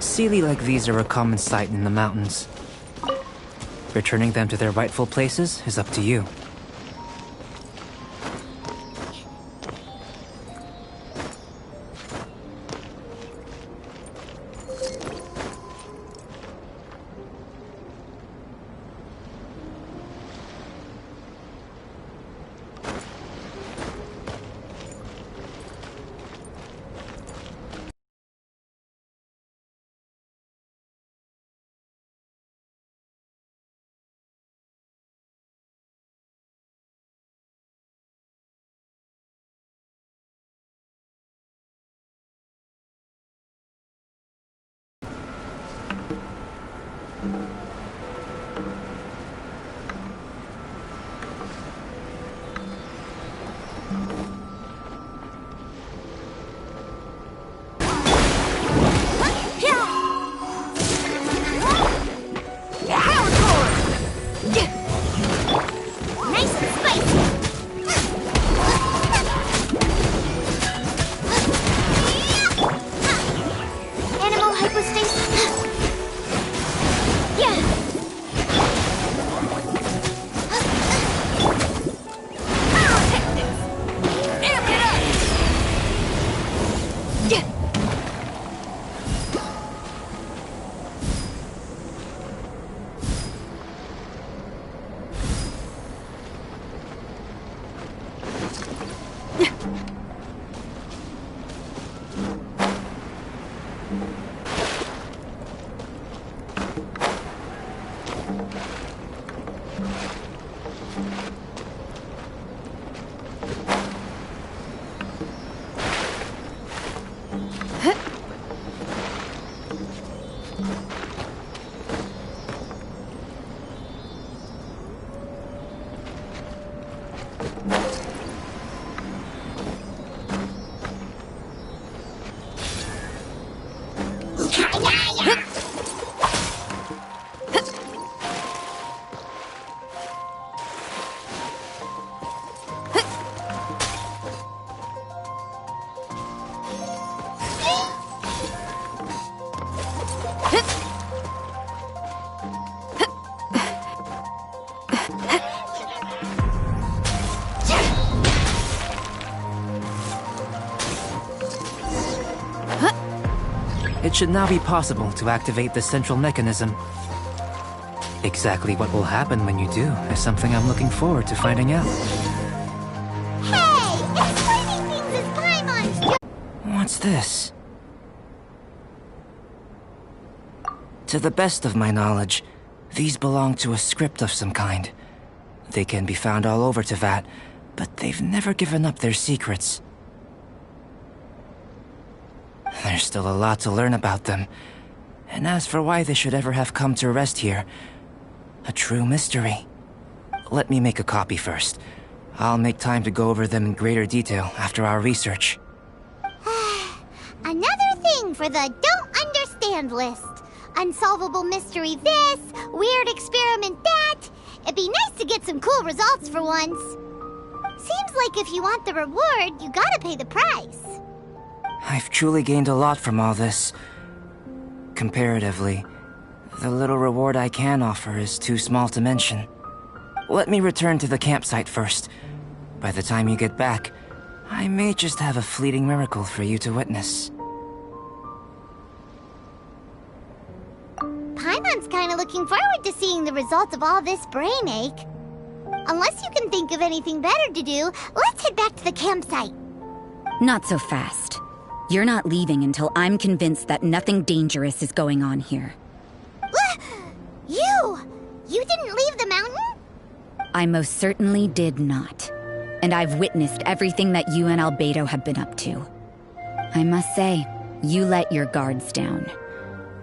Sealy like these are a common sight in the mountains. Returning them to their rightful places is up to you. It should now be possible to activate the central mechanism. Exactly what will happen when you do is something I'm looking forward to finding out.
Hey! Explaining things is Paimon's job!
What's this? To the best of my knowledge, these belong to a script of some kind. They can be found all over Teyvat, but they've never given up their secrets. There's still a lot to learn about them. And as for why they should ever have come to rest here, a true mystery. Let me make a copy first. I'll make time to go over them in greater detail after our research.
Another thing for the don't understand list. Unsolvable mystery this, weird experiment that. It'd be nice to get some cool results for once. Seems like if you want the reward, you gotta pay the price.
I've truly gained a lot from all this. Comparatively, the little reward I can offer is too small to mention. Let me return to the campsite first. By the time you get back, I may just have a fleeting miracle for you to witness.
Paimon's kinda looking forward to seeing the results of all this brain ache. Unless you can think of anything better to do, let's head back to the campsite.
Not so fast. You're not leaving until I'm convinced that nothing dangerous is going on here.
You didn't leave the mountain?
I most certainly did not. And I've witnessed everything that you and Albedo have been up to. I must say, you let your guards down.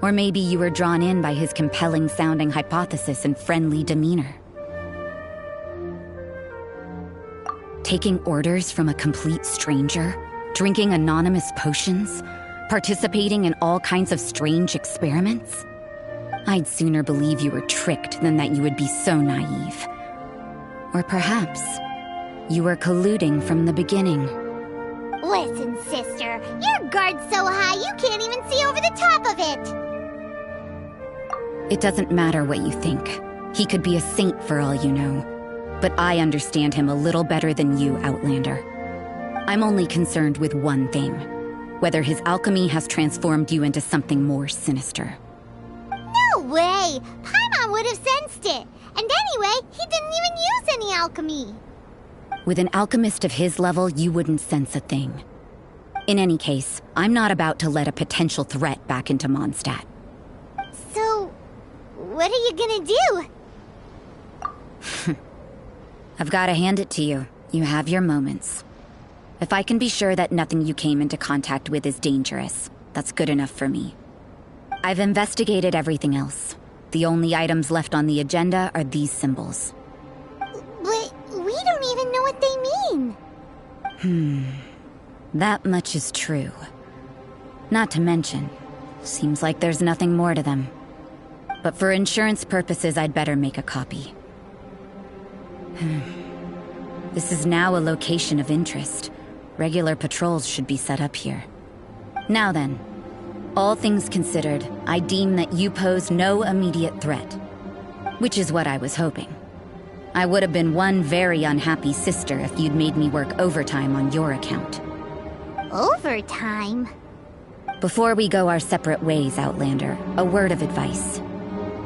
Or maybe you were drawn in by his compelling-sounding hypothesis and friendly demeanor. Taking orders from a complete stranger? Drinking anonymous potions? Participating in all kinds of strange experiments? I'd sooner believe you were tricked than that you would be so naive. Or perhaps, you were colluding from the beginning.
Listen, sister, your guard's so high you can't even see over the top of it!
It doesn't matter what you think. He could be a saint for all you know. But I understand him a little better than you, Outlander. I'm only concerned with one thing. Whether his alchemy has transformed you into something more sinister.
No way! Paimon would have sensed it! And anyway, he didn't even use any alchemy!
With an alchemist of his level, you wouldn't sense a thing. In any case, I'm not about to let a potential threat back into Mondstadt.
So, what are you gonna do?
I've gotta hand it to you. You have your moments. If I can be sure that nothing you came into contact with is dangerous, that's good enough for me. I've investigated everything else. The only items left on the agenda are these symbols.
But we don't even know what they mean.
That much is true. Not to mention, seems like there's nothing more to them. But for insurance purposes, I'd better make a copy. This is now a location of interest. Regular patrols should be set up here. Now then, all things considered, I deem that you pose no immediate threat. Which is what I was hoping. I would have been one very unhappy sister if you'd made me work overtime on your account.
Overtime?
Before we go our separate ways, Outlander, a word of advice.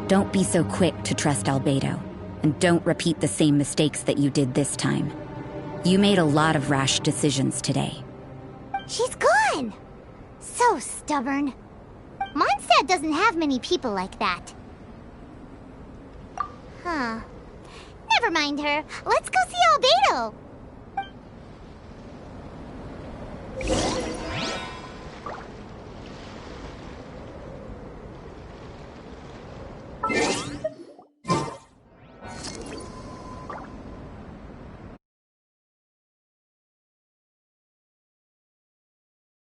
Don't be so quick to trust Albedo, and don't repeat the same mistakes that you did this time. You made a lot of rash decisions today.
She's gone! So stubborn. Mondstadt doesn't have many people like that. Huh. Never mind her. Let's go see Albedo.